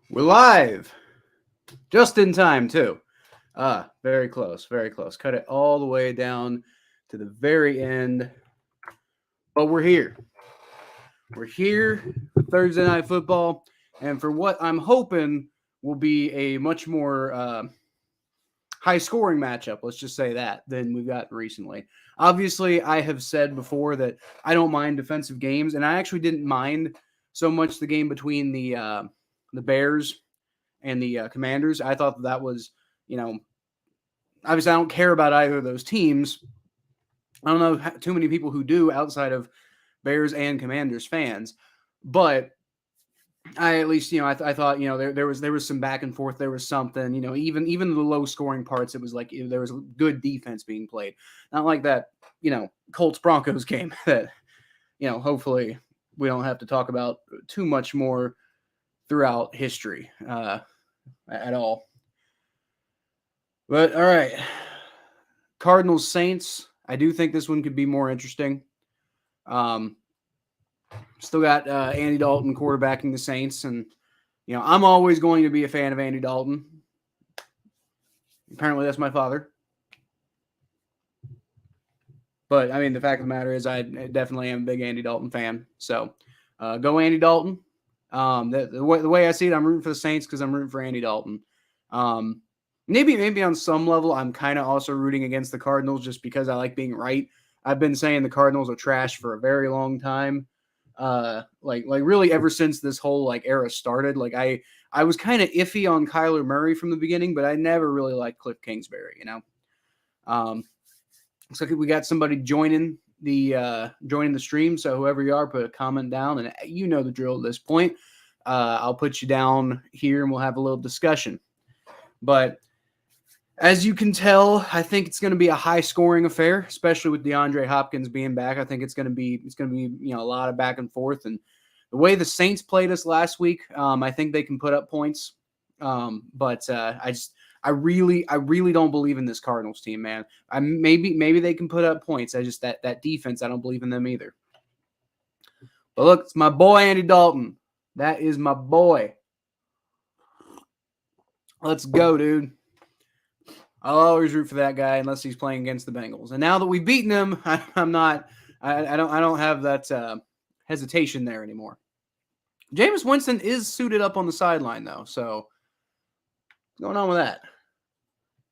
We're live. Just in time, too. Very close, very close. Cut it all the way down to the very end. But we're here. We're here for Thursday Night Football, and for what I'm hoping will be a much more high scoring matchup, let's just say that, than we've got recently. Obviously, I have said before that I don't mind defensive games, and I actually didn't mind so much the game between the Bears and the Commanders. I thought that was, you know, obviously I don't care about either of those teams. I don't know too many people who do outside of Bears and Commanders fans, but I at least I thought there was some back and forth. There was something even the low scoring parts. It was like there was good defense being played. Not like that Colts Broncos game that hopefully we don't have to talk about too much more throughout history at all. But all right, Cardinals Saints. I do think this one could be more interesting. Still got Andy Dalton quarterbacking the Saints, and I'm always going to be a fan of Andy Dalton. Apparently, that's my father. But I mean, the fact of the matter is, I definitely am a big Andy Dalton fan. So, go Andy Dalton. The way I see it, I'm rooting for the Saints because I'm rooting for Andy Dalton. Maybe on some level, I'm kind of also rooting against the Cardinals just because I like being right. I've been saying the Cardinals are trash for a very long time. Like really ever since this whole era started. Like I was kind of iffy on Kyler Murray from the beginning, but I never really liked Cliff Kingsbury. Looks like we got somebody joining the stream. So whoever you are, put a comment down, and you know the drill at this point. I'll put you down here, and we'll have a little discussion. But as you can tell, I think it's going to be a high-scoring affair, especially with DeAndre Hopkins being back. I think it's going to be a lot of back and forth. And the way the Saints played us last week, I think they can put up points. But I really don't believe in this Cardinals team, man. Maybe they can put up points. I just that defense, I don't believe in them either. But look, it's my boy Andy Dalton. That is my boy. Let's go, dude. I'll always root for that guy unless he's playing against the Bengals. And now that we've beaten him, I don't have that hesitation there anymore. Jameis Winston is suited up on the sideline though, so what's going on with that?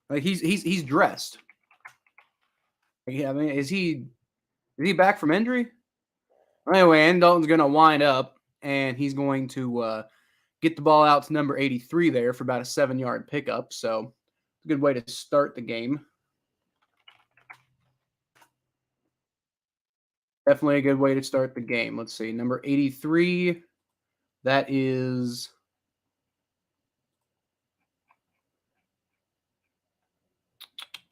Like he's dressed. I mean, is he back from injury? Anyway, Andy Dalton's going to wind up, and he's going to get the ball out to number 83 there for about a 7-yard pickup. So a good way to start the game. Definitely a good way to start the game. Let's see. Number 83, that is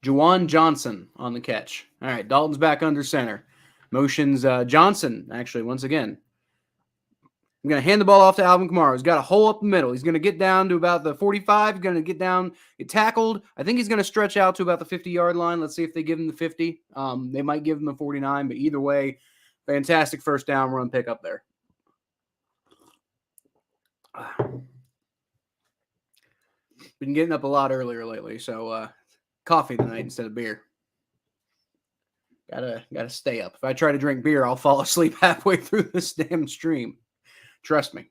Juwan Johnson on the catch. All right, Dalton's back under center. Motions Johnson, actually, once again. I'm going to hand the ball off to Alvin Kamara. He's got a hole up the middle. He's going to get down to about the 45. He's going to get down, get tackled. I think he's going to stretch out to about the 50-yard line. Let's see if they give him the 50. They might give him the 49, but either way, fantastic first down run pick up there. Been getting up a lot earlier lately, so coffee tonight instead of beer. Gotta stay up. If I try to drink beer, I'll fall asleep halfway through this damn stream. Trust me.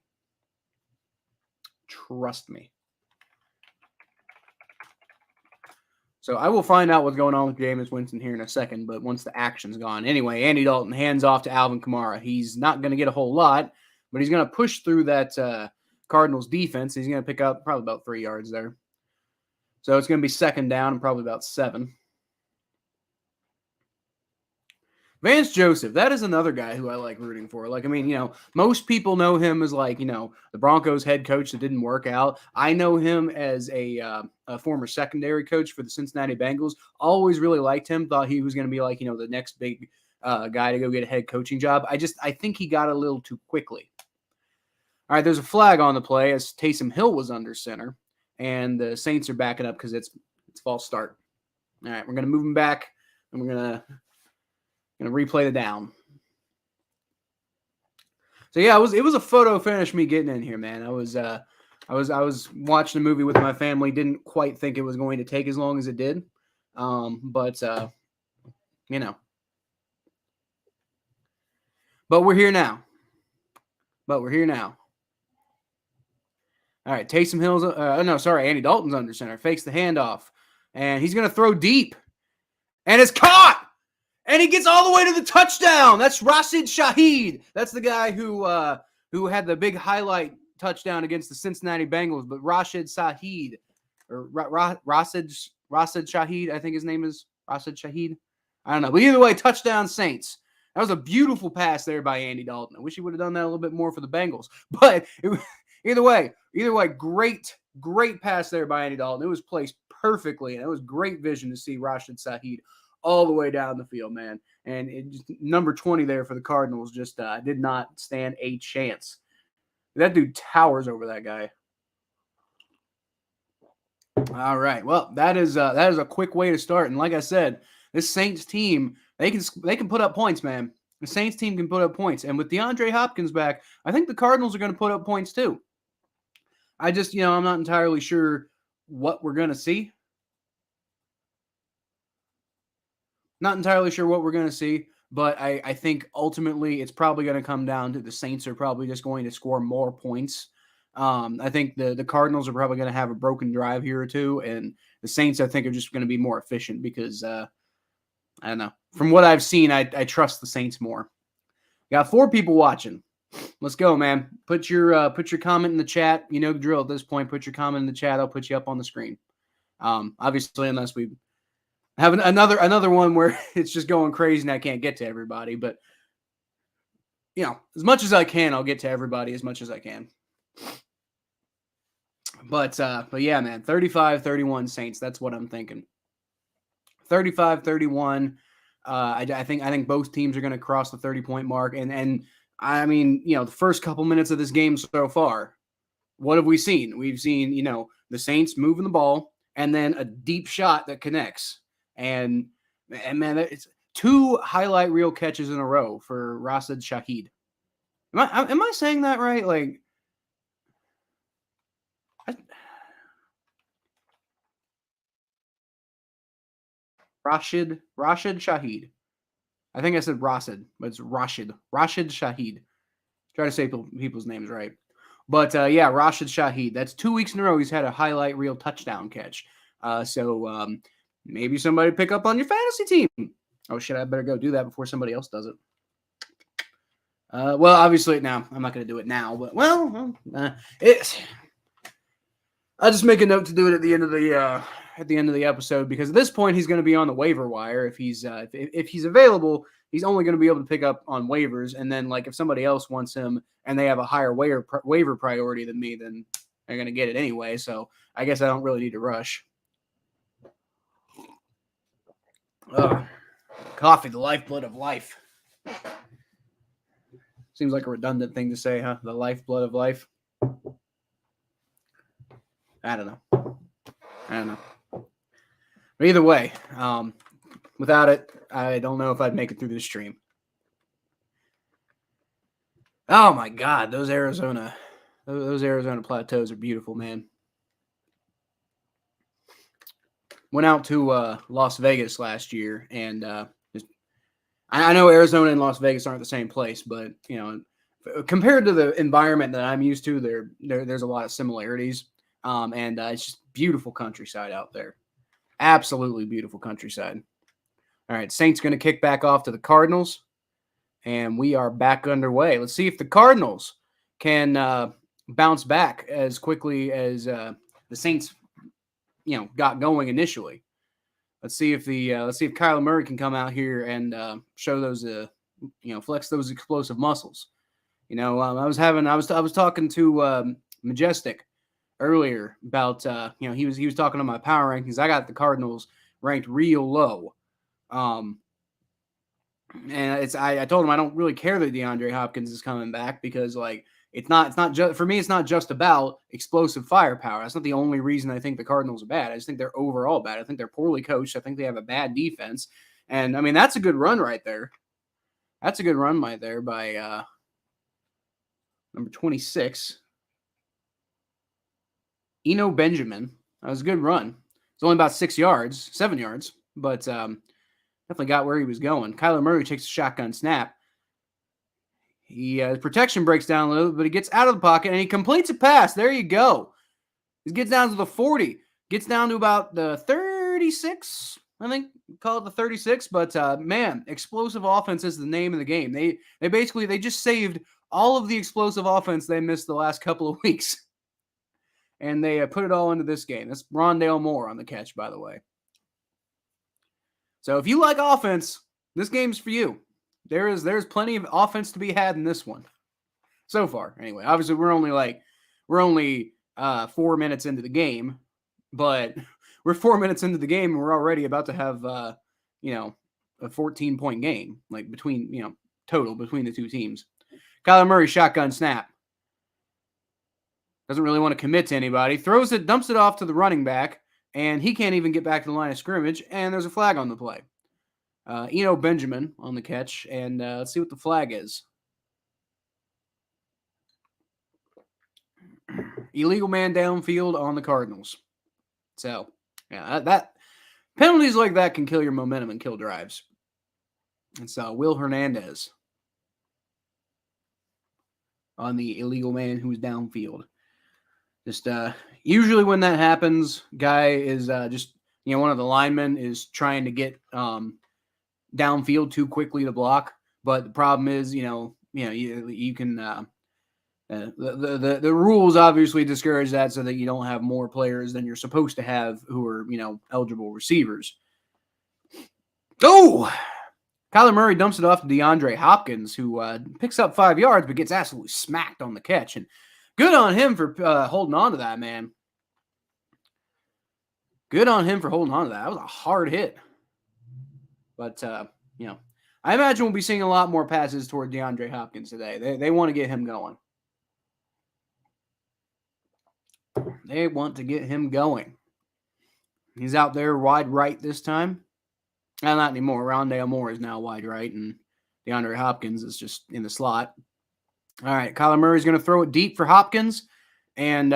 So I will find out what's going on with Jameis Winston here in a second, but once the action's gone. Anyway, Andy Dalton hands off to Alvin Kamara. He's not going to get a whole lot, but he's going to push through that Cardinals defense. He's going to pick up probably about 3 yards there. So it's going to be second down and probably about 7. Vance Joseph, that is another guy who I like rooting for. Like, I mean, most people know him as the Broncos head coach that didn't work out. I know him as a former secondary coach for the Cincinnati Bengals. Always really liked him. Thought he was going to be the next big guy to go get a head coaching job. I think he got a little too quickly. All right, there's a flag on the play as Taysom Hill was under center, and the Saints are backing up because it's false start. All right, we're going to move him back, and we're going to replay the down. So yeah, it was a photo finish me getting in here, man. I was I was watching a movie with my family. Didn't quite think it was going to take as long as it did, but you know. But we're here now. All right, Taysom Hill's. No, sorry, Andy Dalton's under center. Fakes the handoff, and he's gonna throw deep, and it's caught, and he gets all the way to the touchdown. That's Rashid Shaheed. That's the guy who had the big highlight touchdown against the Cincinnati Bengals. But Rashid Shaheed, or Rashid Shaheed, I think his name is Rashid Shaheed. I don't know, but either way, touchdown Saints. That was a beautiful pass there by Andy Dalton. I wish he would have done that a little bit more for the Bengals, but either way, great pass there by Andy Dalton. It was placed perfectly, and it was great vision to see Rashid Shaheed all the way down the field, man. And number 20 there for the Cardinals just did not stand a chance. That dude towers over that guy. All right, well, that is a quick way to start. And like I said, this Saints team, they can put up points, man. The Saints team can put up points, and with DeAndre Hopkins back, I think the Cardinals are going to put up points too. I just, I'm not entirely sure what we're going to see. Not entirely sure what we're going to see, but I think ultimately it's probably going to come down to the Saints are probably just going to score more points. I think the Cardinals are probably going to have a broken drive here or two, and the Saints, I think, are just going to be more efficient because, I don't know. From what I've seen, I trust the Saints more. Got 4 people watching. Let's go, man. Put your comment in the chat. You know the drill at this point. Put your comment in the chat. I'll put you up on the screen. Obviously, unless we have another one where it's just going crazy and I can't get to everybody. But, as much as I can, I'll get to everybody as much as I can. But yeah, man, 35-31 Saints. That's what I'm thinking. 35-31. I think both teams are going to cross the 30-point mark. And I mean, the first couple minutes of this game so far, what have we seen? We've seen, the Saints moving the ball and then a deep shot that connects. And man, it's 2 highlight reel catches in a row for Rashid Shaheed. Am I saying that right? Like, Rashid Shaheed. I think I said Rashid, but it's Rashid Shaheed. Try to say people's names right. But yeah, Rashid Shaheed. That's 2 weeks in a row he's had a highlight reel touchdown catch. So maybe somebody pick up on your fantasy team. Oh shit, I better go do that before somebody else does it. Well, obviously now I'm not going to do it now, but I'll just make a note to do it at the end of the episode, because at this point he's going to be on the waiver wire. If he's available, he's only going to be able to pick up on waivers, and then like if somebody else wants him and they have a higher waiver priority than me, then they're going to get it anyway. So I guess I don't really need to rush. Coffee, the lifeblood of life. Seems like a redundant thing to say, huh? The lifeblood of life. I don't know. But either way, without it, I don't know if I'd make it through this stream. Oh my God, those Arizona plateaus are beautiful, man. Went out to Las Vegas last year, and I know Arizona and Las Vegas aren't the same place, but compared to the environment that I'm used to, there's a lot of similarities. And it's just beautiful countryside out there. Absolutely beautiful countryside. All right, Saints going to kick back off to the Cardinals, and we are back underway. Let's see if the Cardinals can bounce back as quickly as the Saints, got going initially. Let's see if Kyler Murray can come out here and show those, flex those explosive muscles. I was talking to Majestic earlier about he was talking on my power rankings. I got the Cardinals ranked real low, and I told him I don't really care that DeAndre Hopkins is coming back, because like it's not just for me. It's not just about explosive firepower. That's not the only reason I think the Cardinals are bad. I just think they're overall bad. I think they're poorly coached. I think they have a bad defense, and I mean that's a good run right there. That's a good run right there by number 26. Eno Benjamin. That was a good run. It's only about 7 yards, but definitely got where he was going. Kyler Murray takes a shotgun snap. His protection breaks down a little, but he gets out of the pocket and he completes a pass. There you go. He gets down to the 40, gets down to about the 36, I think, call it the 36. But man, explosive offense is the name of the game. They just saved all of the explosive offense they missed the last couple of weeks, and they put it all into this game. That's Rondale Moore on the catch, by the way. So if you like offense, this game's for you. There's plenty of offense to be had in this one so far. Anyway, obviously we're only 4 minutes into the game, but we're 4 minutes into the game and we're already about to have a 14-point game, like total between the two teams. Kyler Murray shotgun snap. Doesn't really want to commit to anybody. Throws it, dumps it off to the running back, and he can't even get back to the line of scrimmage, and there's a flag on the play. Eno Benjamin on the catch, and let's see what the flag is. Illegal man downfield on the Cardinals. So, yeah, that penalties like that can kill your momentum and kill drives. It's Will Hernandez on the illegal man who's downfield. Just usually when that happens, guy is just one of the linemen is trying to get downfield too quickly to block. But the problem is, you can the rules obviously discourage that so that you don't have more players than you're supposed to have who are eligible receivers. Oh, Kyler Murray dumps it off to DeAndre Hopkins, who picks up 5 yards but gets absolutely smacked on the catch. And good on him for holding on to that, man. Good on him for holding on to that. That was a hard hit. But, I imagine we'll be seeing a lot more passes toward DeAndre Hopkins today. They want to get him going. They want to get him going. He's out there wide right this time. Well, not anymore. Rondale Moore is now wide right, and DeAndre Hopkins is just in the slot. All right, Kyler Murray's going to throw it deep for Hopkins, and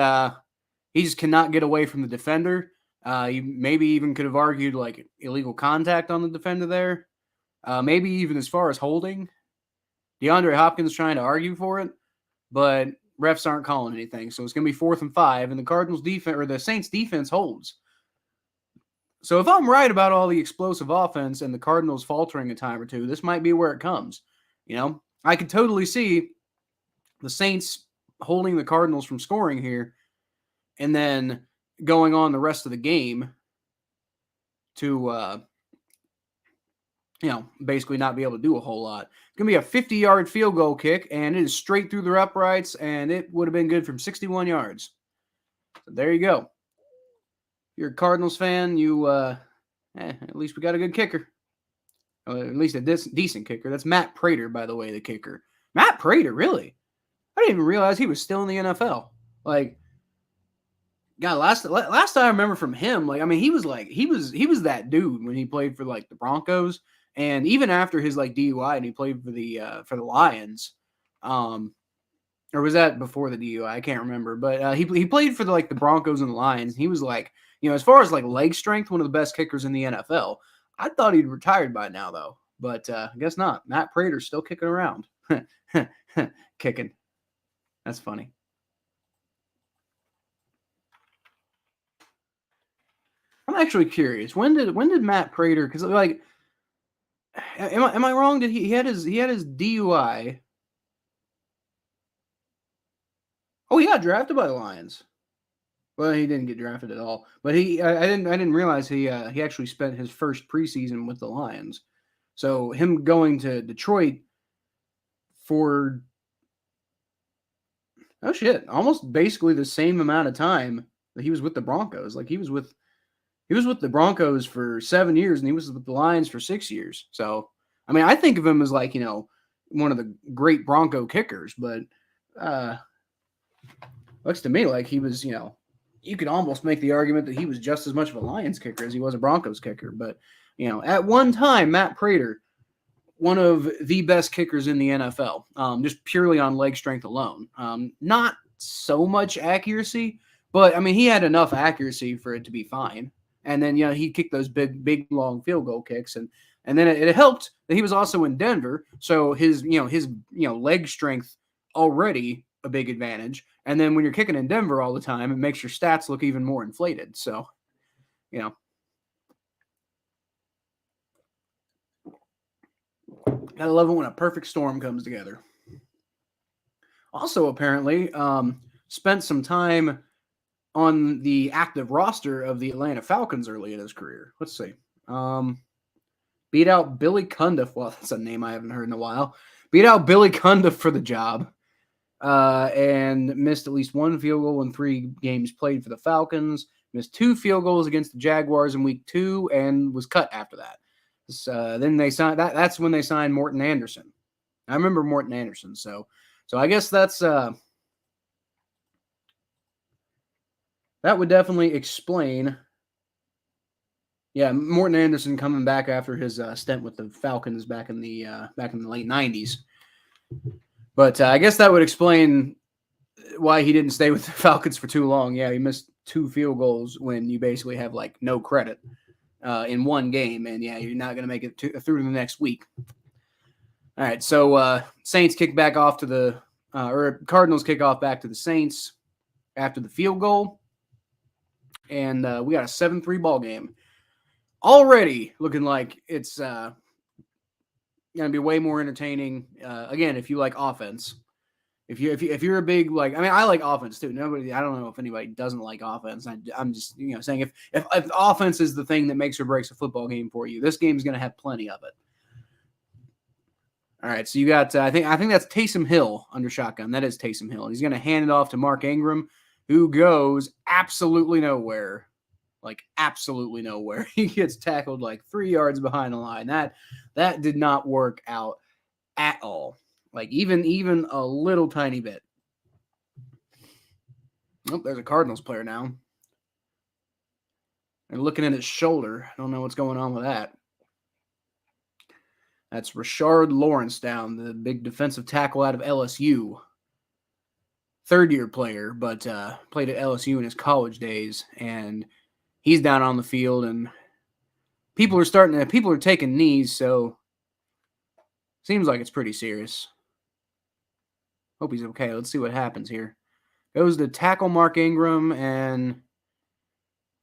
he just cannot get away from the defender. You maybe even could have argued like illegal contact on the defender there. Maybe even as far as holding. DeAndre Hopkins trying to argue for it, but refs aren't calling anything. So it's going to be 4th and 5, and the Cardinals defense or the Saints defense holds. So if I'm right about all the explosive offense and the Cardinals faltering a time or two, this might be where it comes. I could totally see the Saints holding the Cardinals from scoring here and then going on the rest of the game to, basically not be able to do a whole lot. It's going to be a 50-yard field goal kick, and it is straight through the uprights, and it would have been good from 61 yards. So there you go. If you're a Cardinals fan, at least we got a good kicker. At least a decent kicker. That's Matt Prater, by the way, the kicker. Matt Prater, really? I didn't even realize he was still in the NFL. Like, God, last time I remember from him, he was that dude when he played for like the Broncos, and even after his like DUI and he played for the Lions, or was that before the DUI? I can't remember, but he played for the Broncos and the Lions. He was like, as far as like leg strength, one of the best kickers in the NFL. I thought he'd retired by now though, but I guess not. Matt Prater's still kicking around, kicking. That's funny. I'm actually curious. When did Matt Prater? Because am I wrong? Did he had his DUI? Oh, he got drafted by the Lions. Well, he didn't get drafted at all. But I didn't realize he actually spent his first preseason with the Lions. So him going to Detroit for almost basically the same amount of time that he was with the Broncos. Like he was with the Broncos for 7 years, and he was with the Lions for 6 years. So, I think of him as one of the great Bronco kickers, but looks to me like he was, you could almost make the argument that he was just as much of a Lions kicker as he was a Broncos kicker. But, at one time, Matt Prater, one of the best kickers in the NFL, just purely on leg strength alone. Not so much accuracy, But I mean, he had enough accuracy for it to be fine. And then he kicked those big long field goal kicks, and then it helped that he was also in Denver, so his leg strength already a big advantage. And then when you're kicking in Denver all the time, it makes your stats look even more inflated. So, gotta love it when a perfect storm comes together. Also, apparently, spent some time on the active roster of the Atlanta Falcons early in his career. Let's see. Beat out Billy Cundiff. Well, that's a name I haven't heard in a while. Beat out Billy Cundiff for the job. And missed at least one field goal in 3 games played for the Falcons. Missed 2 field goals against the Jaguars in week 2 and was cut after that. Then they signed that's when they signed Morton Anderson. I remember Morton Anderson. So I guess that's that would definitely explain. Yeah, Morton Anderson coming back after his stint with the Falcons back in the late 90s. But I guess that would explain why he didn't stay with the Falcons for too long. Yeah, he missed 2 field goals when you basically have like no credit in one game, and yeah, you're not going to make it through the next week. All right, so Saints kick back off to the or Cardinals kick off back to the Saints after the field goal, and we got a 7-3 ball game. Already looking like it's going to be way more entertaining. Again, if you like offense, if you're a big I like offense too. I don't know if anybody doesn't like offense. I'm just saying if offense is the thing that makes or breaks a football game for you, this game is going to have plenty of it. All right, so you got I think that's Taysom Hill under shotgun. That is Taysom Hill. He's going to hand it off to Mark Ingram, who goes absolutely nowhere. Like absolutely nowhere. He gets tackled like 3 yards behind the line. That did not work out at all. Like even a little tiny bit. Oh, there's a Cardinals player now. They're looking at his shoulder. I don't know what's going on with that. That's Rashard Lawrence down, the big defensive tackle out of LSU. 3rd-year player, but played at LSU in his college days, and he's down on the field, and people are taking knees, so seems like it's pretty serious. Hope he's okay. Let's see what happens here. Goes to tackle Mark Ingram, and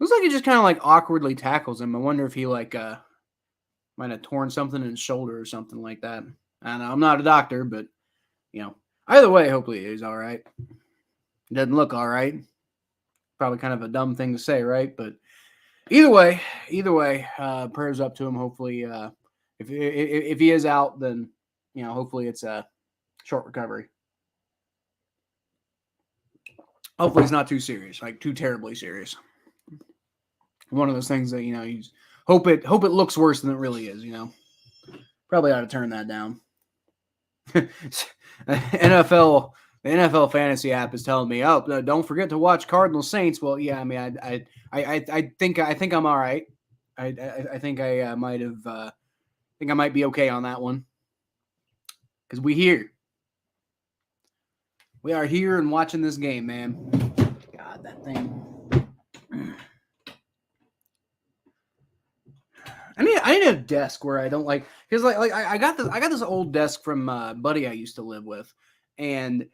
looks like he just kind of like awkwardly tackles him. I wonder if he might have torn something in his shoulder or something like that. I don't know. I'm not a doctor, but either way, hopefully he's all right. It doesn't look all right. Probably kind of a dumb thing to say, right? But either way, prayers up to him. Hopefully, if he is out, then hopefully it's a short recovery. Hopefully it's not too serious, like too terribly serious. One of those things that you hope it looks worse than it really is. Probably ought to turn that down. The NFL fantasy app is telling me, oh, don't forget to watch Cardinals Saints. Well, yeah, I mean, I think I'm all right. I think I might have. Think I might be okay on that one because we are here and watching this game, man. God, that thing. I need a desk where I don't because I got this old desk from a buddy I used to live with, and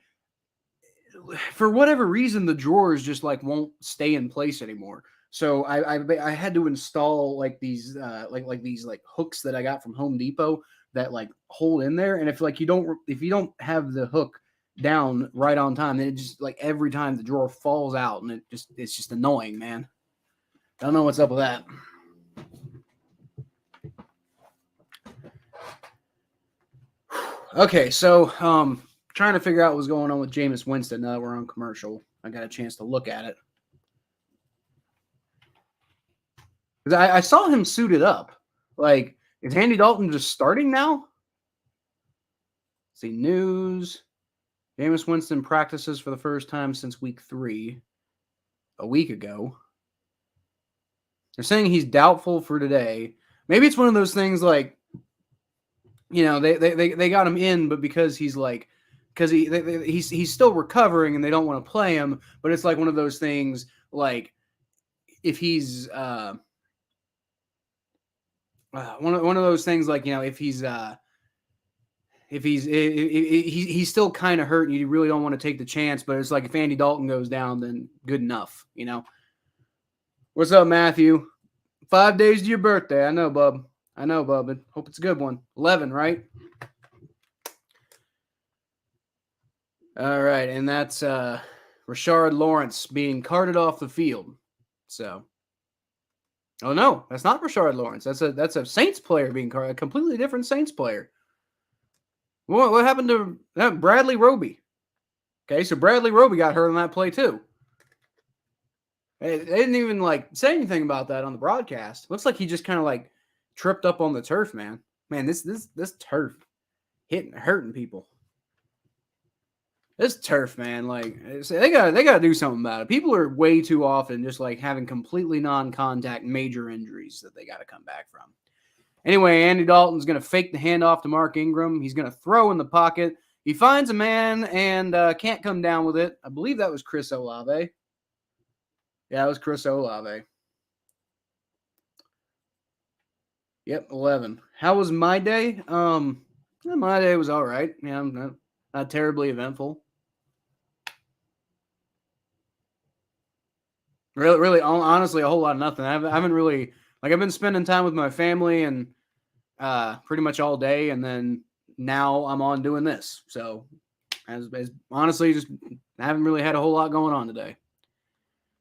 for whatever reason the drawers just won't stay in place anymore. So I had to install these hooks that I got from Home Depot that hold in there, and if you don't have the hook down right on time, then it just every time the drawer falls out, and it's just annoying, man. I don't know what's up with that. Okay, so trying to figure out what's going on with Jameis Winston now that we're on commercial. I got a chance to look at it. Because I saw him suited up. Is Andy Dalton just starting now? Let's see, news. Jameis Winston practices for the first time since week 3, a week ago. They're saying he's doubtful for today. Maybe it's one of those things they got him in, but because he's because he's still recovering and they don't want to play him. But it's like one of those things, like if he's one of those things, like, you know, if he's still kind of hurt and you really don't want to take the chance, but it's like if Andy Dalton goes down, then good enough, you know. What's up, Matthew? 5 days to your birthday. I know, bub. I know, bub. Hope it's a good one. 11, right? All right, and that's Rashard Lawrence being carted off the field. So, oh no, that's not Rashard Lawrence. That's a Saints player being carted. A completely different Saints player. What happened to Bradley Roby? Okay, so Bradley Roby got hurt on that play too. They didn't even like say anything about that on the broadcast. Looks like he just kind of like tripped up on the turf, man. Man, this turf hurting people. This turf, man, like they gotta do something about it. People are way too often just like having completely non-contact major injuries that they got to come back from. Anyway, Andy Dalton's gonna fake the handoff to Mark Ingram. He's gonna throw in the pocket. He finds a man and can't come down with it. I believe that was Chris Olave. Yeah, it was Chris Olave. Yep, 11. How was my day? My day was all right. Yeah, not terribly eventful. Really, honestly, a whole lot of nothing. I haven't really, like, I've been spending time with my family and pretty much all day, and then now I'm on doing this. So, as honestly, just I haven't really had a whole lot going on today.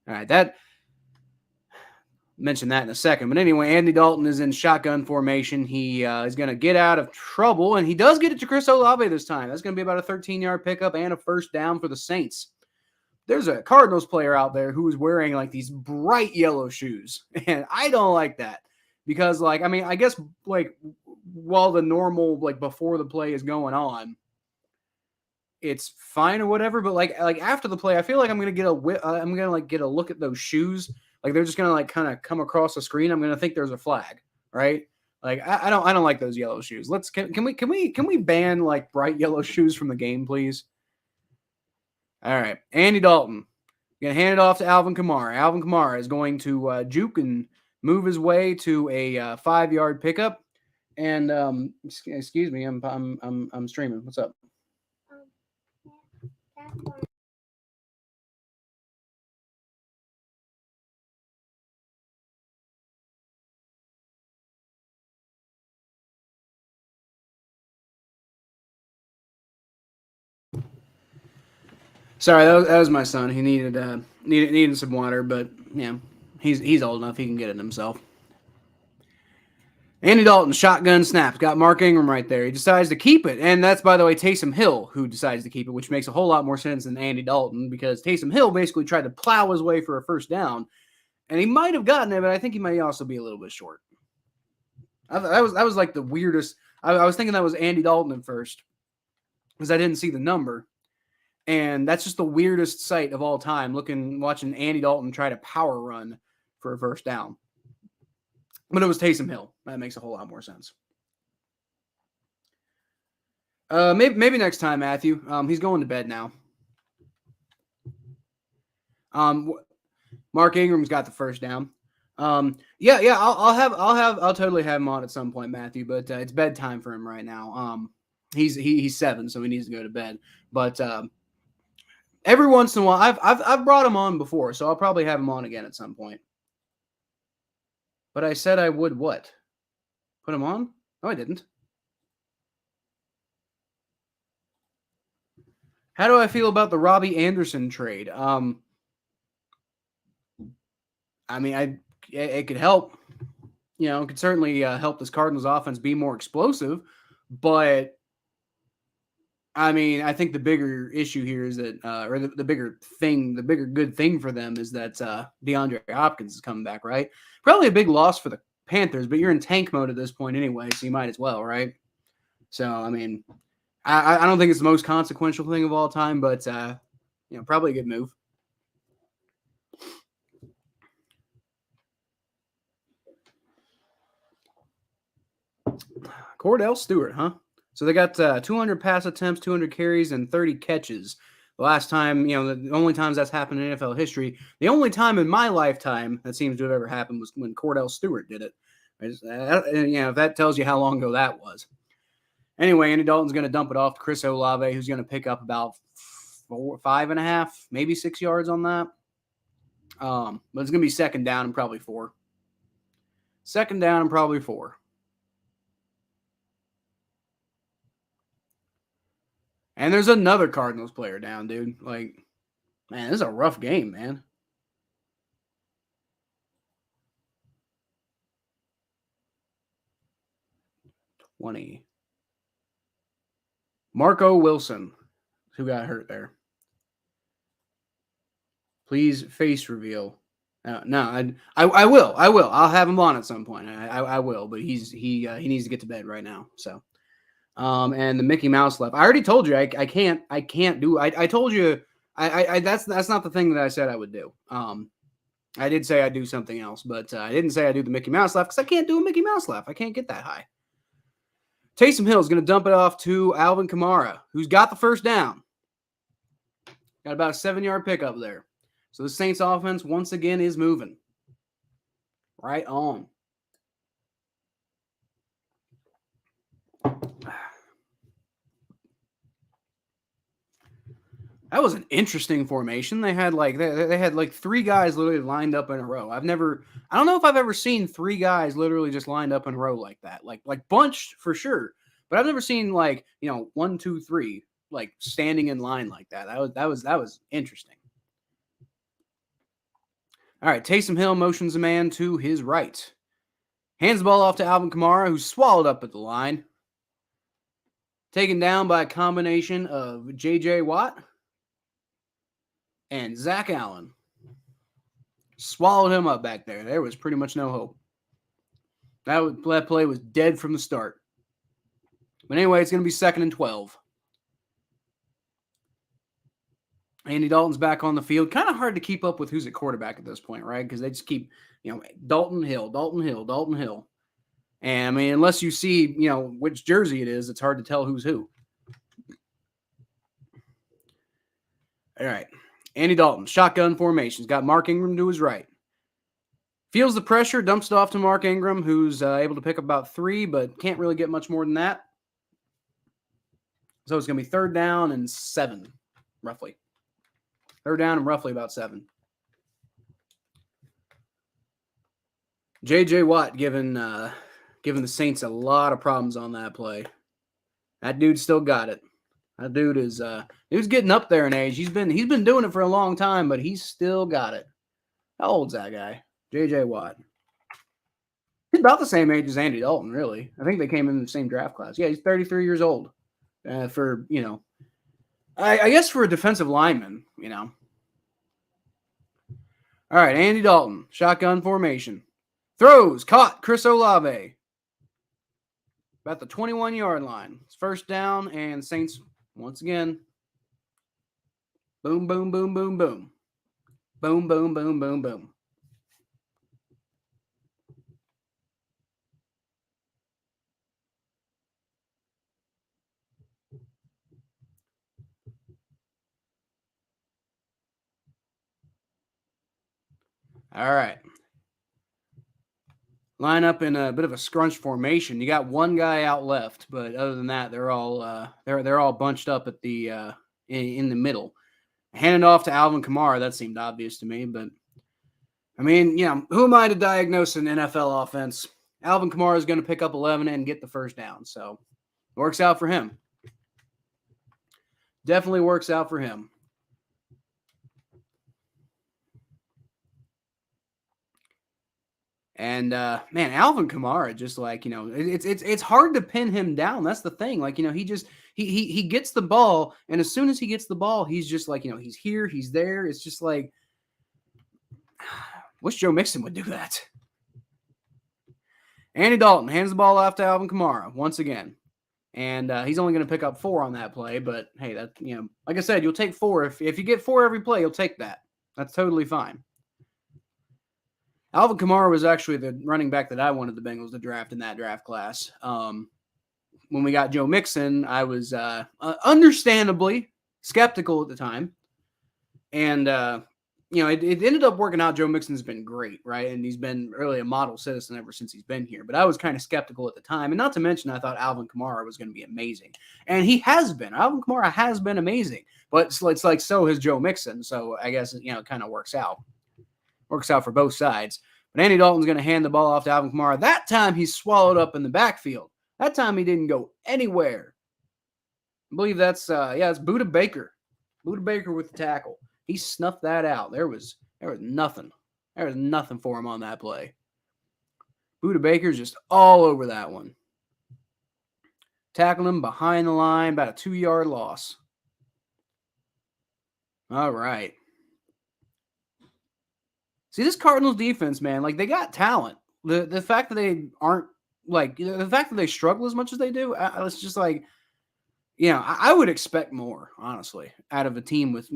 All right, that mention that in a second. But anyway, Andy Dalton is in shotgun formation. He is going to get out of trouble, and he does get it to Chris Olave this time. That's going to be about a 13-yard pickup and a first down for the Saints. There's a Cardinals player out there who is wearing like these bright yellow shoes, and I don't like that because, like, I mean, I guess like while the normal, like, before the play is going on, it's fine or whatever. But like after the play, I feel like I'm gonna get a look at those shoes. Like they're just gonna like kind of come across the screen. I'm gonna think there's a flag, right? Like I don't like those yellow shoes. Can we ban like bright yellow shoes from the game, please? All right, Andy Dalton gonna hand it off to Alvin Kamara. Alvin Kamara is going to juke and move his way to a 5-yard pickup. And excuse me, I'm streaming. What's up? Sorry, that was my son. He needed some water, but yeah, he's old enough. He can get it himself. Andy Dalton, shotgun snaps, got Mark Ingram right there. He decides to keep it, and that's, by the way, Taysom Hill who decides to keep it, which makes a whole lot more sense than Andy Dalton because Taysom Hill basically tried to plow his way for a first down, and he might have gotten it, but I think he might also be a little bit short. That was like the weirdest. I was thinking that was Andy Dalton at first because I didn't see the number. And that's just the weirdest sight of all time, watching Andy Dalton try to power run for a first down. But it was Taysom Hill. That makes a whole lot more sense. Maybe next time, Matthew. He's going to bed now. Mark Ingram's got the first down. Yeah. I'll totally have him on at some point, Matthew. But it's bedtime for him right now. He's 7, so he needs to go to bed. But every once in a while, I've brought him on before, so I'll probably have him on again at some point. But I said I would what? Put him on? No, I didn't. How do I feel about the Robbie Anderson trade? I mean, it could help. You know, it could certainly help this Cardinals offense be more explosive, but I mean, I think the bigger issue here is that, or the bigger good thing for them is that DeAndre Hopkins is coming back, right? Probably a big loss for the Panthers, but you're in tank mode at this point anyway, so you might as well, right? So, I mean, I don't think it's the most consequential thing of all time, but, probably a good move. Cordell Stewart, huh? So they got 200 pass attempts, 200 carries, and 30 catches. The last time, the only times that's happened in NFL history, the only time in my lifetime that seems to have ever happened was when Cordell Stewart did it. If that tells you how long ago that was. Anyway, Andy Dalton's going to dump it off to Chris Olave, who's going to pick up about 5.5, maybe 6 yards on that. But it's going to be second down and probably 4. Second down and probably 4. And there's another Cardinals player down, dude. Like, man, this is a rough game, man. Marco Wilson, who got hurt there. Please face reveal. No, I will. I'll have him on at some point. I will, but he needs to get to bed right now. So, and the Mickey Mouse left. I already told you I can't do. I told you that's not the thing that I said I would do. I did say I'd do something else, but I didn't say I'd do the Mickey Mouse left because I can't do a Mickey Mouse left. I can't get that high. Taysom Hill is going to dump it off to Alvin Kamara, who's got the first down. Got about a 7-yard pickup there. So the Saints offense once again is moving. Right on. That was an interesting formation. They had like 3 guys literally lined up in a row. I don't know if I've ever seen 3 guys literally just lined up in a row like that. Like bunched for sure. But I've never seen 1, 2, 3 like standing in line like that. That was interesting. All right, Taysom Hill motions a man to his right. Hands the ball off to Alvin Kamara, who's swallowed up at the line. Taken down by a combination of J.J. Watt and Zach Allen. Swallowed him up back there. There was pretty much no hope. That play was dead from the start. But anyway, it's going to be 2nd and 12. Andy Dalton's back on the field. Kind of hard to keep up with who's at quarterback at this point, right? Because they just keep, Dalton Hill. And I mean, unless you see, which jersey it is, it's hard to tell who's who. All right. Andy Dalton, shotgun formation. He's got Mark Ingram to his right. Feels the pressure, dumps it off to Mark Ingram, who's able to pick up about 3, but can't really get much more than that. So it's going to be 3rd down and 7, roughly. 3rd down and roughly about 7. J.J. Watt giving the Saints a lot of problems on that play. That dude still got it. That dude is dude's getting up there in age. He's been doing it for a long time, but he's still got it. How old's that guy? J.J. Watt. He's about the same age as Andy Dalton, really. I think they came in the same draft class. Yeah, he's 33 years old. For, I guess for a defensive lineman, All right, Andy Dalton, shotgun formation. Throws, caught, Chris Olave. About the 21-yard line. It's 1st down, and Saints, once again, boom, boom, boom, boom, boom. Boom, boom, boom, boom, boom. All right. Line up in a bit of a scrunch formation. You got one guy out left, but other than that, they're all they're all bunched up at the in the middle. Handed off to Alvin Kamara. That seemed obvious to me, but I mean, who am I to diagnose an NFL offense? Alvin Kamara is going to pick up 11 and get the 1st down, so it works out for him. Definitely works out for him. And man, Alvin Kamara, just it's hard to pin him down. That's the thing. He gets the ball, and as soon as he gets the ball, he's just he's here, he's there. It's just like, wish Joe Mixon would do that. Andy Dalton hands the ball off to Alvin Kamara once again, and he's only going to pick up 4 on that play. But hey, that like I said, you'll take 4 if you get 4 every play, you'll take that. That's totally fine. Alvin Kamara was actually the running back that I wanted the Bengals to draft in that draft class. when we got Joe Mixon, I was understandably skeptical at the time. And, it ended up working out. Joe Mixon's been great, right? And he's been really a model citizen ever since he's been here. But I was kind of skeptical at the time. And not to mention, I thought Alvin Kamara was going to be amazing. And he has been. Alvin Kamara has been amazing. But it's like so has Joe Mixon. So I guess, it kind of works out. Works out for both sides. But Andy Dalton's going to hand the ball off to Alvin Kamara. That time he's swallowed up in the backfield. That time he didn't go anywhere. I believe that's, it's Buda Baker. Buda Baker with the tackle. He snuffed that out. There was nothing. There was nothing for him on that play. Buda Baker's just all over that one. Tackling him behind the line, about a 2-yard loss. All right. See, this Cardinals defense, man, like they got talent. The fact that they aren't the fact that they struggle as much as they do, it's just like, I would expect more, honestly, out of a team with,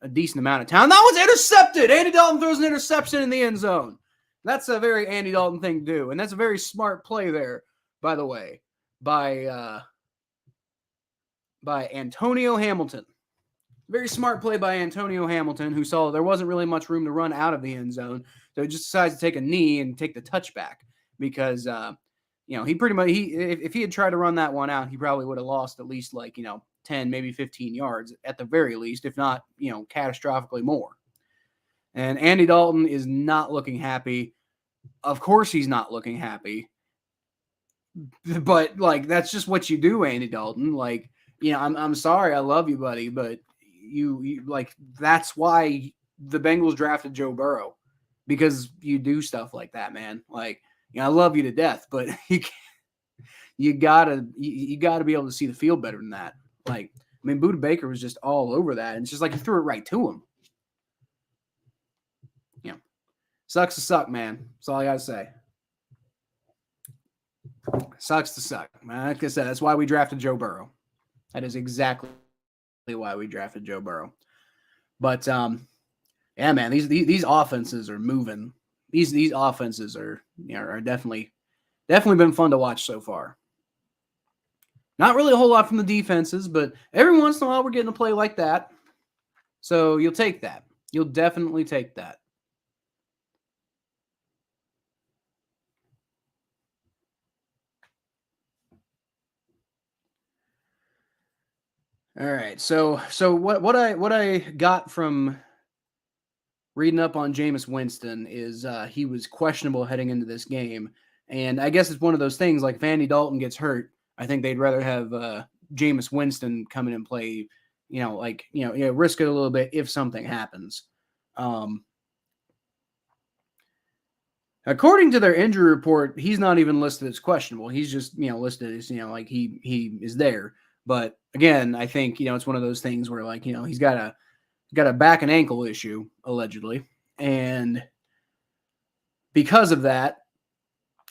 a decent amount of talent. That was intercepted. Andy Dalton throws an interception in the end zone. That's a very Andy Dalton thing to do. And that's a very smart play there, by the way, by Antonio Hamilton. Very smart play by Antonio Hamilton, who saw there wasn't really much room to run out of the end zone. So he just decides to take a knee and take the touchback because, he pretty much, if he had tried to run that one out, he probably would have lost at least 10, maybe 15 yards at the very least, if not, catastrophically more. And Andy Dalton is not looking happy. Of course he's not looking happy. But, that's just what you do, Andy Dalton. I'm sorry, I love you, buddy, but you that's why the Bengals drafted Joe Burrow, because you do stuff like that, man. I love you to death, but you gotta be able to see the field better than that. Buda Baker was just all over that, and it's just like he threw it right to him. Sucks to suck, man. That's all I gotta say. Sucks to suck, man. Like I said, that's why we drafted Joe Burrow. That is exactly why we drafted Joe Burrow. But yeah, man, these offenses are moving. These offenses are definitely been fun to watch so far. Not really a whole lot from the defenses, but every once in a while we're getting a play like that. So you'll take that. You'll definitely take that. All right. So what I got from reading up on Jameis Winston is he was questionable heading into this game. And I guess it's one of those things, like if Andy Dalton gets hurt, I think they'd rather have Jameis Winston come in and play, risk it a little bit if something happens. According to their injury report, he's not even listed as questionable. He's just, listed as, he is there. But again, I think, it's one of those things where he's got a back and ankle issue, allegedly. And because of that,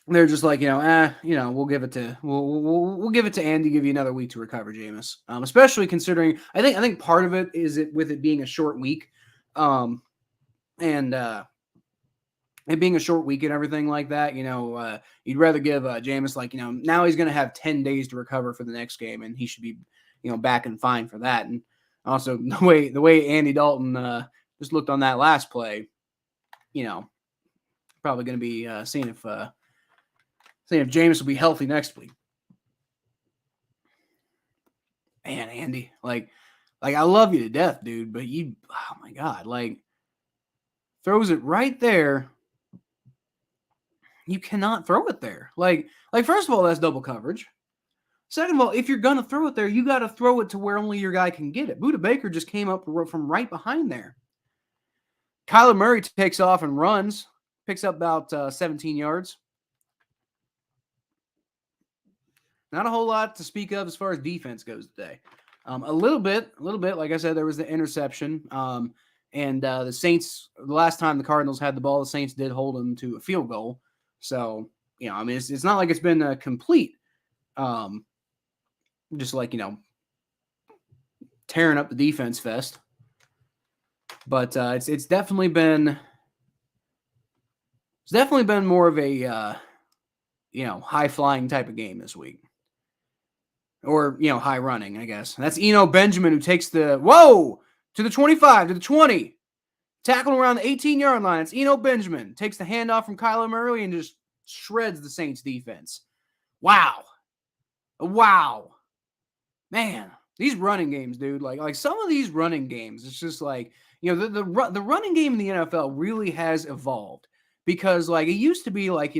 they're just like, we'll give it to we'll give it to Andy, give you another week to recover, Jameis. Especially considering I think part of it is with it being a short week. And it being a short week and everything like that, you'd rather give Jameis now he's going to have 10 days to recover for the next game, and he should be, back and fine for that. And also the way Andy Dalton just looked on that last play, probably going to be seeing if Jameis will be healthy next week. Man, Andy, I love you to death, dude, but oh my God, throws it right there. You cannot throw it there. First of all, that's double coverage. Second of all, if you're going to throw it there, you got to throw it to where only your guy can get it. Buda Baker just came up from right behind there. Kyler Murray takes off and runs, picks up about 17 yards. Not a whole lot to speak of as far as defense goes today. A little bit. Like I said, there was the interception. And the Saints, the last time the Cardinals had the ball, the Saints did hold them to a field goal. So, it's not like it's been a complete, just tearing up the defense fest. But it's definitely been more of a, high-flying type of game this week. or, high running, I guess. That's Eno Benjamin, who takes to the 25, to the 20. Tackling around the 18-yard line. It's Eno Benjamin. Takes the handoff from Kyler Murray and just shreds the Saints defense. Wow. Man, these running games, dude. Like some of these running games, it's just like, the running game in the NFL really has evolved, because like it used to be like,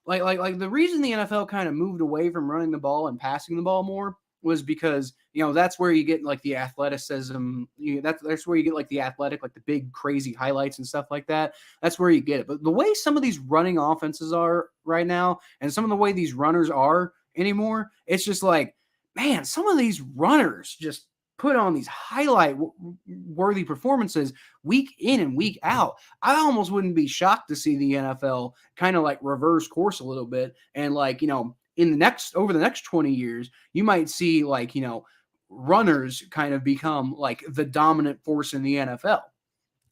like the reason the NFL kind of moved away from running the ball and passing the ball more was because, that's where you get like the athleticism. That's where you get like the athletic, like the big crazy highlights and stuff like that. That's where you get it. But the way some of these running offenses are right now, and some of the way these runners are anymore, it's just like, man, some of these runners just put on these highlight worthy performances week in and week out. I almost wouldn't be shocked to see the NFL kind of like reverse course a little bit, and like, over the next 20 years, you might see like, runners kind of become like the dominant force in the NFL.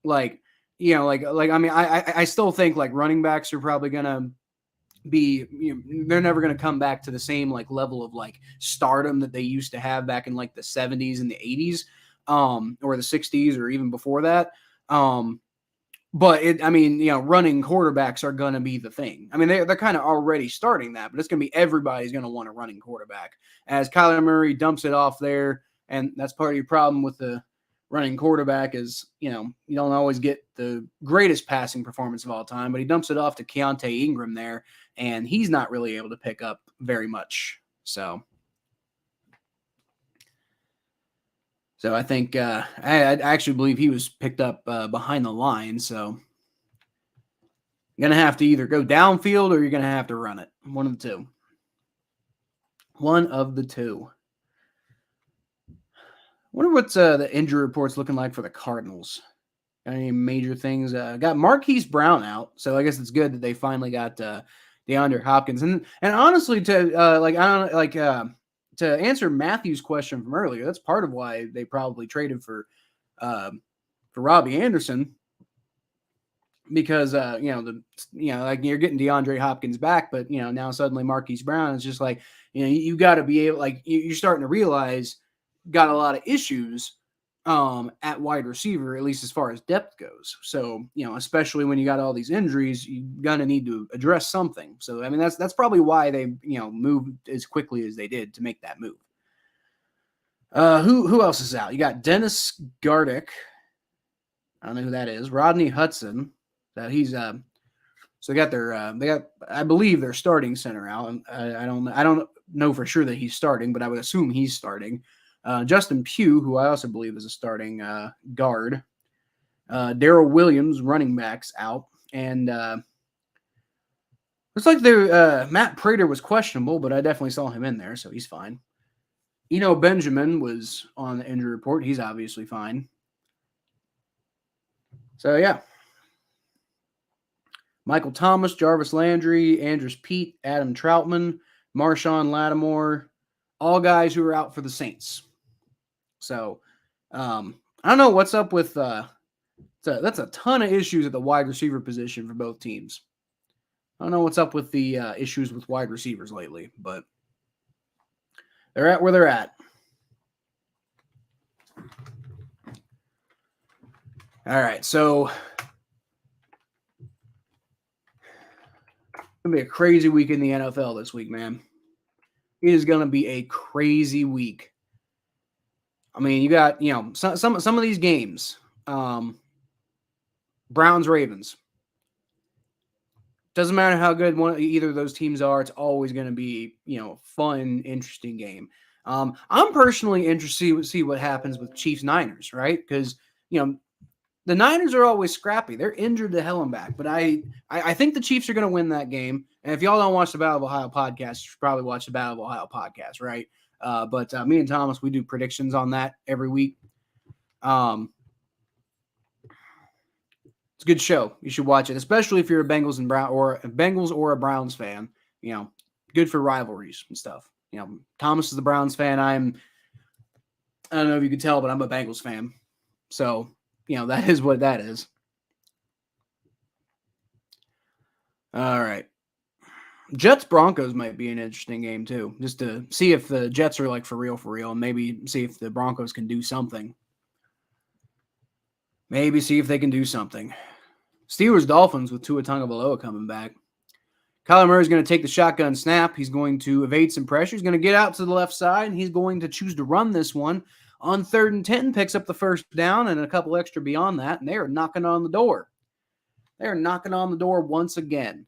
Like, I mean, I still think like running backs are probably gonna be, they're never going to come back to the same like level of like stardom that they used to have back in like the 70s and the 80s, or the 60s, or even before that. But running quarterbacks are going to be the thing. I mean, they're kind of already starting that, but it's going to be, everybody's going to want a running quarterback, as Kyler Murray dumps it off there. And that's part of your problem with the running quarterback is, you don't always get the greatest passing performance of all time, but he dumps it off to Keontae Ingram there, and he's not really able to pick up very much. So I think I actually believe he was picked up behind the line. So you're going to have to either go downfield or you're going to have to run it. One of the two. I wonder what's the injury reports looking like for the Cardinals. Got any major things? Got Marquise Brown out, so I guess it's good that they finally got DeAndre Hopkins. And honestly, to answer Matthew's question from earlier, that's part of why they probably traded for Robbie Anderson, because like you're getting DeAndre Hopkins back, but now suddenly Marquise Brown is just like, you got to be able, like, you're starting to realize got a lot of issues at wide receiver, at least as far as depth goes. So, especially when you got all these injuries, you're gonna need to address something. So, I mean, that's probably why they, moved as quickly as they did to make that move. Who else is out? You got Dennis Gardick. I don't know who that is. Rodney Hudson. That he's so they got I believe their starting center out. I don't know for sure that he's starting, but I would assume he's starting. Justin Pugh, who I also believe is a starting guard. Darrell Williams, running backs, out. And looks like Matt Prater was questionable, but I definitely saw him in there, so he's fine. Eno Benjamin was on the injury report. He's obviously fine. So, yeah. Michael Thomas, Jarvis Landry, Andrus Peat, Adam Troutman, Marshawn Lattimore, all guys who are out for the Saints. So, I don't know what's up with that's a ton of issues at the wide receiver position for both teams. I don't know what's up with the issues with wide receivers lately, but they're at where they're at. All right, so it's going to be a crazy week in the NFL this week, man. It is going to be a crazy week. I mean, you got, some of these games. Browns, Ravens. Doesn't matter how good either of those teams are. It's always going to be, fun, interesting game. I'm personally interested to see what happens with Chiefs Niners, right? Because, the Niners are always scrappy. They're injured to hell and back. But I think the Chiefs are going to win that game. And if y'all don't watch the Battle of Ohio podcast, you should probably watch the Battle of Ohio podcast, right? But me and Thomas, we do predictions on that every week. It's a good show. You should watch it, especially if you're a Bengals or a Browns fan. Good for rivalries and stuff. Thomas is the Browns fan. I don't know if you can tell, but I'm a Bengals fan. So, that is what that is. All right. Jets Broncos might be an interesting game too, just to see if the Jets are like for real, and maybe see if the Broncos can do something. Maybe see if they can do something. Steelers Dolphins with Tua Tagovailoa coming back. Kyler Murray is going to take the shotgun snap. He's going to evade some pressure. He's going to get out to the left side, and he's going to choose to run this one on 3rd and 10, picks up the first down and a couple extra beyond that, and they are knocking on the door. They are knocking on the door once again.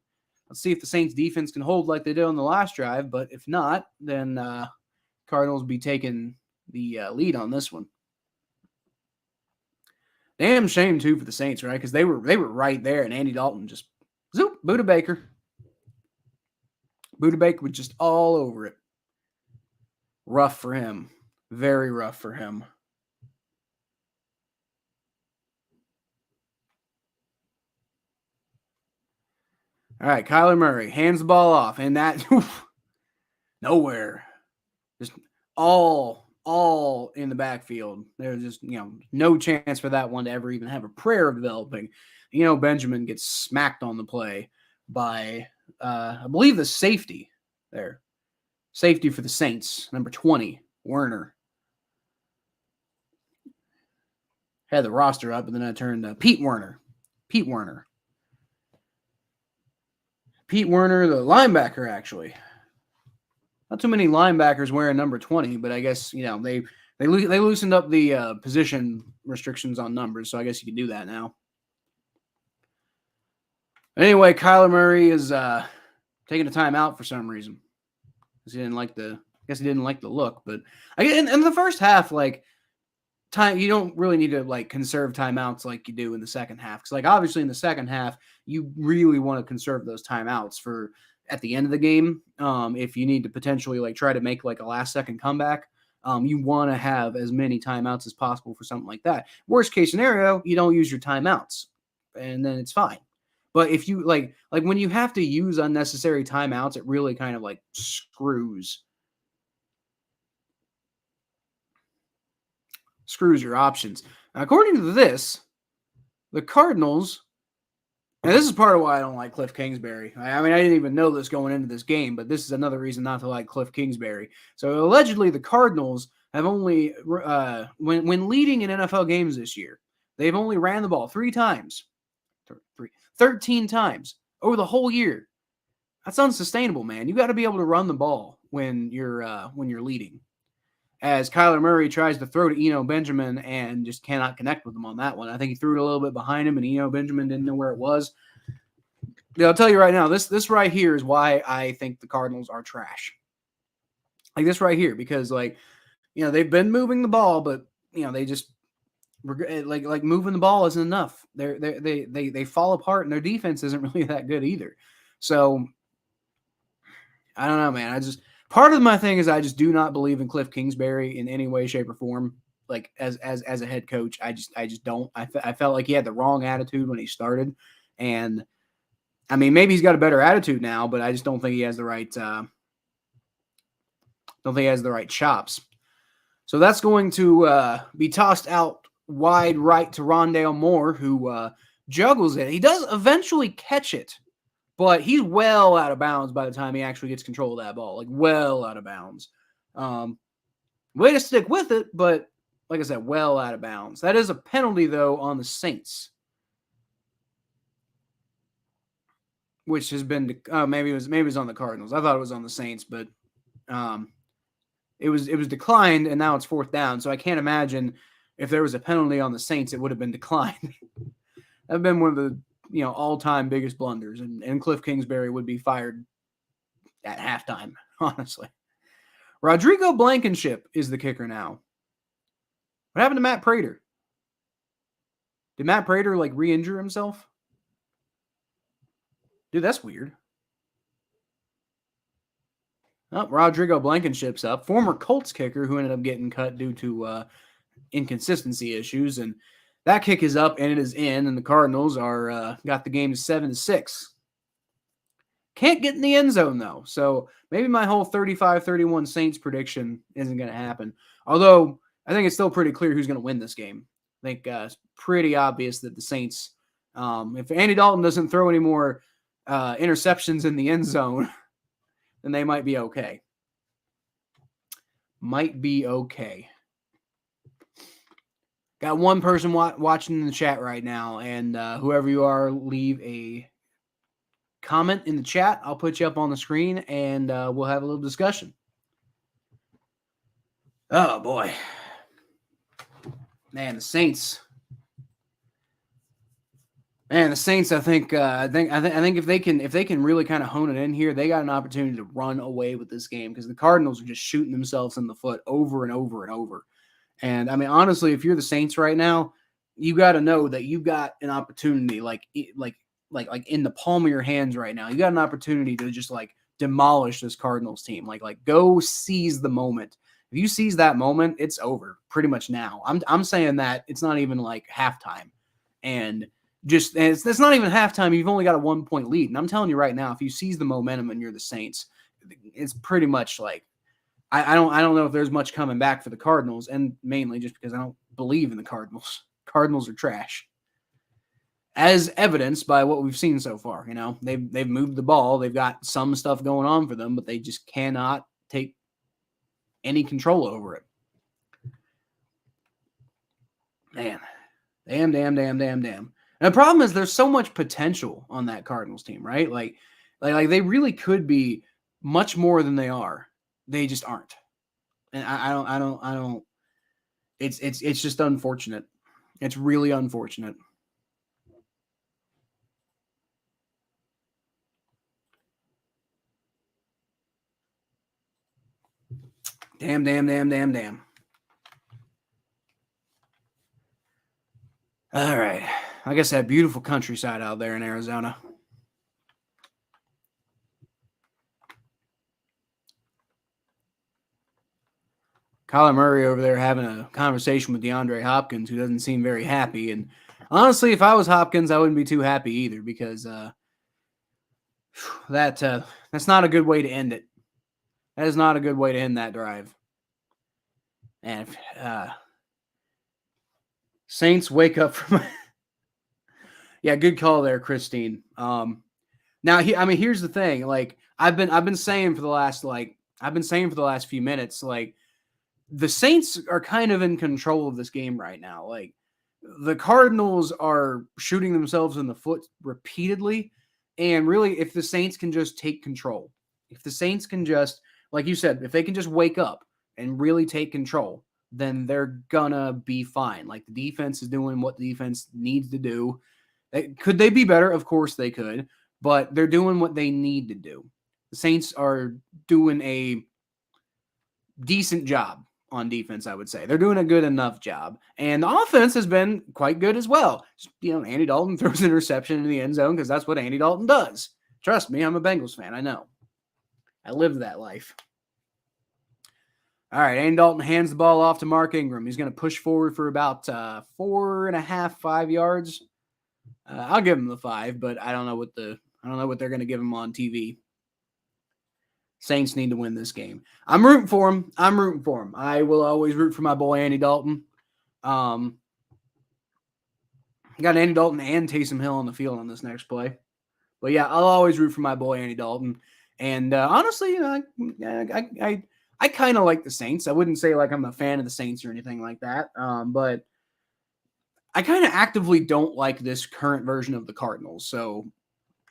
Let's see if the Saints defense can hold like they did on the last drive, but if not, then Cardinals will be taking the lead on this one. Damn shame, too, for the Saints, right? Because they were right there, and Andy Dalton just, zoop, Buda Baker. Buda Baker was just all over it. Rough for him. Very rough for him. All right, Kyler Murray hands the ball off, and that nowhere, just all in the backfield. There's just no chance for that one to ever even have a prayer of developing. Benjamin gets smacked on the play by I believe the safety there, safety for the Saints, number 20, Werner. Had the roster up, and then I turned Pete Werner. Pete Werner, the linebacker, actually. Not too many linebackers wearing number 20, but I guess, they loosened up the position restrictions on numbers, so I guess you can do that now. Anyway, Kyler Murray is taking a timeout for some reason. He didn't like the look, but in the first half, time, you don't really need to conserve timeouts like you do in the second half, because obviously in the second half you really want to conserve those timeouts for at the end of the game. If you need to potentially try to make a last second comeback, you want to have as many timeouts as possible for something like that. Worst case scenario, you don't use your timeouts, and then it's fine. But if you when you have to use unnecessary timeouts, it really kind of screws your options. Now, according to this, the Cardinals, and this is part of why I don't like Cliff Kingsbury. I didn't even know this going into this game, but this is another reason not to like Cliff Kingsbury. So allegedly, the Cardinals have only, when leading in NFL games this year, they've only ran the ball 13 times over the whole year. That's unsustainable, man. You got to be able to run the ball when you're leading. As Kyler Murray tries to throw to Eno Benjamin and just cannot connect with him on that one. I think he threw it a little bit behind him, and Eno Benjamin didn't know where it was. I'll tell you right now, this right here is why I think the Cardinals are trash. This right here, because they've been moving the ball, but they just moving the ball isn't enough. They fall apart, and their defense isn't really that good either. So I don't know, man. Part of my thing is I just do not believe in Cliff Kingsbury in any way, shape, or form. As a head coach, I just don't. I felt like he had the wrong attitude when he started, and maybe he's got a better attitude now, but I just don't think he has the right. Don't think he has the right chops. So that's going to be tossed out wide right to Rondale Moore, who juggles it. He does eventually catch it, but he's well out of bounds by the time he actually gets control of that ball. Well out of bounds. Way to stick with it, but like I said, well out of bounds. That is a penalty, though, on the Saints, which has been maybe it was on the Cardinals. I thought it was on the Saints, but it was declined, and now it's 4th down. So I can't imagine if there was a penalty on the Saints, it would have been declined. That'd been one of the all-time biggest blunders, and Cliff Kingsbury would be fired at halftime, honestly. Rodrigo Blankenship is the kicker now. What happened to Matt Prater? Did Matt Prater re-injure himself? Dude, that's weird. Oh, Rodrigo Blankenship's up. Former Colts kicker who ended up getting cut due to inconsistency issues, and that kick is up and it is in, and the Cardinals are got the game to 7-6. Can't get in the end zone, though, so maybe my whole 35-31 Saints prediction isn't going to happen. Although, I think it's still pretty clear who's going to win this game. I think it's pretty obvious that the Saints, if Andy Dalton doesn't throw any more interceptions in the end zone, then they might be okay. Might be okay. Got one person watching in the chat right now, and whoever you are, leave a comment in the chat. I'll put you up on the screen, and we'll have a little discussion. Oh boy, man, the Saints. Man, the Saints. I think if they can really kind of hone it in here, they got an opportunity to run away with this game because the Cardinals are just shooting themselves in the foot over and over and over. And I mean, honestly, if you're the Saints right now, you got to know that you've got an opportunity, like in the palm of your hands right now. You got an opportunity to just like demolish this Cardinals team. Like go seize the moment. If you seize that moment, it's over pretty much now. I'm saying that it's not even like halftime, and it's not even halftime. You've only got a 1-point lead, and I'm telling you right now, if you seize the momentum and you're the Saints, it's pretty much like. I don't know if there's much coming back for the Cardinals, and mainly just because I don't believe in the Cardinals. Cardinals are trash, as evidenced by what we've seen so far. You know, they've moved the ball, they've got some stuff going on for them, but they just cannot take any control over it. Man, damn. And the problem is there's so much potential on that Cardinals team, right? Like they really could be much more than they are. They just aren't. And I don't. It's just unfortunate. It's really unfortunate. Damn. All right. Like I said, beautiful countryside out there in Arizona. Kyler Murray over there having a conversation with DeAndre Hopkins, who doesn't seem very happy. And honestly, if I was Hopkins, I wouldn't be too happy either because that's not a good way to end it. That is not a good way to end that drive. And Saints wake up from yeah, good call there, Christine. Now here's the thing. Like I've been saying for the last few minutes, like the Saints are kind of in control of this game right now. Like the Cardinals are shooting themselves in the foot repeatedly. And really, if the Saints can just take control, if the Saints can just, like you said, if they can just wake up and really take control, then they're gonna be fine. Like the defense is doing what the defense needs to do. Could they be better? Of course they could, but they're doing what they need to do. The Saints are doing a decent job on defense, I would say. They're doing a good enough job. And the offense has been quite good as well. You know, Andy Dalton throws an interception in the end zone because that's what Andy Dalton does. Trust me, I'm a Bengals fan. I know. I lived that life. All right, Andy Dalton hands the ball off to Mark Ingram. He's going to push forward for about 4.5, 5 yards. I'll give him the 5, but I don't know what they're going to give him on TV. Saints need to win this game. I'm rooting for him. I will always root for my boy Andy Dalton. Got Andy Dalton and Taysom Hill on the field on this next play. But yeah, I'll always root for my boy Andy Dalton. And honestly, I kind of like the Saints. I wouldn't say like I'm a fan of the Saints or anything like that. But I kind of actively don't like this current version of the Cardinals. So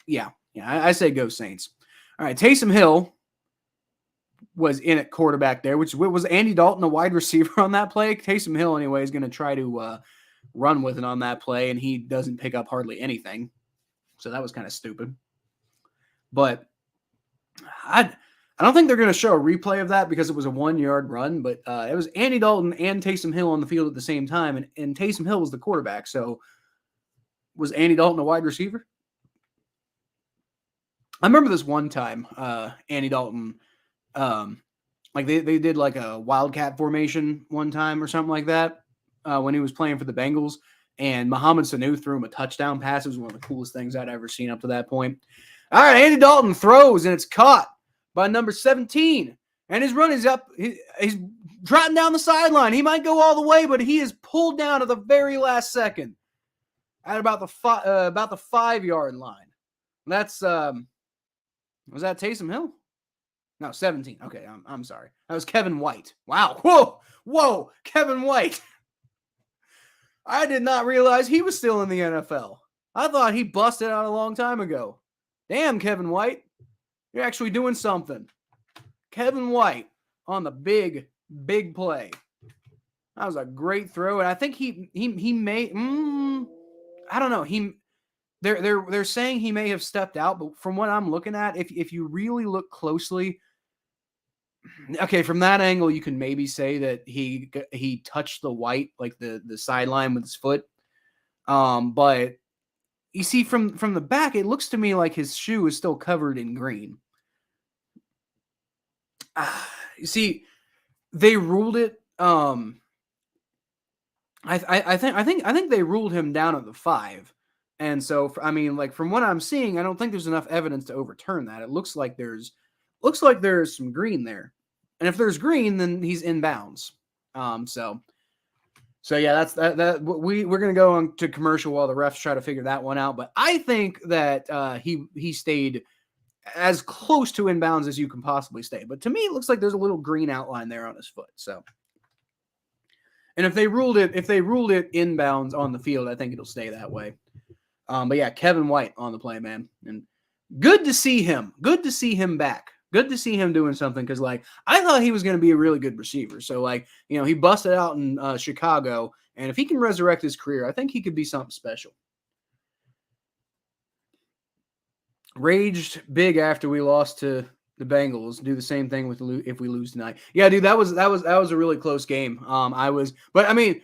yeah, I say go Saints. All right, Taysom Hill was in at quarterback there, which was Andy Dalton, a wide receiver on that play. Taysom Hill, anyway, is going to try to run with it on that play, and he doesn't pick up hardly anything. So that was kind of stupid. But I don't think they're going to show a replay of that because it was a 1-yard run, but it was Andy Dalton and Taysom Hill on the field at the same time, and Taysom Hill was the quarterback. So was Andy Dalton a wide receiver? I remember this one time Andy Dalton – like they did like a wildcat formation one time or something like that when he was playing for the Bengals, and Mohamed Sanu threw him a touchdown pass. It was one of the coolest things I'd ever seen up to that point. All right, Andy Dalton throws, and it's caught by number 17, and his run is up. He's trotting down the sideline. He might go all the way, but he is pulled down at the very last second at about the 5 5-yard line. That's was that Taysom Hill? No, 17. Okay, I'm sorry. That was Kevin White. Wow. Whoa, Kevin White. I did not realize he was still in the NFL. I thought he busted out a long time ago. Damn, Kevin White. You're actually doing something. Kevin White on the big play. That was a great throw, and I think he may. I don't know. They're saying he may have stepped out, but from what I'm looking at, if you really look closely, okay, from that angle, you can maybe say that he touched the white, like the sideline with his foot. But you see from the back, it looks to me like his shoe is still covered in green. You see, they ruled it. I think they ruled him down at the 5, and so I mean, like from what I'm seeing, I don't think there's enough evidence to overturn that. It looks like there's some green there, and if there's green, then he's in bounds. So yeah, that's that we're gonna go on to commercial while the refs try to figure that one out. But I think that he stayed as close to inbounds as you can possibly stay. But to me, it looks like there's a little green outline there on his foot. So. And if they ruled it inbounds on the field, I think it'll stay that way. But yeah, Kevin White on the play, man, and good to see him. Good to see him back. Good to see him doing something because, like, I thought he was going to be a really good receiver. So, like, you know, he busted out in Chicago, and if he can resurrect his career, I think he could be something special. Raged big after we lost to the Bengals. Do the same thing with if we lose tonight. Yeah, dude, that was a really close game. But I mean,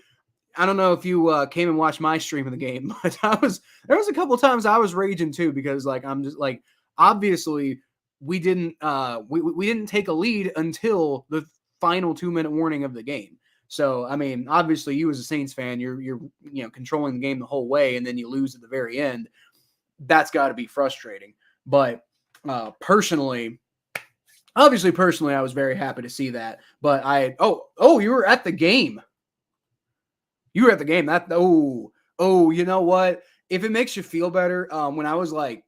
I don't know if you came and watched my stream of the game, but there was a couple of times I was raging too because like I'm just like obviously we didn't we didn't take a lead until the final 2-minute warning of the game. So I mean, obviously you as a Saints fan, you're you know controlling the game the whole way, and then you lose at the very end. That's got to be frustrating. But personally, I was very happy to see that. But you were at the game. You were at the game. You know what? If it makes you feel better, when I was like,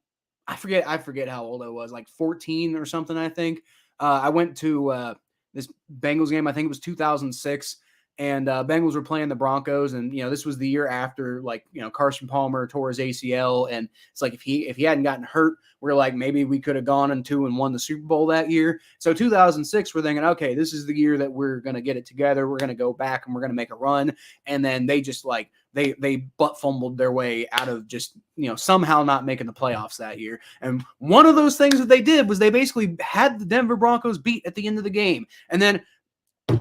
I forget how old I was, like 14 or something, I think. I went to this Bengals game. I think it was 2006. And Bengals were playing the Broncos, and you know this was the year after, like you know Carson Palmer tore his ACL, and it's like if he hadn't gotten hurt, we're like maybe we could have gone into and won the Super Bowl that year. So 2006, we're thinking, okay, this is the year that we're gonna get it together. We're gonna go back and we're gonna make a run, and then they just like they butt fumbled their way out of just you know somehow not making the playoffs that year. And one of those things that they did was they basically had the Denver Broncos beat at the end of the game, and then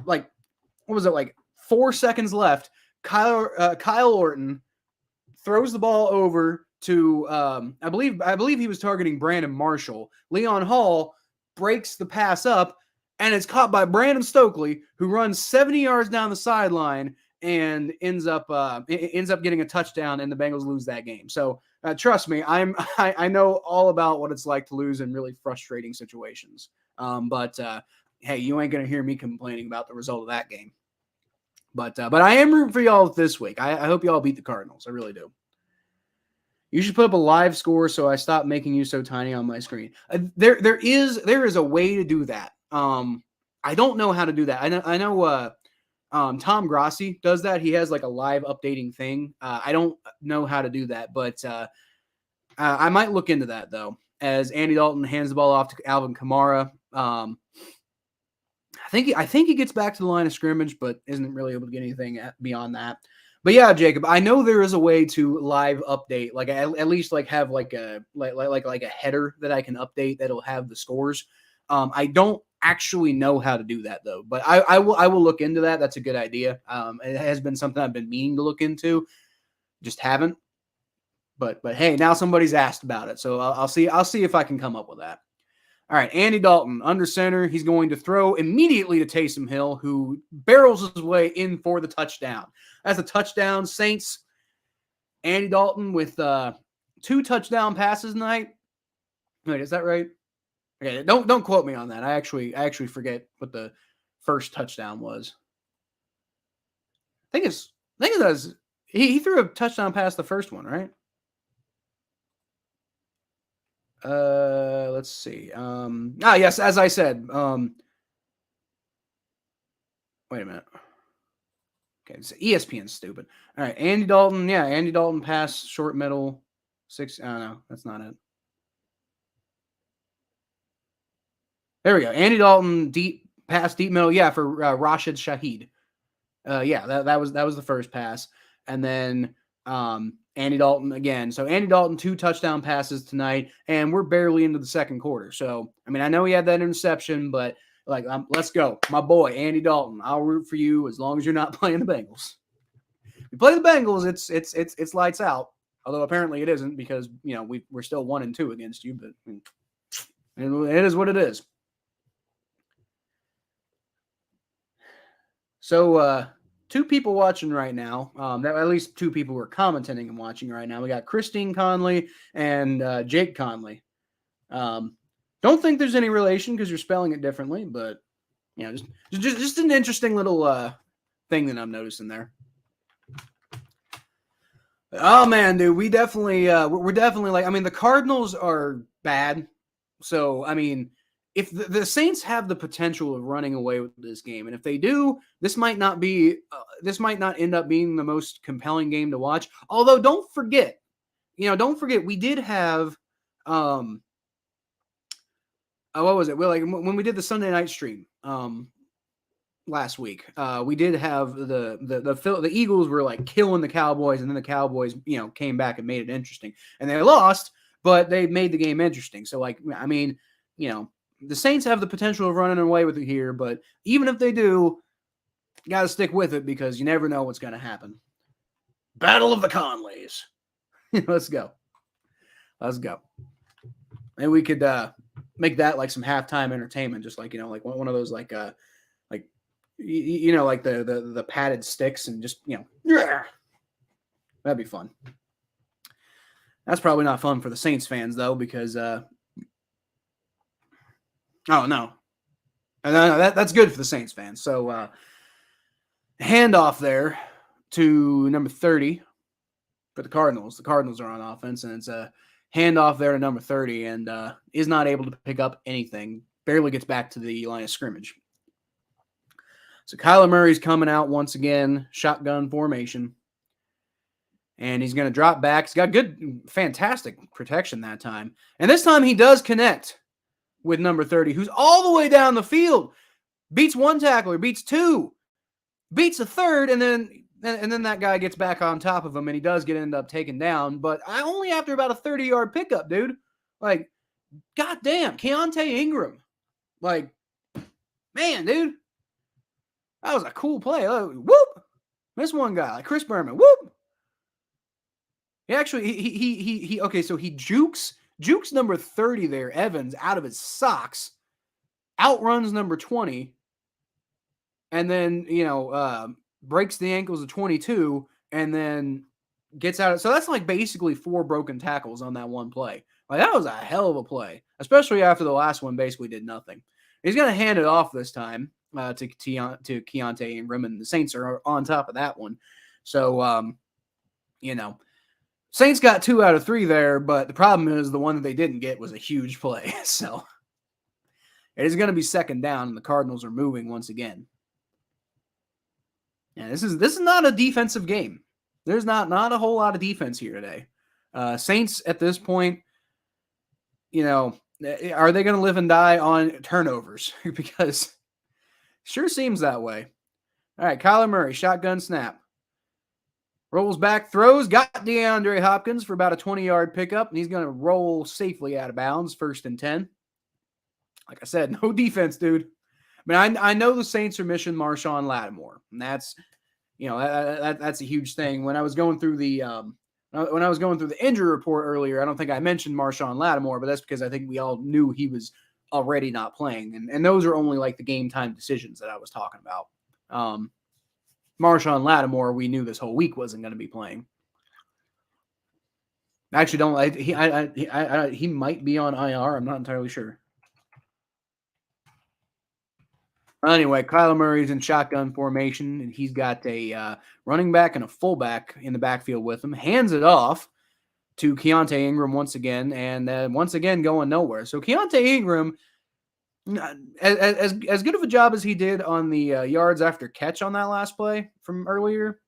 like what was it like? 4 seconds left. Kyle Orton throws the ball over to I believe he was targeting Brandon Marshall. Leon Hall breaks the pass up, and it's caught by Brandon Stokely, who runs 70 yards down the sideline and ends up getting a touchdown, and the Bengals lose that game. So trust me, I know all about what it's like to lose in really frustrating situations. But hey, you ain't gonna hear me complaining about the result of that game. But I am rooting for y'all this week. I hope y'all beat the Cardinals. I really do. You should put up a live score so I stop making you so tiny on my screen. There is a way to do that. I don't know how to do that. I know Tom Grossi does that. He has like a live updating thing. I don't know how to do that, but I might look into that though. As Andy Dalton hands the ball off to Alvin Kamara. I think he gets back to the line of scrimmage, but isn't really able to get anything beyond that. But yeah, Jacob, I know there is a way to live update, like at least like have like a header that I can update that'll have the scores. I don't actually know how to do that though, but I will look into that. That's a good idea. It has been something I've been meaning to look into, just haven't. But hey, now somebody's asked about it, so I'll see if I can come up with that. All right, Andy Dalton under center. He's going to throw immediately to Taysom Hill, who barrels his way in for the touchdown. That's a touchdown, Saints. Andy Dalton with 2 touchdown passes tonight. Wait, is that right? Okay, don't quote me on that. I actually forget what the first touchdown was. I think it was he threw a touchdown pass the first one, right? Let's see. Yes, as I said. Wait a minute. Okay, so ESPN's stupid. All right, Andy Dalton. Yeah, Andy Dalton pass, short middle, 6. I don't know. That's not it. There we go. Andy Dalton, deep pass, deep middle. Yeah, for Rashid Shaheed. Yeah, that was the first pass, and then Andy Dalton again. So Andy Dalton 2 touchdown passes tonight, and we're barely into the second quarter. So I mean, I know he had that interception, but like, let's go, my boy Andy Dalton. I'll root for you as long as you're not playing the Bengals. If you play the Bengals, it's lights out. Although apparently it isn't, because we're still 1-2 against you, but it is what it is. So 2 people watching right now. At least 2 people who are commenting and watching right now. We got Christine Conley and Jake Conley. Don't think there's any relation because you're spelling it differently, but just an interesting little thing that I'm noticing there. Oh man, dude, we definitely we're definitely like, I mean, the Cardinals are bad. So I mean, if the Saints have the potential of running away with this game, and if they do, this might not end up being the most compelling game to watch. Although don't forget we did have what was it? Well, like when we did the Sunday night stream last week, we did have the Eagles were like killing the Cowboys, and then the Cowboys came back and made it interesting, and they lost, but they made the game interesting. So like, I mean, the Saints have the potential of running away with it here, but even if they do, you got to stick with it because you never know what's going to happen. Battle of the Conleys. Let's go. And we could make that like some halftime entertainment, just like like one of those like the padded sticks, and just that'd be fun. That's probably not fun for the Saints fans though, because oh no, that's good for the Saints fans. So handoff there to number 30 for the Cardinals. The Cardinals are on offense, and it's a handoff there to number 30, and is not able to pick up anything. Barely gets back to the line of scrimmage. So Kyler Murray's coming out once again, shotgun formation. And he's going to drop back. He's got fantastic protection that time. And this time he does connect with number 30, who's all the way down the field. Beats one tackler, beats 2, beats a third, and then that guy gets back on top of him, and he does end up taken down. But only after about a 30-yard pickup, dude. Like, goddamn, Keontae Ingram. Like, man, dude. That was a cool play. Whoop! This one guy, like Chris Berman. Whoop! He actually he okay, so he jukes number 30 there, Evans, out of his socks, outruns number 20, and then breaks the ankles of 22, and then gets out. So that's like basically 4 broken tackles on that one play. Like, that was a hell of a play, especially after the last one basically did nothing. He's gonna hand it off this time to Keontae Ingram, and the Saints are on top of that one. So Saints got 2 out of 3 there, but the problem is the one that they didn't get was a huge play. So it is going to be second down, and the Cardinals are moving once again. Yeah, this is not a defensive game. There's not a whole lot of defense here today. Saints at this point, are they going to live and die on turnovers? Because sure seems that way. All right, Kyler Murray, shotgun snap. Rolls back, throws, got DeAndre Hopkins for about a 20-yard pickup, and he's going to roll safely out of bounds, 1st and 10. Like I said, no defense, dude. I mean, I know the Saints are missing Marshawn Lattimore, and that's that's a huge thing. When I was going through the injury report earlier, I don't think I mentioned Marshawn Lattimore, but that's because I think we all knew he was already not playing, and those are only like the game time decisions that I was talking about. Marshawn Lattimore, we knew this whole week wasn't going to be playing. Actually, he might be on IR. I'm not entirely sure. Anyway, Kyler Murray's in shotgun formation, and he's got a running back and a fullback in the backfield with him. Hands it off to Keontae Ingram once again, and once again going nowhere. So Keontae Ingram, as good of a job as he did on the yards after catch on that last play from earlier,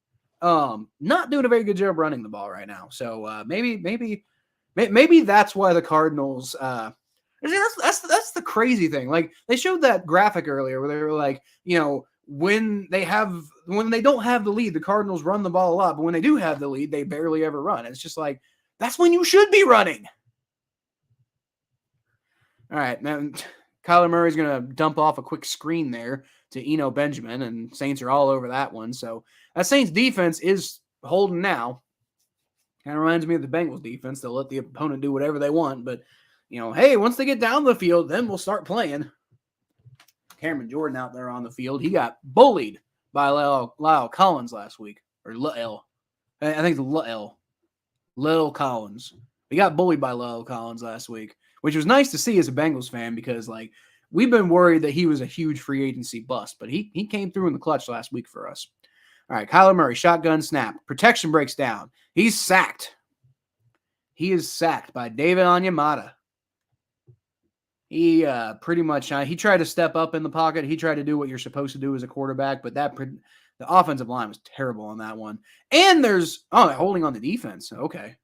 not doing a very good job running the ball right now. So maybe that's why the Cardinals. That's the crazy thing. Like they showed that graphic earlier where they were like, when they don't have the lead, the Cardinals run the ball a lot, but when they do have the lead, they barely ever run. It's just like that's when you should be running. All right, now Kyler Murray's gonna dump off a quick screen there to Eno Benjamin, and Saints are all over that one. So that Saints defense is holding now. Kind of reminds me of the Bengals defense. They'll let the opponent do whatever they want, but hey, once they get down the field, then we'll start playing. Cameron Jordan out there on the field. He got bullied by Lyle Collins last week. Or Lyle. I think it's Lyle Collins. He got bullied by Lyle Collins last week, which was nice to see as a Bengals fan because, we've been worried that he was a huge free agency bust, but he came through in the clutch last week for us. All right, Kyler Murray, shotgun snap. Protection breaks down. He's sacked. He is sacked by David Onyemata. He pretty much he tried to step up in the pocket. He tried to do what you're supposed to do as a quarterback, but the offensive line was terrible on that one. And there's holding on the defense. Okay,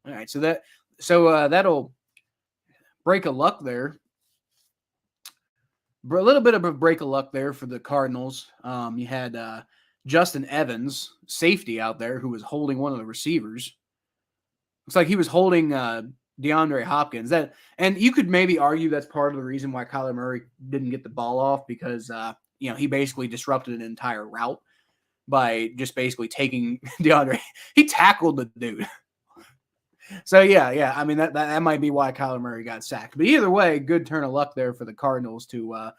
all right. So that'll break a luck there. A little bit of a break of luck there for the Cardinals. You had Justin Evans, safety out there, who was holding one of the receivers. Looks like he was holding DeAndre Hopkins. And you could maybe argue that's part of the reason why Kyler Murray didn't get the ball off because he basically disrupted an entire route by just basically taking DeAndre. He tackled the dude. So yeah. I mean that might be why Kyler Murray got sacked. But either way, good turn of luck there for the Cardinals to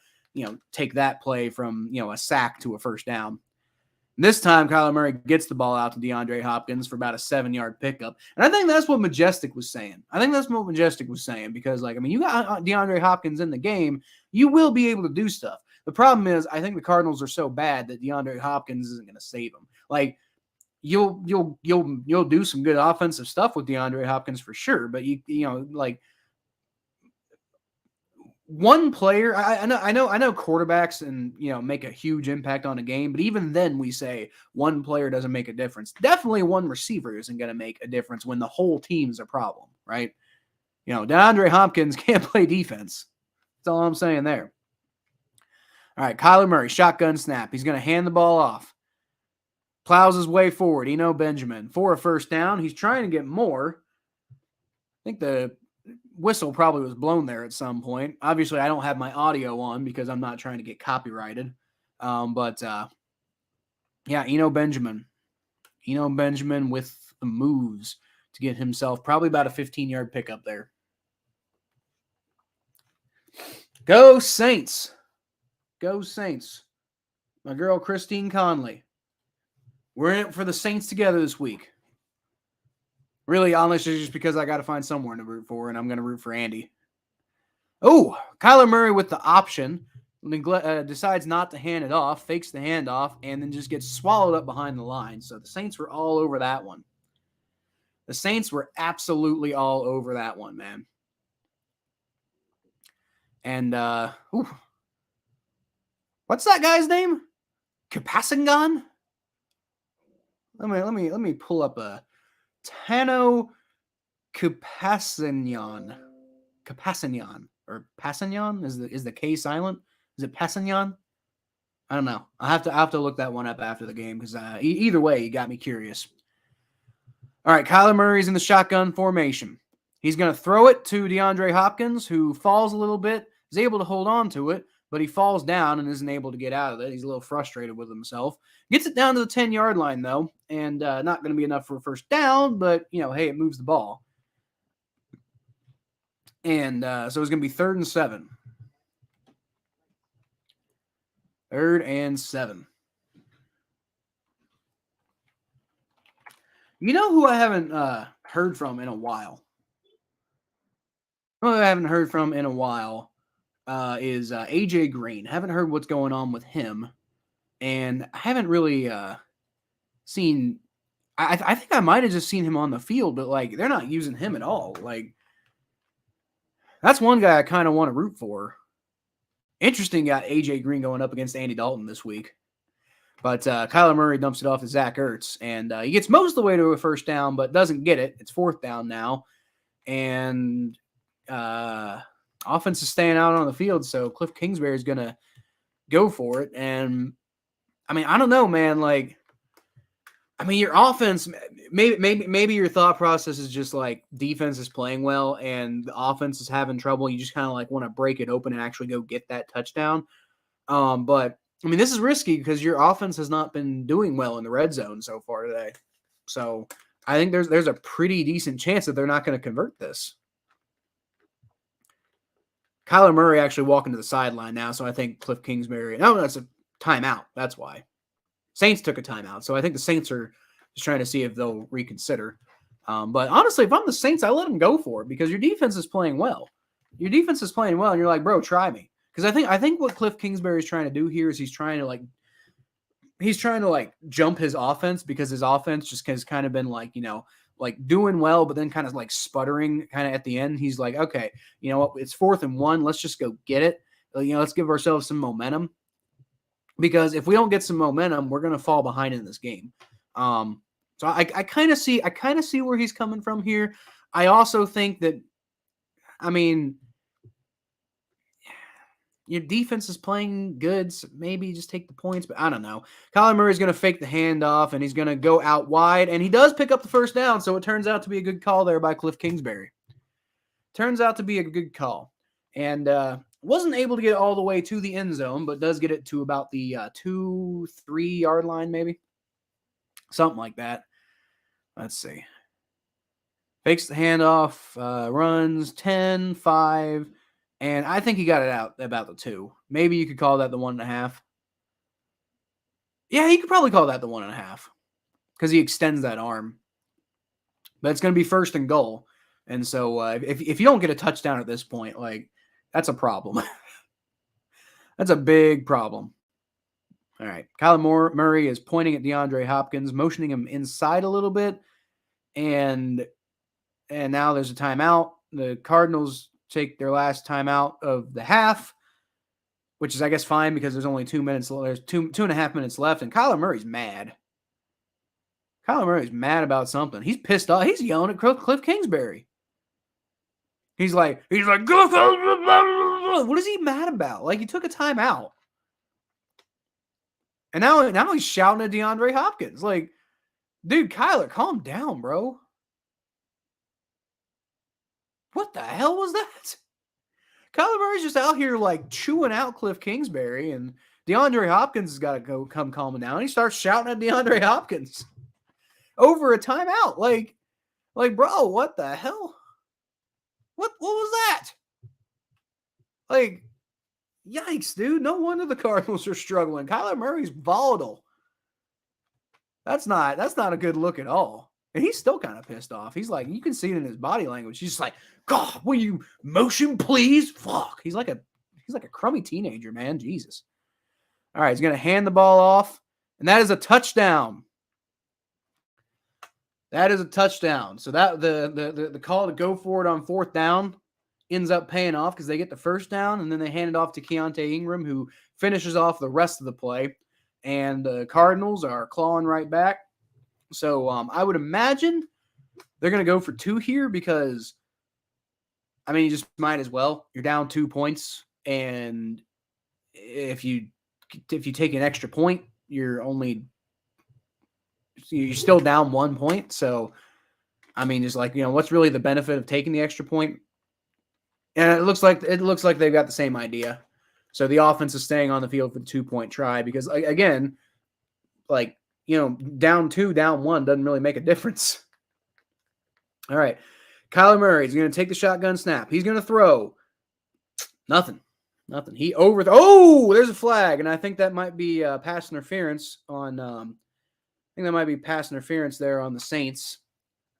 take that play from a sack to a first down. This time, Kyler Murray gets the ball out to DeAndre Hopkins for about a 7-yard pickup. And I think that's what Majestic was saying. Because, you got DeAndre Hopkins in the game, you will be able to do stuff. The problem is, I think the Cardinals are so bad that DeAndre Hopkins isn't going to save them. You'll do some good offensive stuff with DeAndre Hopkins for sure, but one player, I know quarterbacks and make a huge impact on a game, but even then we say one player doesn't make a difference. Definitely one receiver isn't going to make a difference when the whole team's a problem, right? DeAndre Hopkins can't play defense. That's all I'm saying there. All right, Kyler Murray, shotgun snap. He's going to hand the ball off. Plows his way forward. Eno Benjamin for a first down. He's trying to get more. I think the whistle probably was blown there at some point. Obviously, I don't have my audio on because I'm not trying to get copyrighted. Eno Benjamin. Eno Benjamin with the moves to get himself probably about a 15-yard pickup there. Go Saints. Go Saints. My girl Christine Conley. We're in it for the Saints together this week. Really, honestly, just because I got to find someone to root for, and I'm going to root for Andy. Oh, Kyler Murray with the option. Decides not to hand it off, fakes the handoff, and then just gets swallowed up behind the line. So the Saints were all over that one. The Saints were absolutely all over that one, man. And, what's that guy's name? Kapassengan? Let me pull up a Tano Kapassenyan. Or Passignon? Is the K silent? Is it Passignon? I don't know. I have to look that one up after the game because either way, you got me curious. All right, Kyler Murray's in the shotgun formation. He's going to throw it to DeAndre Hopkins, who falls a little bit, is able to hold on to it, but he falls down and isn't able to get out of it. He's a little frustrated with himself. Gets it down to the 10-yard line, though, and not going to be enough for a first down, but, hey, it moves the ball. And so it's going to be 3rd and 7. 3rd and 7. You know who I haven't heard from in a while? Who I haven't heard from in a while is AJ Green. Haven't heard what's going on with him. And I haven't really seen I think I might have just seen him on the field, but like they're not using him at all. Like that's one guy I kind of want to root for. Interesting, got AJ Green going up against Andy Dalton this week. But Kyler Murray dumps it off to Zach Ertz, and he gets most of the way to a first down, but doesn't get it. It's fourth down now, and offense is staying out on the field, so Cliff Kingsbury is going to go for it. And, I mean, I don't know, man. Like, I mean, your offense, maybe your thought process is just like defense is playing well and the offense is having trouble. You just kind of like want to break it open and actually go get that touchdown. But I mean, this is risky because your offense has not been doing well in the red zone so far today. So I think there's a pretty decent chance that they're not going to convert this. Kyler Murray actually walking to the sideline now, so I think Cliff Kingsbury. No, that's a timeout. That's why. Saints took a timeout, so I think the Saints are just trying to see if they'll reconsider. But honestly, if I'm the Saints, I let them go for it because your defense is playing well. Your defense is playing well, and you're like, bro, try me. Because I think what Cliff Kingsbury is trying to do here is he's trying to jump his offense because his offense just has kind of been like doing well, but then kind of like sputtering kind of at the end. He's like, okay, you know what? It's 4th and 1. Let's just go get it. Let's give ourselves some momentum. Because if we don't get some momentum, we're going to fall behind in this game. So I kind of see where he's coming from here. I also think that, I mean, your defense is playing good, so maybe just take the points, but I don't know. Kyler Murray's going to fake the handoff, and he's going to go out wide, and he does pick up the first down, so it turns out to be a good call there by Cliff Kingsbury. Turns out to be a good call. And wasn't able to get all the way to the end zone, but does get it to about the 2-3 yard line, maybe. Something like that. Let's see. Fakes the handoff, runs 10, 5, and I think he got it out about the 2. Maybe you could call that the 1.5. Yeah, you could probably call that the 1.5 because he extends that arm. But it's going to be 1st and goal. And so if you don't get a touchdown at this point, like, that's a problem. That's a big problem. All right. Kyler Murray is pointing at DeAndre Hopkins, motioning him inside a little bit. And now there's a timeout. The Cardinals take their last timeout of the half, which is, I guess, fine because there's only 2 minutes. There's 2.5 minutes left. And Kyler Murray's mad. Kyler Murray's mad about something. He's pissed off. He's yelling at Cliff Kingsbury. He's like, what is he mad about? Like, he took a timeout. And now he's shouting at DeAndre Hopkins. Like, dude, Kyler, calm down, bro. What the hell was that? Kyler Murray's just out here, like, chewing out Cliff Kingsbury, and DeAndre Hopkins has got to come calming down. He starts shouting at DeAndre Hopkins over a timeout. Like, bro, what the hell? What was that? Like, yikes, dude. No wonder the Cardinals are struggling. Kyler Murray's volatile. That's not a good look at all. And he's still kind of pissed off. He's like, you can see it in his body language. He's just like, God, will you motion, please? Fuck. He's like a crummy teenager, man. Jesus. All right, he's going to hand the ball off, and that is a touchdown. That is a touchdown. So that the call to go for it on 4th down ends up paying off because they get the first down, and then they hand it off to Keontae Ingram, who finishes off the rest of the play. And the Cardinals are clawing right back. So I would imagine they're going to go for 2 here because, I mean, you just might as well. You're down 2 points, and if you take an extra point, you're still down 1 point. So, I mean, just like, what's really the benefit of taking the extra point? And it looks like they've got the same idea. So the offense is staying on the field for the 2-point try because, again, like, down 2, down 1 doesn't really make a difference. All right. Kyler Murray is going to take the shotgun snap. He's going to throw. Nothing. He there's a flag, and I think that might be pass interference on there on the Saints.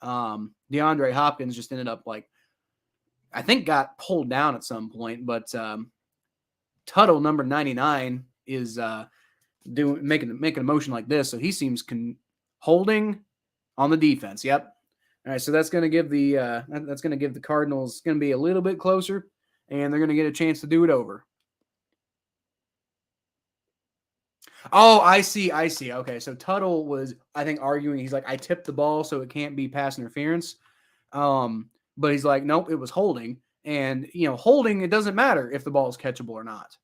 DeAndre Hopkins just ended up I think got pulled down at some point, but Tuttle, number 99, is making a motion like this, so he seems holding. On the defense, yep. All right, so that's going to give the Cardinals going to be a little bit closer, and they're going to get a chance to do it over. Oh, I see. I see. Okay, so Tuttle was, I think, arguing. He's like, I tipped the ball, so it can't be pass interference. But he's like, nope, it was holding, and holding. It doesn't matter if the ball is catchable or not.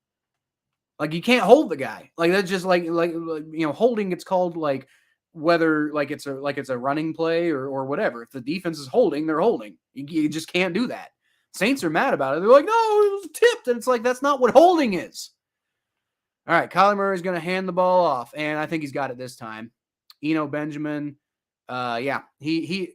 Like you can't hold the guy. Like that's just like holding. It's called like whether it's a running play or whatever. If the defense is holding, they're holding. You just can't do that. Saints are mad about it. They're like, no, it was tipped, and it's like that's not what holding is. All right, Kyler Murray is going to hand the ball off, and I think he's got it this time. Eno Benjamin, yeah, he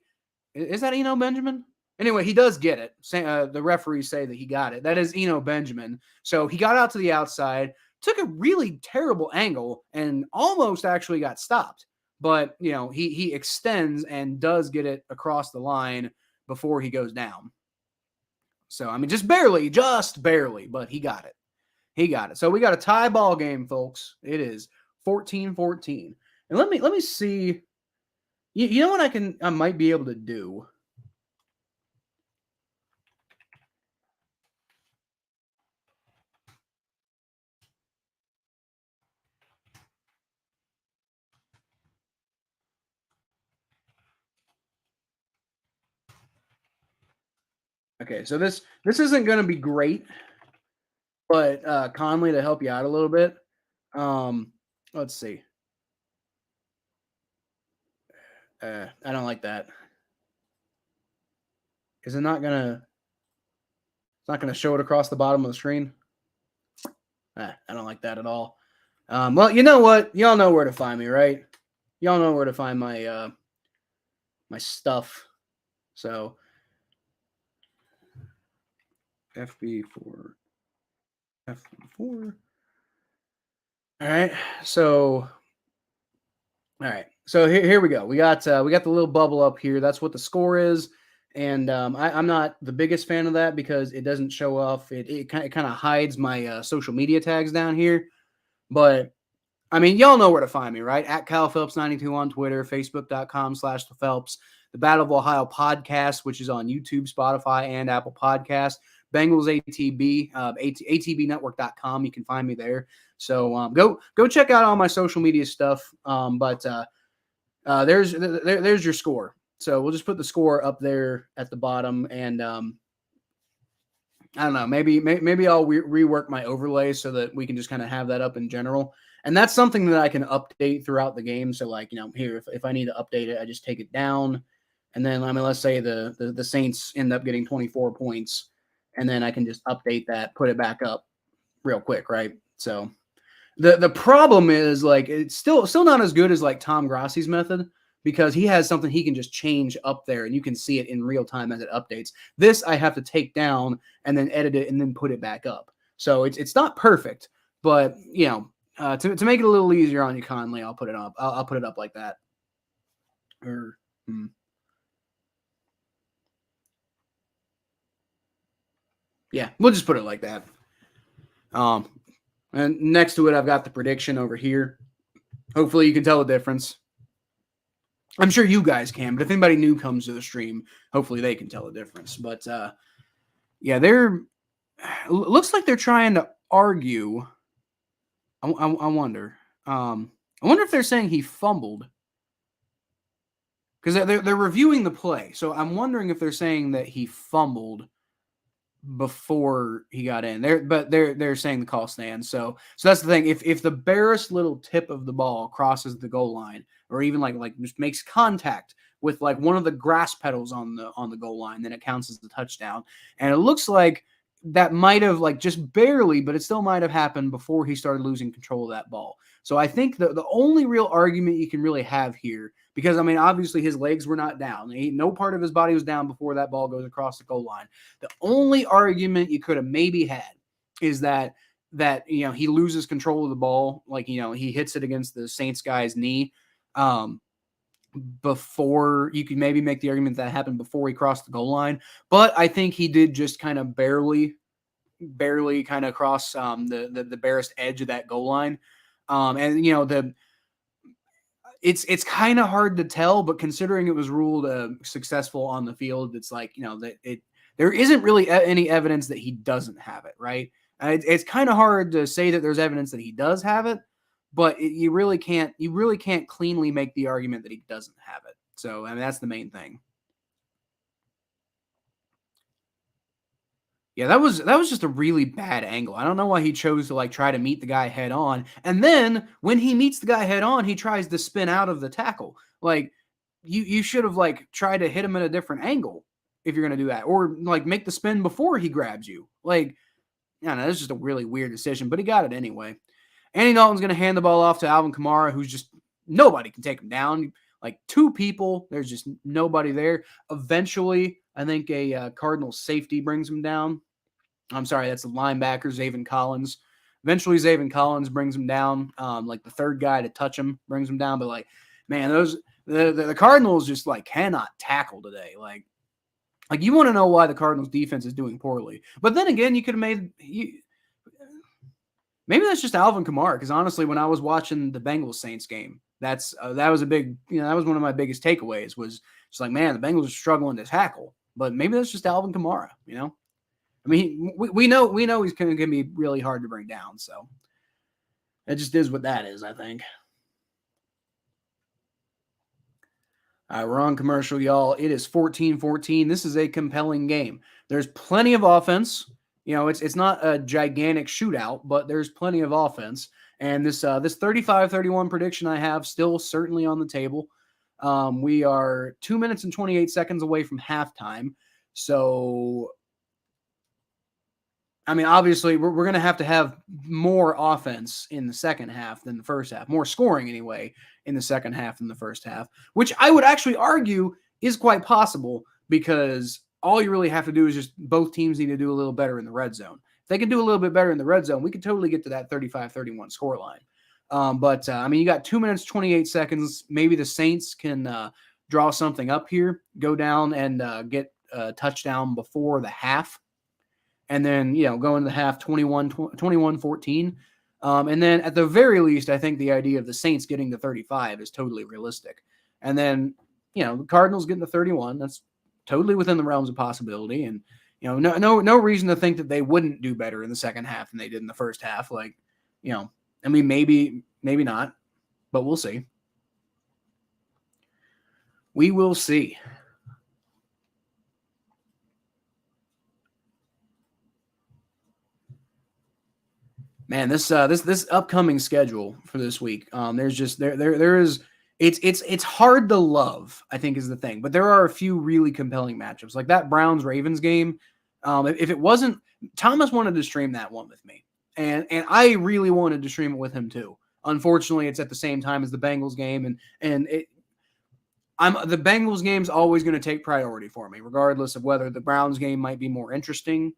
is that Eno Benjamin? Anyway, he does get it. The referees say that he got it. That is Eno Benjamin. So he got out to the outside, took a really terrible angle, and almost actually got stopped. But he extends and does get it across the line before he goes down. So I mean, just barely, but he got it. He got it. So we got a tie ball game, folks. It is 14-14. And let me see. You know what I might be able to do? Okay, so this isn't going to be great, but Conley, to help you out a little bit. Let's see. I don't like that. Is it not gonna? It's not gonna show it across the bottom of the screen. I don't like that at all. Well, you know what? Y'all know where to find me, right? Y'all know where to find my my stuff. So FB4. F4. All right. So all right. So here we go. We got the little bubble up here. That's what the score is. And I'm not the biggest fan of that because it doesn't show off. It kind of hides my social media tags down here. But I mean, y'all know where to find me, right? At Kyle Phelps 92 on Twitter, Facebook.com/the the Battle of Ohio podcast, which is on YouTube, Spotify, and Apple Podcasts. Bengals ATB, atbnetwork.com. You can find me there. So go check out all my social media stuff. But there's your score. So we'll just put the score up there at the bottom, and I don't know, maybe I'll rework my overlay so that we can just kind of have that up in general. And that's something that I can update throughout the game. So like, here, if I need to update it, I just take it down. And then, I mean, let's say the Saints end up getting 24 points, and then I can just update that, put it back up real quick, right? So the problem is, like, it's still not as good as like Tom Grassi's method, because he has something he can just change up there and you can see it in real time as it updates. This I have to take down and then edit it and then put it back up. So it's not perfect, but to make it a little easier on you, Conley, I'll put it up. I'll put it up like that. Yeah, we'll just put it like that. And next to it, I've got the prediction over here. Hopefully you can tell the difference. I'm sure you guys can, but if anybody new comes to the stream, hopefully they can tell the difference. But yeah, looks like they're trying to argue. I wonder. I wonder if they're saying he fumbled, because they're reviewing the play. So I'm wondering if they're saying that he fumbled before he got in. They're saying the call stands. So that's the thing. If the barest little tip of the ball crosses the goal line, or even like just makes contact with like one of the grass petals on the goal line, then it counts as the touchdown. And it looks like that might have, like, just barely, but it still might have happened before he started losing control of that ball. So I think the only real argument you can really have here, because I mean, obviously his legs were not down. No part of his body was down before that ball goes across the goal line. The only argument you could have maybe had is that he loses control of the ball, like he hits it against the Saints guy's knee. Before, you could maybe make the argument that happened before he crossed the goal line, but I think he did just kind of barely kind of cross the barest edge of that goal line. And it's kind of hard to tell, but considering it was ruled successful on the field, it's like, that there isn't really any evidence that he doesn't have it, right? It's kind of hard to say that there's evidence that he does have it, but you really can't cleanly make the argument that he doesn't have it. So, I mean, that's the main thing. Yeah, that was just a really bad angle. I don't know why he chose to try to meet the guy head on. And then when he meets the guy head on, he tries to spin out of the tackle. Like you should have tried to hit him at a different angle if you're going to do that, or make the spin before he grabs you. I don't know, that's just a really weird decision, but he got it anyway. Andy Dalton's going to hand the ball off to Alvin Kamara, who's just nobody can take him down. Two people, there's just nobody there. Eventually, I think a Cardinals safety brings him down. I'm sorry, that's the linebacker, Zaven Collins. Eventually, Zaven Collins brings him down. The third guy to touch him brings him down. But man, the Cardinals just cannot tackle today. You want to know why the Cardinals defense is doing poorly. But then again, you could have maybe that's just Alvin Kamara, because honestly, when I was watching the Bengals Saints game, that was a big, that was one of my biggest takeaways, was just man, the Bengals are struggling to tackle. But maybe that's just Alvin Kamara, I mean, we know he's going to be really hard to bring down, so it just is what that is, I think. All right, we're on commercial, y'all. It is 14-14. This is a compelling game. There's plenty of offense. It's not a gigantic shootout, but there's plenty of offense. And this 35-31 prediction I have still certainly on the table. We are 2 minutes and 28 seconds away from halftime. So, I mean, obviously, we're going to have more offense in the second half than the first half. More scoring, anyway, in the second half than the first half, which I would actually argue is quite possible, because all you really have to do is just both teams need to do a little better in the red zone. If they can do a little bit better in the red zone, we could totally get to that 35-31 scoreline. I mean, you got 2 minutes, 28 seconds. Maybe the Saints can draw something up here, go down and get a touchdown before the half. And then, go into the half 21-14. And then at the very least, I think the idea of the Saints getting to 35 is totally realistic. And then, the Cardinals getting to 31, that's totally within the realms of possibility. And, no reason to think that they wouldn't do better in the second half than they did in the first half. I mean, maybe not, but we'll see. We will see. Man, this upcoming schedule for this week, there's just there is it's hard to love, I think, is the thing. But there are a few really compelling matchups, like that Browns-Ravens game. If it wasn't, Thomas wanted to stream that one with me, and I really wanted to stream it with him too. Unfortunately, it's at the same time as the Bengals game, and the Bengals game's always going to take priority for me, regardless of whether the Browns game might be more interesting.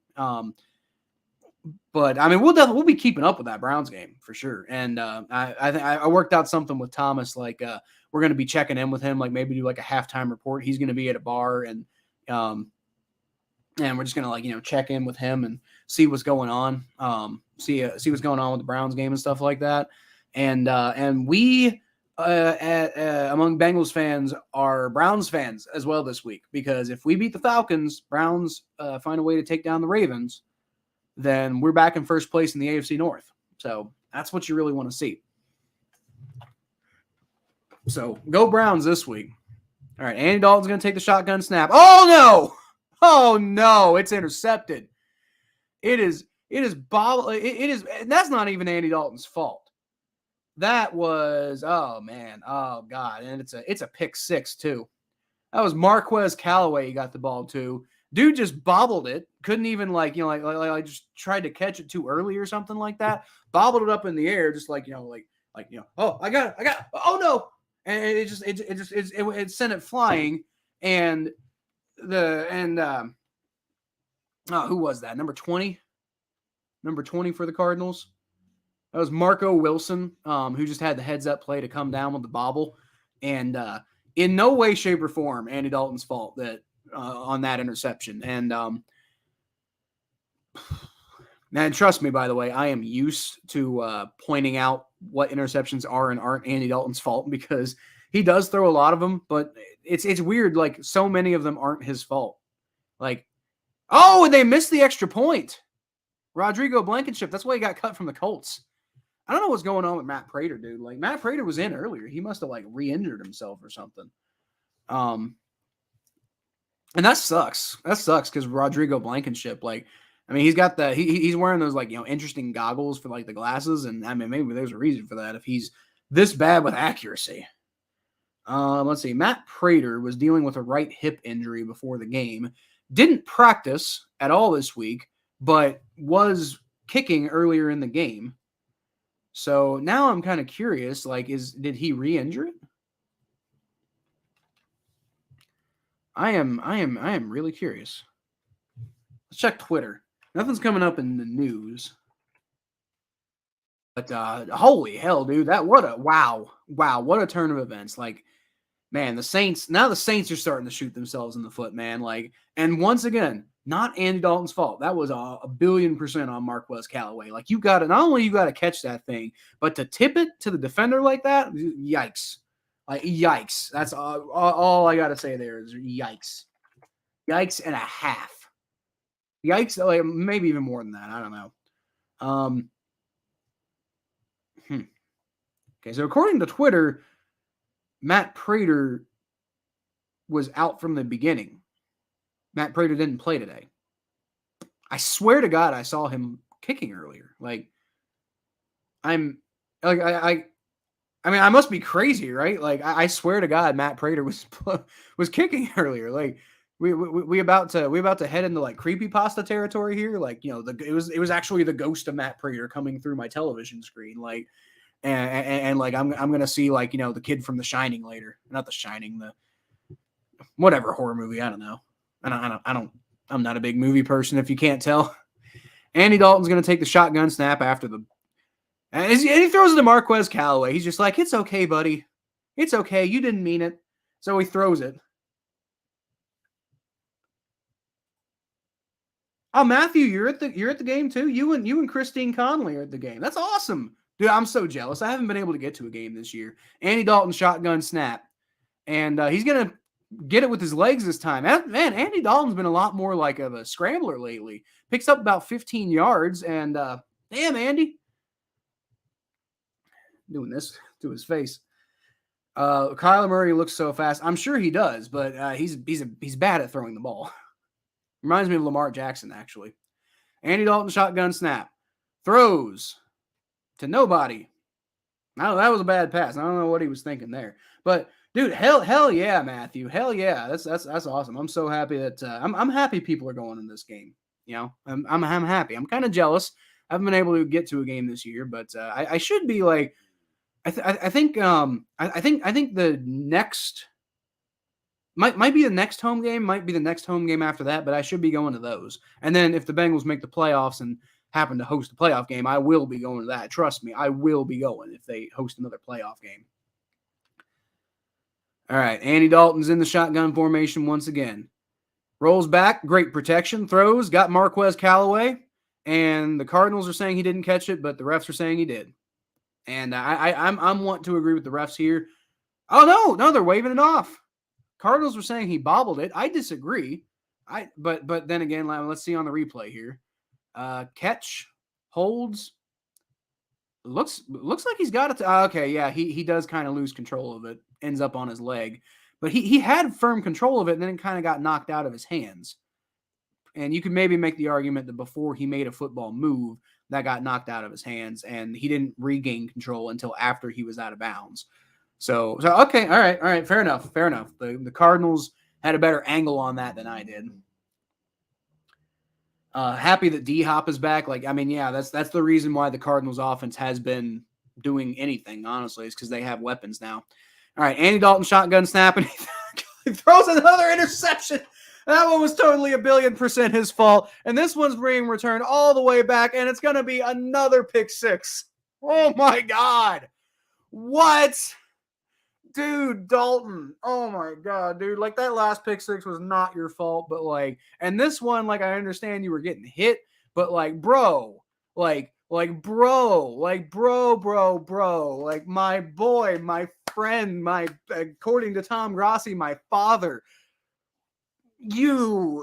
But I mean, we'll be keeping up with that Browns game for sure. And I worked out something with Thomas, we're going to be checking in with him, maybe do a halftime report. He's going to be at a bar, and we're just going to check in with him and see what's going on. See what's going on with the Browns game and stuff like that. And we among Bengals fans are Browns fans as well this week, because if we beat the Falcons, Browns find a way to take down the Ravens, then we're back in first place in the AFC North. So that's what you really want to see. So go Browns this week. All right, Andy Dalton's going to take the shotgun snap. Oh, no! Oh, no, it's intercepted. It is that's not even Andy Dalton's fault. That was, oh, man, oh, God, and it's a pick six, too. That was Marquez Callaway he got the ball to. Dude just bobbled it. Couldn't even just tried to catch it too early or something like that. Bobbled it up in the air, just oh, I got it. Oh no. And it sent it flying. And who was that? Number 20 for the Cardinals. That was Marco Wilson, who just had the heads up play to come down with the bobble. And in no way, shape, or form, Andy Dalton's fault that on that interception. And man, trust me, by the way, I am used to pointing out what interceptions are and aren't Andy Dalton's fault, because he does throw a lot of them, but it's weird. Like, so many of them aren't his fault. Like, oh, and they missed the extra point. Rodrigo Blankenship. That's why he got cut from the Colts. I don't know what's going on with Matt Prater, dude. Like, Matt Prater was in earlier. He must have like re-injured himself or something. And that sucks. That sucks because Rodrigo Blankenship, like, I mean, he's got he's wearing those like, interesting goggles for like the glasses, and I mean, maybe there's a reason for that if he's this bad with accuracy. Let's see. Matt Prater was dealing with a right hip injury before the game. Didn't practice at all this week, but was kicking earlier in the game. So now I'm kind of curious, like, did he re-injure it? I am really curious. Let's check Twitter. Nothing's coming up in the news. But holy hell, dude, wow, what a turn of events. Like, man, the Saints are starting to shoot themselves in the foot, man. Like, and once again, not Andy Dalton's fault. That was a billion% on Marquez Callaway. Like, not only you got to catch that thing, but to tip it to the defender like that, yikes. Like, yikes. That's all I got to say there is yikes. Yikes and a half. Yikes, like, maybe even more than that. I don't know. Okay, so according to Twitter, Matt Prater was out from the beginning. Matt Prater didn't play today. I swear to God, I saw him kicking earlier. Like, I mean, I must be crazy, right? Like, I swear to God, Matt Prater was kicking earlier. Like, we about to head into like creepypasta territory here. Like, it was actually the ghost of Matt Prater coming through my television screen. Like, and like I'm gonna see, like, the kid from The Shining later. Not The Shining, the whatever horror movie. I don't know. I'm not a big movie person, if you can't tell. Andy Dalton's gonna take the shotgun snap after and he throws it to Marquez Callaway. He's just like, it's okay, buddy. It's okay. You didn't mean it. So he throws it. Oh, Matthew, you're at the game too. You and Christine Connolly are at the game. That's awesome, dude. I'm so jealous. I haven't been able to get to a game this year. Andy Dalton shotgun snap, and he's gonna get it with his legs this time. Man, Andy Dalton's been a lot more like of a scrambler lately. Picks up about 15 yards, and damn, Andy. Doing this to his face. Kyler Murray looks so fast. I'm sure he does, but he's bad at throwing the ball. Reminds me of Lamar Jackson, actually. Andy Dalton shotgun snap. Throws to nobody. No, that was a bad pass. I don't know what he was thinking there. But dude, hell yeah, Matthew. Hell yeah. That's awesome. I'm so happy that I'm happy people are going in this game. I'm happy. I'm kind of jealous. I haven't been able to get to a game this year, but I should be like. I think the next might be the next home game, might be the next home game after that, but I should be going to those. And then if the Bengals make the playoffs and happen to host a playoff game, I will be going to that. Trust me, I will be going if they host another playoff game. All right, Andy Dalton's in the shotgun formation once again. Rolls back, great protection, throws, got Marquez Callaway, and the Cardinals are saying he didn't catch it, but the refs are saying he did. And I'm wanting to agree with the refs here. Oh no, they're waving it off. Cardinals were saying he bobbled it. I disagree. But then again, let's see on the replay here. Catch, holds. Looks like he's got it. Okay, yeah, he does kind of lose control of it. Ends up on his leg, but he had firm control of it, and then it kind of got knocked out of his hands. And you could maybe make the argument that before he made a football move, that got knocked out of his hands, and he didn't regain control until after he was out of bounds. So okay, all right, fair enough. The Cardinals had a better angle on that than I did. Happy that D-Hop is back. Like, I mean, yeah, that's the reason why the Cardinals offense has been doing anything, honestly, is because they have weapons now. All right, Andy Dalton shotgun snap, and he throws another interception. That one was totally 1,000,000,000% his fault. And this one's being returned all the way back, and it's going to be another pick six. Oh, my God. What? Dude, Dalton. Oh, my God, dude. Like, that last pick six was not your fault, but, like, and this one, like, I understand you were getting hit, but, like, bro, like, my boy, my friend, according to Tom Grossi, my father. I'm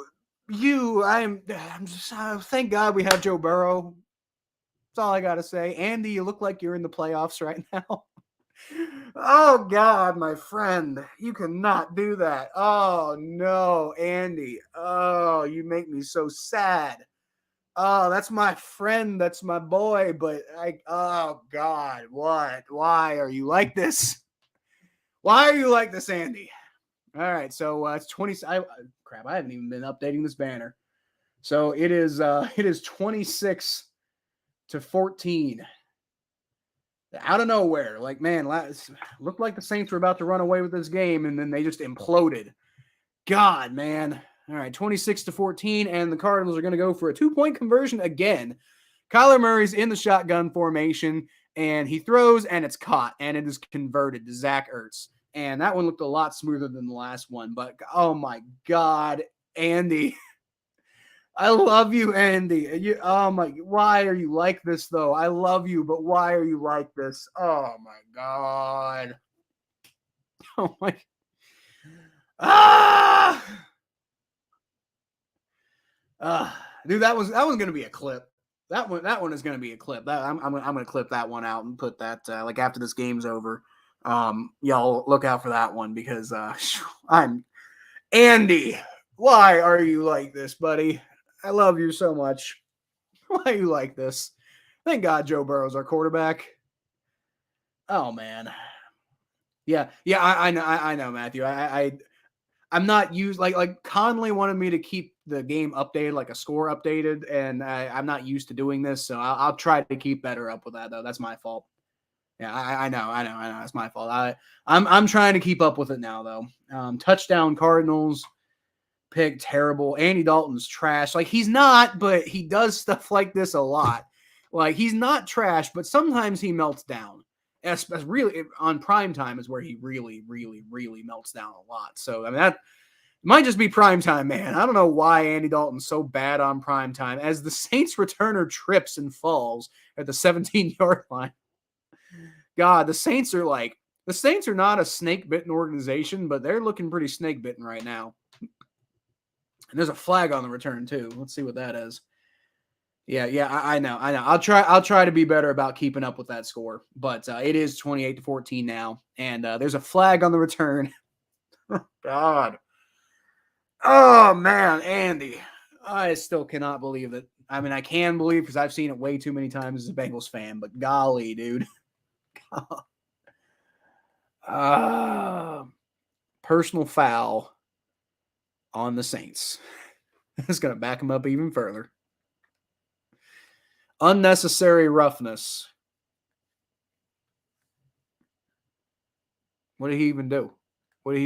just, thank God we have Joe Burrow. That's all I got to say. Andy, you look like you're in the playoffs right now. Oh, God, my friend. You cannot do that. Oh, no, Andy. Oh, you make me so sad. Oh, that's my friend. That's my boy. But oh, God, what? Why are you like this? Why are you like this, Andy? All right, so it's 20. Crap, I haven't even been updating this banner. So it is 26-14. Out of nowhere. Like, man, looked like the Saints were about to run away with this game, and then they just imploded. God, man. All right, 26-14, and the Cardinals are going to go for a 2-point conversion again. Kyler Murray's in the shotgun formation, and he throws, and it's caught, and it is converted to Zach Ertz. And that one looked a lot smoother than the last one, but oh my God, Andy. I love you, Andy. Why are you like this, though? I love you, but why are you like this? Oh my God. Oh my. Dude, that was gonna be a clip. That one is gonna be a clip. I'm gonna clip that one out and put that like after this game's over. Y'all look out for that one because I'm Andy. Why are you like this, buddy? I love you so much. Why are you like this? Thank God Joe Burrow's our quarterback. Oh man. Yeah, I know, Matthew. I'm not used like Conley wanted me to keep the game updated, like a score updated, and I'm not used to doing this, so I'll try to keep better up with that though. That's my fault. Yeah, I know. That's my fault. I'm trying to keep up with it now though. Touchdown Cardinals. Pick terrible. Andy Dalton's trash. Like he's not, but he does stuff like this a lot. Like he's not trash, but sometimes he melts down. As really on prime time is where he really, really, really melts down a lot. So I mean that might just be prime time, man. I don't know why Andy Dalton's so bad on prime time. As the Saints returner trips and falls at the 17-yard line. God, the Saints are not a snake-bitten organization, but they're looking pretty snake-bitten right now. And there's a flag on the return too. Let's see what that is. Yeah, I know. I'll try to be better about keeping up with that score. But it is 28-14 now, and there's a flag on the return. God. Oh man, Andy. I still cannot believe it. I mean, I can believe because I've seen it way too many times as a Bengals fan, but golly, dude. Personal foul on the Saints. It's going to back them up even further. Unnecessary roughness. What did he even do? Wait,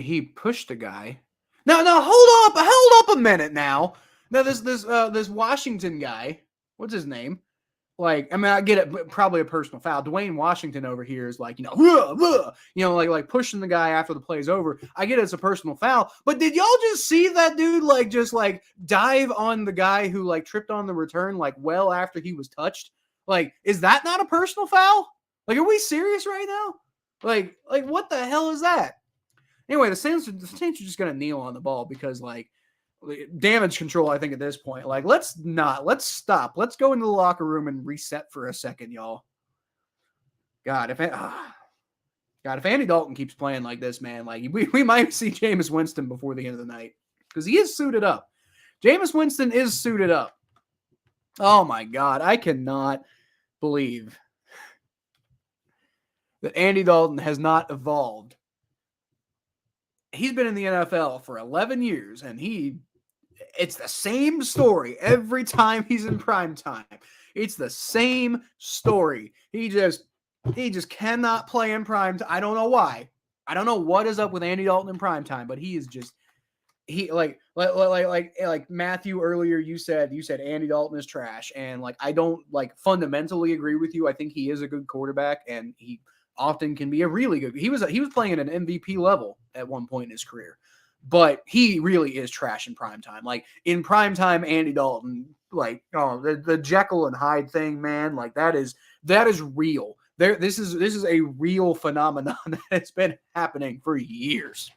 he pushed a guy. No, hold up a minute now. Now this Washington guy, what's his name? Like, I mean, I get it, probably a personal foul. Dwayne Washington over here is like, like pushing the guy after the play's over. I get it's a personal foul, but did y'all just see that dude just dive on the guy who tripped on the return well after he was touched? Like, is that not a personal foul? Like, are we serious right now? Like what the hell is that? Anyway, the Saints are just gonna kneel on the ball because damage control, I think, at this point. Let's stop. Let's go into the locker room and reset for a second, y'all. God, if Andy Dalton keeps playing like this, man, we might see Jameis Winston before the end of the night because he is suited up. Jameis Winston is suited up. Oh my God, I cannot believe that Andy Dalton has not evolved. He's been in the NFL for 11 years, and it's the same story every time he's in prime time. It's the same story. He just cannot play in prime time. I don't know why. I don't know what is up with Andy Dalton in prime time, but he is just like Matthew earlier. You said Andy Dalton is trash, and I don't fundamentally agree with you. I think he is a good quarterback, and he often can be a really good. He was playing at an MVP level at one point in his career. but he really is trash in primetime. Like in primetime, Andy Dalton, like the Jekyll and Hyde thing, man, like that is real. This is a real phenomenon that's been happening for years.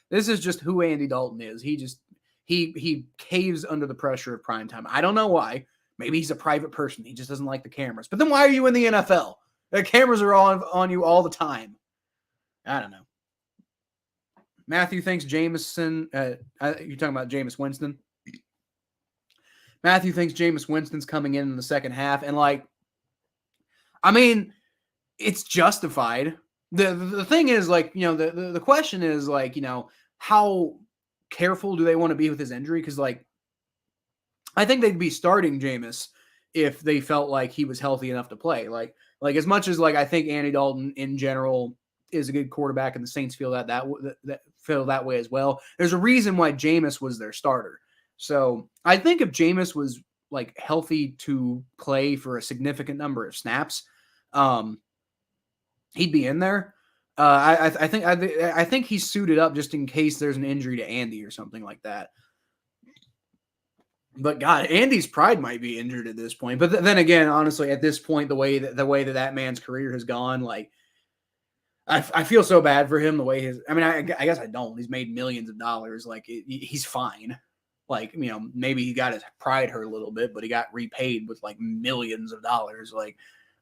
This is just who Andy Dalton is. He caves under the pressure of primetime. I don't know why. Maybe he's a private person. He just doesn't like the cameras. But then why are you in the NFL? The cameras are on you all the time. I don't know. Matthew thinks Jameson. You're talking about Jameis Winston. Matthew thinks Jameis Winston's coming in the second half, and I mean, it's justified. The thing is, the question is, how careful do they want to be with his injury? Because, I think they'd be starting Jameis if they felt like he was healthy enough to play. Like as much as I think Andy Dalton in general is a good quarterback, and the Saints feel that feel that way as well. There's a reason why Jameis was their starter. So I think if Jameis was healthy to play for a significant number of snaps, he'd be in there. I think he's suited up just in case there's an injury to Andy or something like that. But God, Andy's pride might be injured at this point. But then again, honestly, at this point, the way that man's career has gone, I feel so bad for him. The way I guess I don't. He's made millions of dollars. He's fine. Maybe he got his pride hurt a little bit, but he got repaid with millions of dollars. I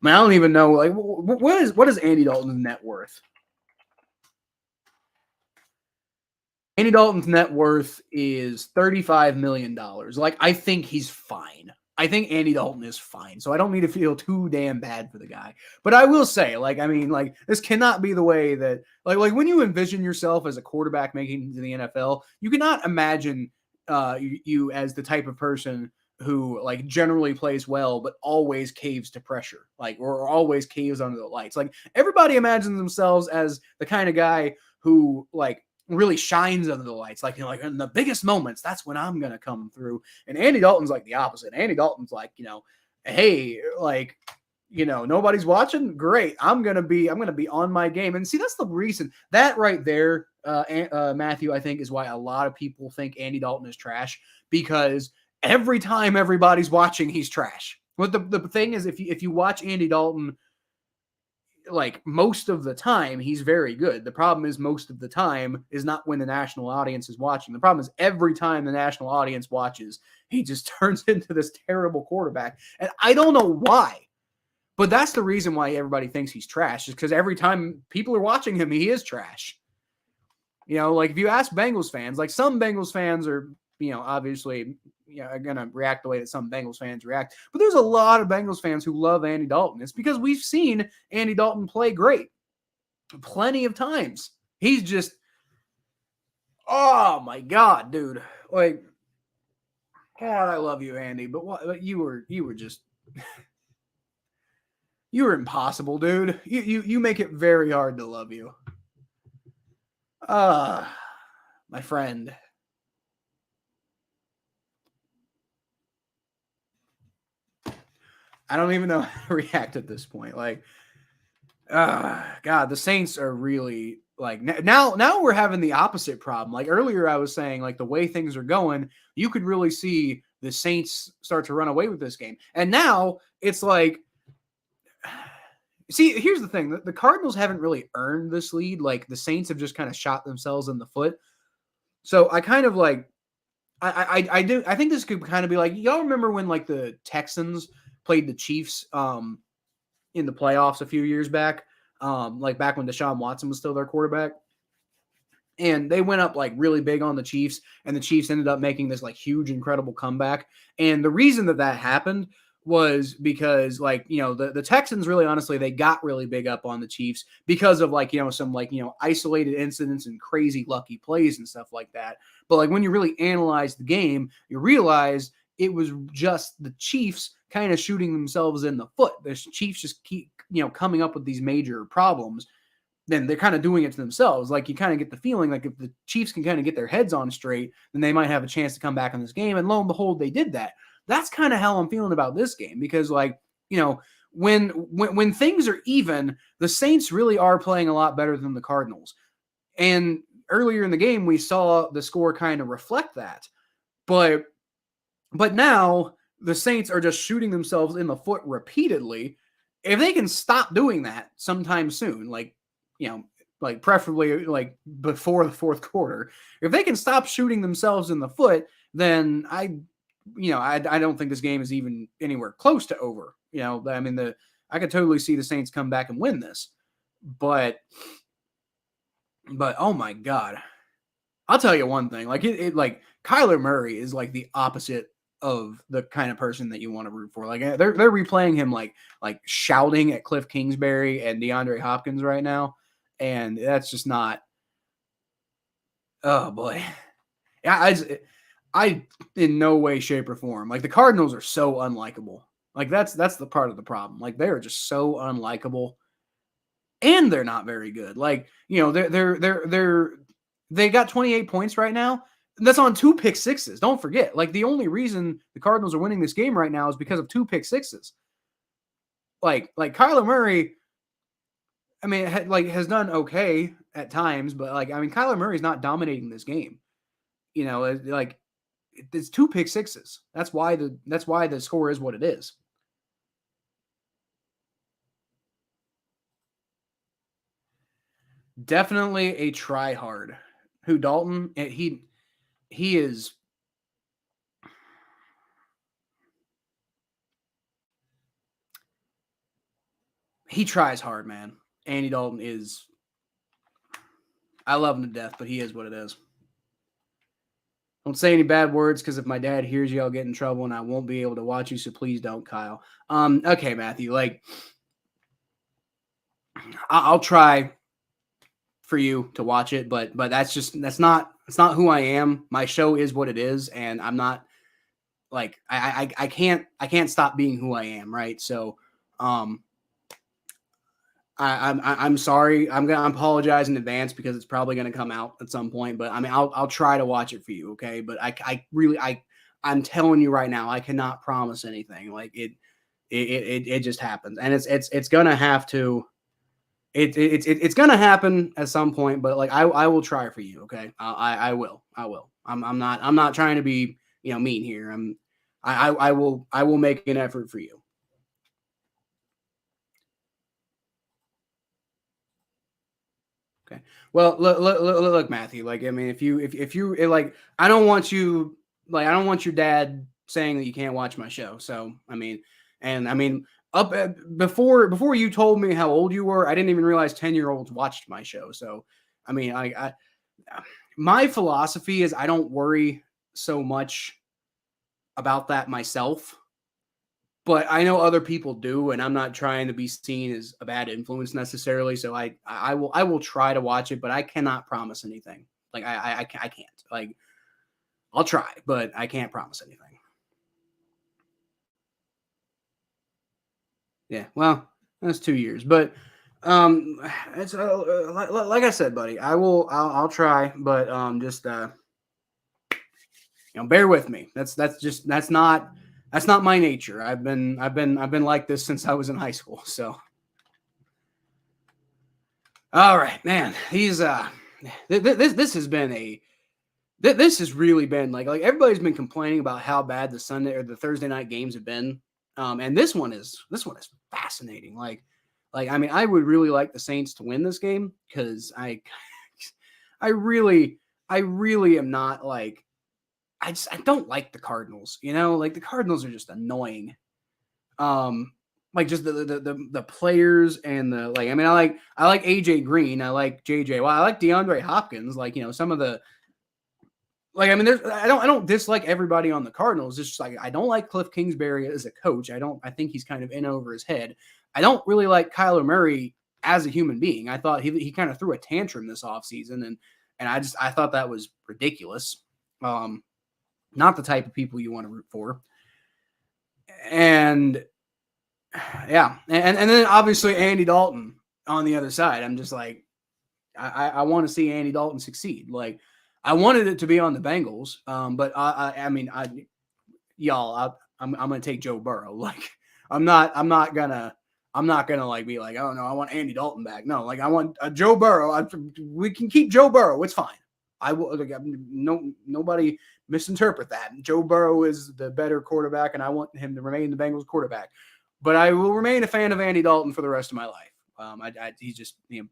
don't even know. What is Andy Dalton's net worth? Andy Dalton's net worth is $35 million. I think he's fine. I think Andy Dalton is fine. So I don't need to feel too damn bad for the guy. But I will say, this cannot be the way that, when you envision yourself as a quarterback making it to the NFL, you cannot imagine you as the type of person who generally plays well, but always caves to pressure, or always caves under the lights. Everybody imagines themselves as the kind of guy who really shines under the lights. In the biggest moments, that's when I'm going to come through. And Andy Dalton's the opposite. Andy Dalton's hey, nobody's watching. Great. I'm going to be on my game. And see, that's the reason that right there, Matthew, I think is why a lot of people think Andy Dalton is trash, because every time everybody's watching, he's trash. But the thing is, if you watch Andy Dalton, most of the time, he's very good. The problem is most of the time is not when the national audience is watching. The problem is every time the national audience watches, he just turns into this terrible quarterback. And I don't know why, but that's the reason why everybody thinks he's trash, is because every time people are watching him, he is trash. If you ask Bengals fans, some Bengals fans are, obviously, are going to react the way that some Bengals fans react. But there's a lot of Bengals fans who love Andy Dalton. It's because we've seen Andy Dalton play great plenty of times. He's just, oh my God, dude. God, I love you, Andy. But you were just, you were impossible, dude. You make it very hard to love you. My friend. I don't even know how to react at this point. God, the Saints are really now we're having the opposite problem. Earlier I was saying, the way things are going, you could really see the Saints start to run away with this game. And now it's see, here's the thing. The Cardinals haven't really earned this lead. The Saints have just kind of shot themselves in the foot. So I kind of I think this could kind of be y'all remember when the Texans played the Chiefs in the playoffs a few years back, back when Deshaun Watson was still their quarterback. And they went up really big on the Chiefs, and the Chiefs ended up making this huge, incredible comeback. And the reason that happened was because the Texans really honestly, they got really big up on the Chiefs because of some isolated incidents and crazy lucky plays and stuff like that. But when you really analyze the game, you realize it was just the Chiefs kind of shooting themselves in the foot. The Chiefs just keep, coming up with these major problems. Then they're kind of doing it to themselves. You kind of get the feeling if the Chiefs can kind of get their heads on straight, then they might have a chance to come back in this game. And lo and behold, they did that. That's kind of how I'm feeling about this game, because when things are even, the Saints really are playing a lot better than the Cardinals. And earlier in the game, we saw the score kind of reflect that. But now the Saints are just shooting themselves in the foot repeatedly. If they can stop doing that sometime soon, like, like preferably like before the fourth quarter, if they can stop shooting themselves in the foot, then I don't think this game is even anywhere close to over. I mean, I could totally see the Saints come back and win this, but oh my God, I'll tell you one thing, like like Kyler Murray is like the opposite of the kind of person that you want to root for. Like they're replaying him like shouting at Cliff Kingsbury and DeAndre Hopkins right now, and that's just not. Oh boy, I in no way, shape, or form. Like the Cardinals are so unlikable. Like that's the part of the problem. Like they are just so unlikable, and they're not very good. Like they got 28 points right now. That's on 2 pick sixes. Don't forget. Like the only reason the Cardinals are winning this game right now is because of 2 pick sixes. Like Kyler Murray, I mean, has done okay at times, but like I mean, Kyler Murray's not dominating this game. Like it's 2 pick sixes. That's why the score is what it is. Definitely a try hard. Who Dalton? He is. He tries hard, man. Andy Dalton is. I love him to death, but he is what it is. Don't say any bad words because if my dad hears you, I'll get in trouble and I won't be able to watch you. So please don't, Kyle. Okay, Matthew. Like, I'll try for you to watch it, but that's not who I am. My show is what it is, and I'm not like I can't stop being who I am, right? So, I'm sorry. I'm gonna apologize in advance because it's probably gonna come out at some point. But I mean, I'll try to watch it for you, okay? But I'm telling you right now, I cannot promise anything. Like it just happens, and it's gonna have to. It's gonna happen at some point, but like I will try for you, okay? I will. I'm not trying to be mean here. I will make an effort for you. Okay. Well, look, Matthew. Like, I mean, if you like, I don't want your dad saying that you can't watch my show. So, I mean, up before you told me how old you were, I didn't even realize 10-year-olds watched my show. So, I mean, my philosophy is I don't worry so much about that myself. But I know other people do, and I'm not trying to be seen as a bad influence necessarily. So I will try to watch it, but I cannot promise anything. Like I can't. Like I'll try, but I can't promise anything. Yeah, well, that's 2 years, but it's like I said, buddy. I'll try, but just bear with me. That's not my nature. I've been like this since I was in high school. So, all right, man. He's this has been this has really been like everybody's been complaining about how bad the Sunday or the Thursday night games have been. And this one is fascinating. Like I mean, I would really like the Saints to win this game because I really am not like. I don't like the Cardinals, like the Cardinals are just annoying. Like just the players and the like. I mean, I like AJ Green, I like JJ. Well, I like DeAndre Hopkins. Like some of the like. I mean, I don't dislike everybody on the Cardinals. It's just like I don't like Cliff Kingsbury as a coach. I think he's kind of in over his head. I don't really like Kyler Murray as a human being. I thought he kind of threw a tantrum this offseason, and I thought that was ridiculous. Not the type of people you want to root for. And yeah. And then obviously Andy Dalton on the other side. I'm just like, I want to see Andy Dalton succeed. Like I wanted it to be on the Bengals. But I mean, I'm going to take Joe Burrow. Like I'm not gonna I'm not gonna like be like, oh no, I want Andy Dalton back. No, like I want Joe Burrow. We can keep Joe Burrow. It's fine. I will. Like, nobody misinterpret that. Joe Burrow is the better quarterback, and I want him to remain the Bengals quarterback. But I will remain a fan of Andy Dalton for the rest of my life. He's just the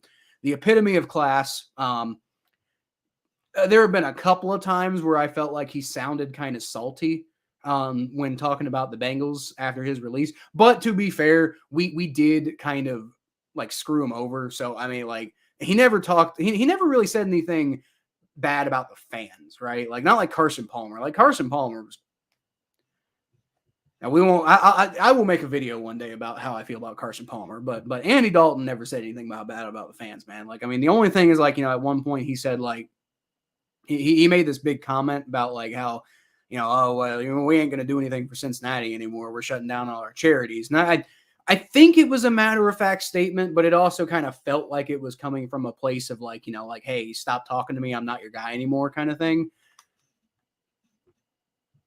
epitome of class. There have been a couple of times where I felt like he sounded kind of salty when talking about the Bengals after his release. But to be fair, we did kind of like screw him over. So I mean, like he never talked. He never really said anything bad about the fans, right? Like not like Carson Palmer. Like Carson Palmer was. Now we won't. I will make a video one day about how I feel about Carson Palmer, but Andy Dalton never said anything bad about the fans, man. Like I mean, the only thing is like at one point he said like he made this big comment about like how oh well we ain't gonna do anything for Cincinnati anymore. We're shutting down all our charities. And I think it was a matter of fact statement, but it also kind of felt like it was coming from a place of like like hey, stop talking to me. I'm not your guy anymore, kind of thing.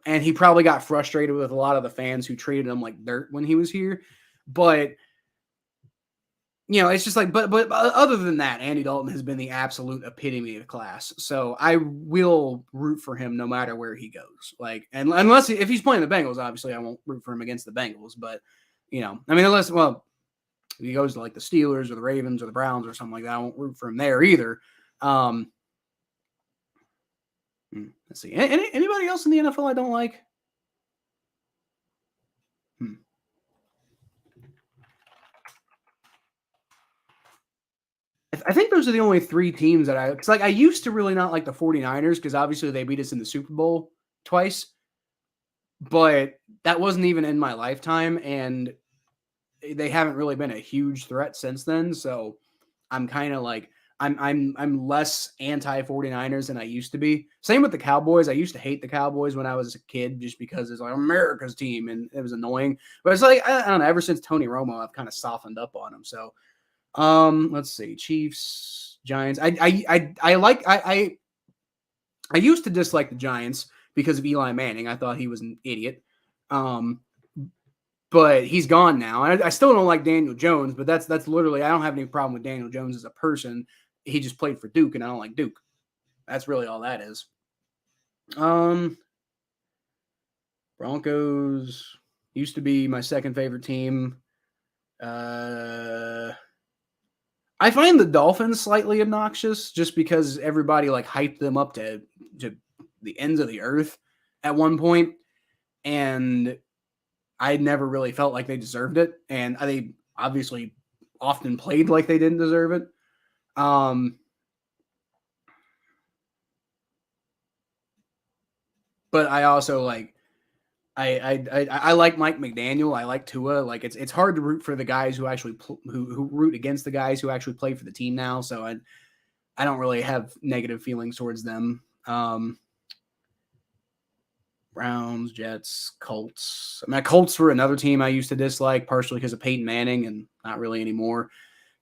And he probably got frustrated with a lot of the fans who treated him like dirt when he was here. But, it's just like, but other than that, Andy Dalton has been the absolute epitome of class. So I will root for him no matter where he goes. Like, and unless if he's playing the Bengals, obviously I won't root for him against the Bengals. But, I mean, unless, well, if he goes to like the Steelers or the Ravens or the Browns or something like that, I won't root for him there either. Let's see. Anybody else in the NFL I don't like? I think those are the only three teams that because like I used to really not like the 49ers because obviously they beat us in the Super Bowl twice, but that wasn't even in my lifetime, and they haven't really been a huge threat since then. So I'm kind of like I'm less anti 49ers than I used to be. Same with the Cowboys. I used to hate the Cowboys when I was a kid just because it's like America's team and it was annoying. But it's like I don't know, ever since Tony Romo, I've kind of softened up on him. So let's see. Chiefs, Giants. I used to dislike the Giants because of Eli Manning. I thought he was an idiot. But he's gone now. I still don't like Daniel Jones, but that's literally I don't have any problem with Daniel Jones as a person. He just played for Duke, and I don't like Duke. That's really all that is. Broncos used to be my second favorite team. I find the Dolphins slightly obnoxious just because everybody like hyped them up to the ends of the earth at one point, and I never really felt like they deserved it, and they obviously often played like they didn't deserve it. But I also like I like Mike McDaniel. I like Tua. Like it's hard to root for the guys who actually who root against the guys who actually play for the team now. So I don't really have negative feelings towards them. Browns, Jets, Colts. I mean, Colts were another team I used to dislike, partially because of Peyton Manning, and not really anymore.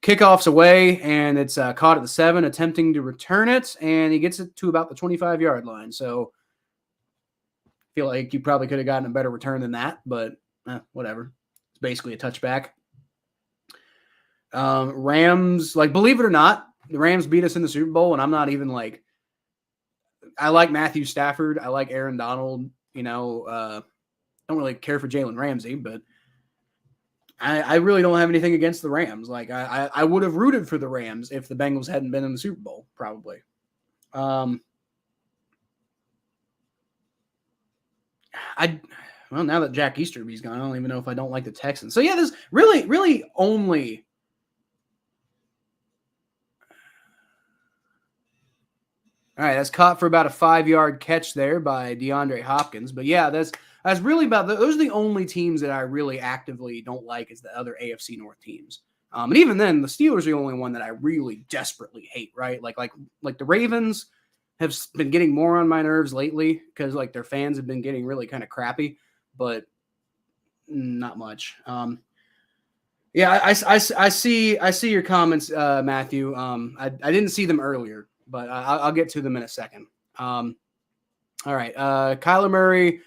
Kickoff's away, and it's caught at the 7, attempting to return it, and he gets it to about the 25-yard line. So I feel like you probably could have gotten a better return than that, but whatever. It's basically a touchback. Rams, like, believe it or not, the Rams beat us in the Super Bowl, and I'm not even like – I like Matthew Stafford. I like Aaron Donald. Don't really care for Jalen Ramsey, but I really don't have anything against the Rams. Like I would have rooted for the Rams if the Bengals hadn't been in the Super Bowl, probably. Well, now that Jack Easterby's gone, I don't even know if I don't like the Texans. So yeah, there's really only all right. That's caught for about a 5-yard catch there by DeAndre Hopkins. But yeah, that's really about those are the only teams that I really actively don't like is the other AFC North teams. And even then, the Steelers are the only one that I really desperately hate. Right, like the Ravens have been getting more on my nerves lately because like their fans have been getting really kind of crappy, but not much. Yeah, I see your comments, Matthew. I didn't see them earlier, but I'll get to them in a second. All right. Kyler Murray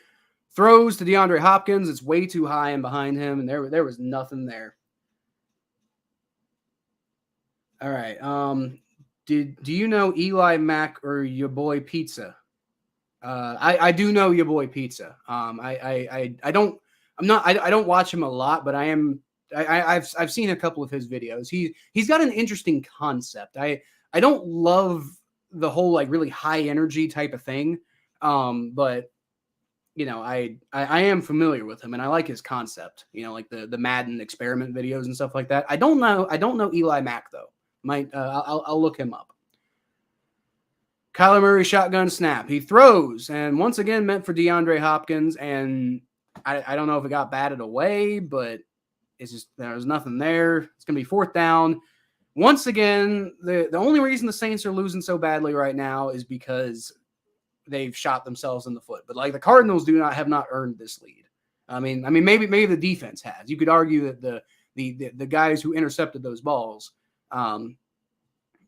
throws to DeAndre Hopkins. It's way too high and behind him, and there was nothing there. All right. Do you know Eli Mack or your boy Pizza? I do know your boy Pizza. I don't I don't watch him a lot, but I've seen a couple of his videos. He's got an interesting concept. I don't love the whole like really high energy type of thing, but you know I am familiar with him and I like his concept. You know, like the Madden experiment videos and stuff like that. I don't know Eli Mack though. Might I'll look him up. Kyler Murray shotgun snap. He throws, and once again meant for DeAndre Hopkins. And I don't know if it got batted away, but it's just there was nothing there. It's gonna be 4th down. Once again, the only reason the Saints are losing so badly right now is because they've shot themselves in the foot. But like the Cardinals have not earned this lead. I mean maybe the defense has. You could argue that the guys who intercepted those balls.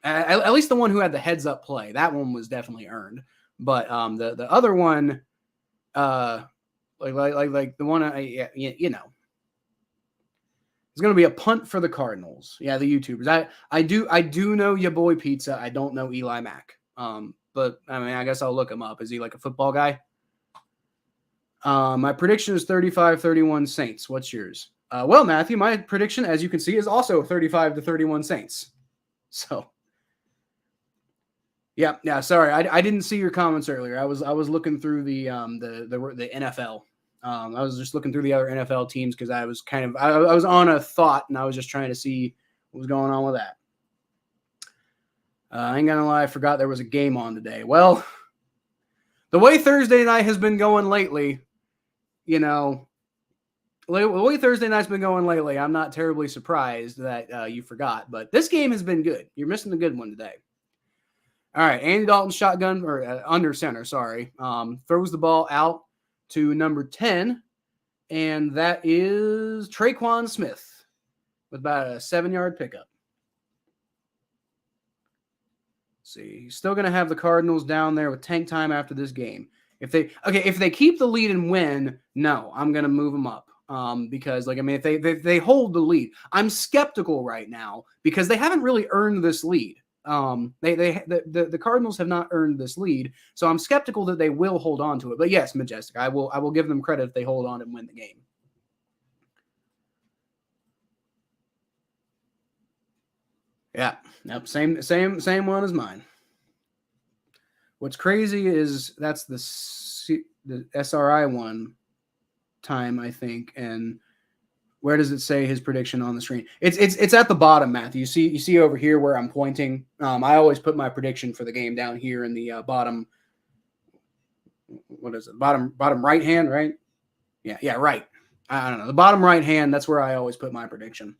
At least the one who had the heads up play, that one was definitely earned. But the other one, like the one you know, it's going to be a punt for the Cardinals. Yeah, the YouTubers. I do know your boy Pizza. I don't know Eli Mack. But I mean, I guess I'll look him up. Is he like a football guy? My prediction is 35-31 Saints. What's yours? Well, Matthew, my prediction, as you can see, is also 35-31 Saints. So. Yeah. Sorry, I didn't see your comments earlier. I was looking through the NFL. I was just looking through the other NFL teams because I was I was on a thought and I was just trying to see what was going on with that. I ain't gonna lie, I forgot there was a game on today. Well, the way Thursday night has been going lately, you know, the way Thursday night's been going lately, I'm not terribly surprised that you forgot. But this game has been good. You're missing a good one today. All right, Andy Dalton shotgun or under center, sorry. Throws the ball out to number 10, and that is Traquan Smith with about a 7-yard pickup. Let's see, he's still going to have the Cardinals down there with tank time after this game. If they keep the lead and win, no, I'm going to move them up. Because like I mean, if they hold the lead, I'm skeptical right now because they haven't really earned this lead. The Cardinals have not earned this lead, so I'm skeptical that they will hold on to it. But yes, Majestic, I will give them credit if they hold on and win the game. Yeah, yep, same one as mine. What's crazy is that's the SRI one time, I think, and where does it say his prediction on the screen? It's at the bottom, Matthew. You see over here where I'm pointing. I always put my prediction for the game down here in the bottom. What is it? Bottom right hand, right? Yeah, right. I don't know. The bottom right hand. That's where I always put my prediction.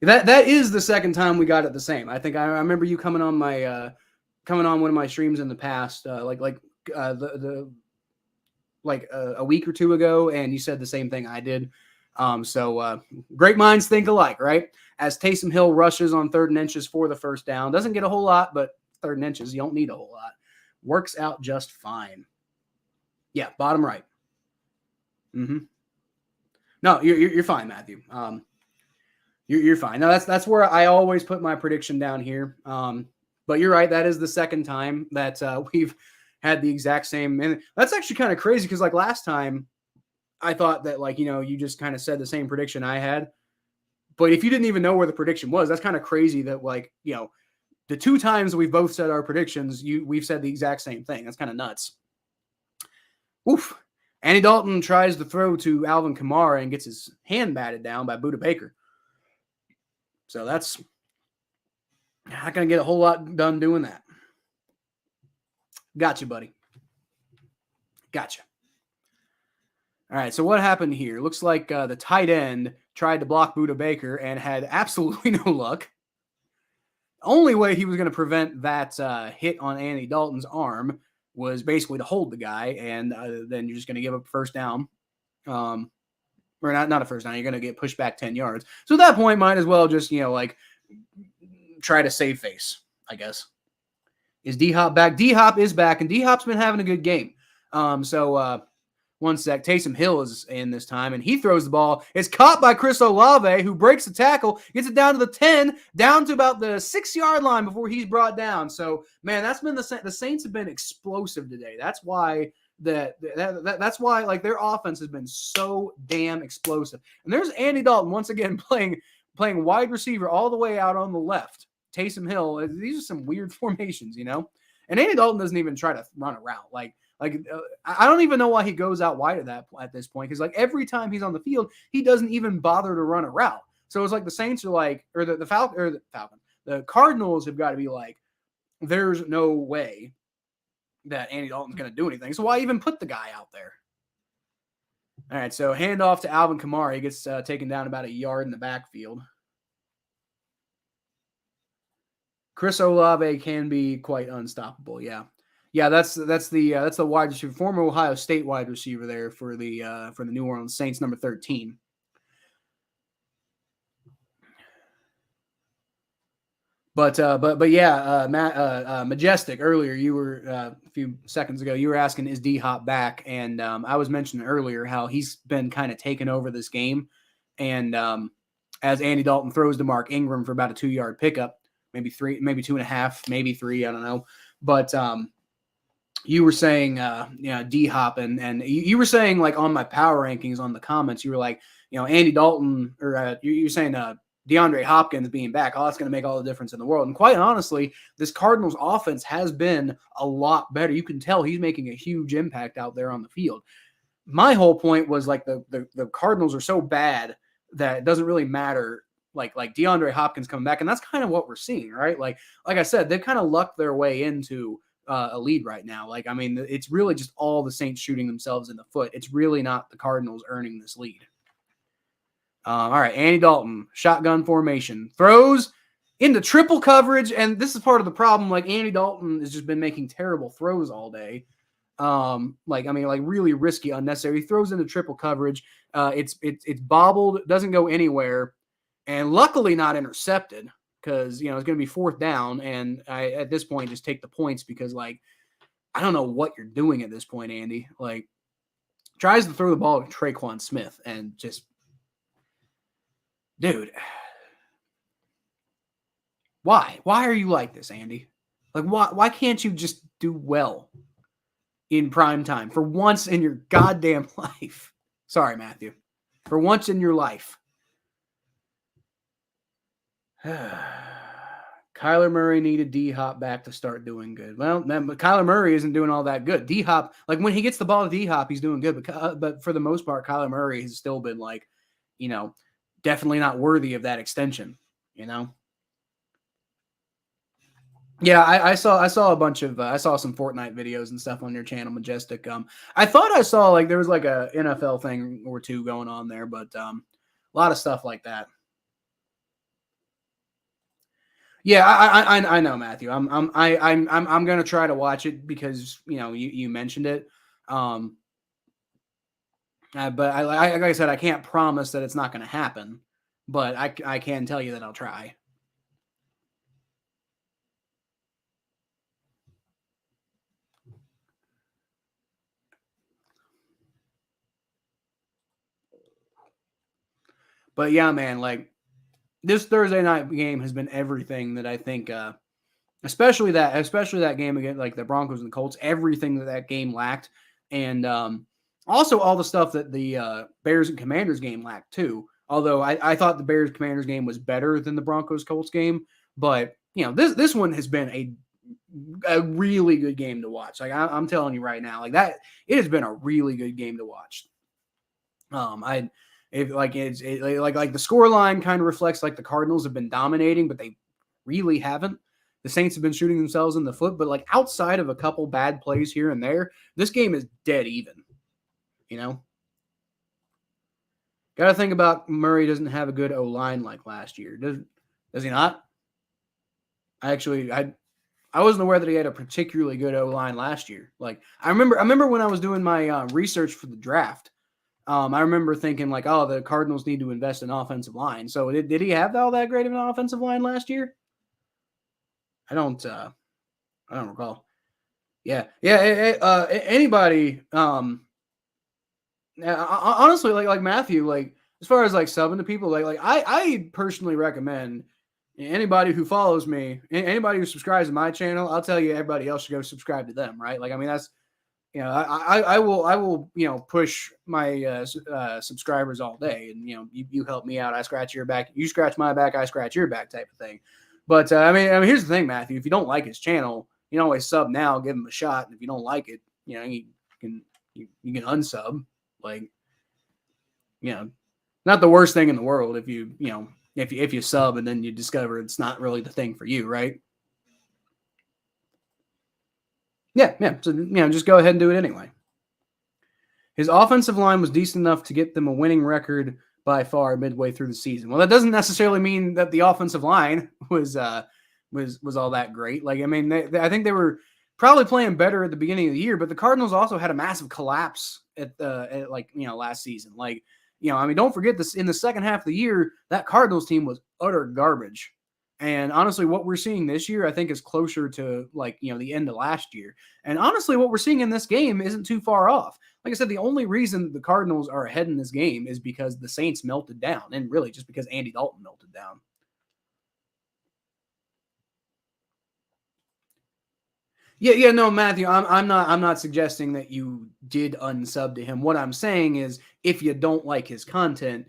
That is the second time we got it the same. I think I remember you coming on one of my streams in the past, a week or two ago, and you said the same thing I did. So great minds think alike, right? As Taysom Hill rushes on 3rd and inches for the 1st down. Doesn't get a whole lot, but 3rd and inches, you don't need a whole lot. Works out just fine. Yeah, bottom right. No, you're fine, Matthew. You're fine. No, that's where I always put my prediction down here. But you're right. That is the second time that we've had the exact same. And that's actually kind of crazy because like last time I thought that like, you know, you just kind of said the same prediction I had. But if you didn't even know where the prediction was, that's kind of crazy that like, you know, the 2 times we've both said our predictions, we've said the exact same thing. That's kind of nuts. Oof. Andy Dalton tries to throw to Alvin Kamara and gets his hand batted down by Budda Baker. So that's not going to get a whole lot done doing that. Gotcha, buddy. Gotcha. All right, so what happened here? Looks like the tight end tried to block Budda Baker and had absolutely no luck. The only way he was going to prevent that hit on Andy Dalton's arm was basically to hold the guy, and then you're just going to give up a 1st down. Or not a 1st down. You're going to get pushed back 10 yards. So at that point, might as well just, you know, like try to save face, I guess. Is D-Hop back? D-Hop is back, and D-Hop's been having a good game. So One sec. Taysom Hill is in this time, and he throws the ball. It's caught by Chris Olave, who breaks the tackle, gets it down to the 10, down to about the 6-yard line before he's brought down. So, man, that's been the Saints have been explosive today. That's why that's why like their offense has been so damn explosive. And there's Andy Dalton once again playing wide receiver all the way out on the left. Taysom Hill. These are some weird formations, you know. And Andy Dalton doesn't even try to run a route. I don't even know why he goes out wide at this point, because like every time he's on the field, he doesn't even bother to run a route. So it's like the Saints are like, or the Cardinals have got to be like, there's no way that Andy Dalton's going to do anything. So why even put the guy out there? All right, so handoff to Alvin Kamara. He gets taken down about a yard in the backfield. Chris Olave can be quite unstoppable. Yeah. That's the wide receiver, former Ohio State wide receiver there for the New Orleans Saints, number 13. But yeah, Matt, Majestic. Earlier, you were a few seconds ago, you were asking, is D-Hop back? And I was mentioning earlier how he's been kind of taking over this game, and as Andy Dalton throws to Mark Ingram for about a 2-yard pickup, maybe 3, maybe 2.5, maybe 3, I don't know, but you were saying, D-Hop, and you were saying, like, on my power rankings on the comments, you were like, Andy Dalton, or you were saying DeAndre Hopkins being back, that's going to make all the difference in the world. And quite honestly, this Cardinals offense has been a lot better. You can tell he's making a huge impact out there on the field. My whole point was, like, the Cardinals are so bad that it doesn't really matter, like DeAndre Hopkins coming back, and that's kind of what we're seeing, right? Like I said, they've kind of lucked their way into a lead right now. Like, I mean, it's really just all the Saints shooting themselves in the foot. It's really not the Cardinals earning this lead. All right, Andy Dalton, shotgun formation, throws into triple coverage, and this is part of the problem. Like, Andy Dalton has just been making terrible throws all day. Really risky, unnecessary. He throws into triple coverage. It's bobbled, doesn't go anywhere, and luckily not intercepted, because, it's going to be 4th down, and I, at this point, just take the points, because, like, I don't know what you're doing at this point, Andy. Like, tries to throw the ball to Traquan Smith, and just, dude, why? Why are you like this, Andy? Like, why can't you just do well in prime time for once in your goddamn life? Sorry, Matthew. For once in your life. Kyler Murray needed D-Hop back to start doing good. Well, but Kyler Murray isn't doing all that good. D-Hop, like, when he gets the ball to D-Hop, he's doing good. But for the most part, Kyler Murray has still been, like, definitely not worthy of that extension, Yeah, I saw a bunch of I saw some Fortnite videos and stuff on your channel, Majestic. I thought I saw, like, there was like a NFL thing or two going on there, but a lot of stuff like that. Yeah, I know, Matthew. I'm gonna try to watch it because you mentioned it. But like I said, I can't promise that it's not going to happen, but I can tell you that I'll try. But yeah, man, like, this Thursday night game has been everything that I think, especially that game against, like, the Broncos and the Colts, everything that game lacked, and also all the stuff that the Bears and Commanders game lacked too. Although I thought the Bears Commanders game was better than the Broncos Colts game, but this one has been a really good game to watch. Like, I'm telling you right now, like, that it has been a really good game to watch. The score line kind of reflects, like, the Cardinals have been dominating, but they really haven't. The Saints have been shooting themselves in the foot, but, like, outside of a couple bad plays here and there, this game is dead even. Got to think about Murray doesn't have a good O-line like last year. Does he not? I wasn't aware that he had a particularly good O-line last year. Like, I remember when I was doing my research for the draft, I remember thinking, like, oh, the Cardinals need to invest in offensive line. So did he have all that great of an offensive line last year? I don't recall. Yeah. Anybody Honestly, like Matthew, like as far as like subbing to people, like I personally recommend anybody who follows me, anybody who subscribes to my channel, I'll tell you everybody else should go subscribe to them, right? Like I mean that's I will push my subscribers all day, and you help me out, I scratch your back, you scratch my back, I scratch your back type of thing. But I mean here's the thing, Matthew, if you don't like his channel, you can always sub now, give him a shot, and if you don't like it, you can you can unsub, like not the worst thing in the world if you sub and then you discover it's not really the thing for you, right? Yeah. So just go ahead and do it anyway. His offensive line was decent enough to get them a winning record by far midway through the season. Well, that doesn't necessarily mean that the offensive line was all that great. Like I mean, I think they were probably playing better at the beginning of the year, but the Cardinals also had a massive collapse at last season. Like I mean, don't forget this, in the second half of the year, that Cardinals team was utter garbage. And honestly, what we're seeing this year, I think, is closer to the end of last year. And honestly, what we're seeing in this game isn't too far off. Like I said, the only reason the Cardinals are ahead in this game is because the Saints melted down, and really just because Andy Dalton melted down. Yeah, no, Matthew, I'm not suggesting that you did unsub to him. What I'm saying is, if you don't like his content,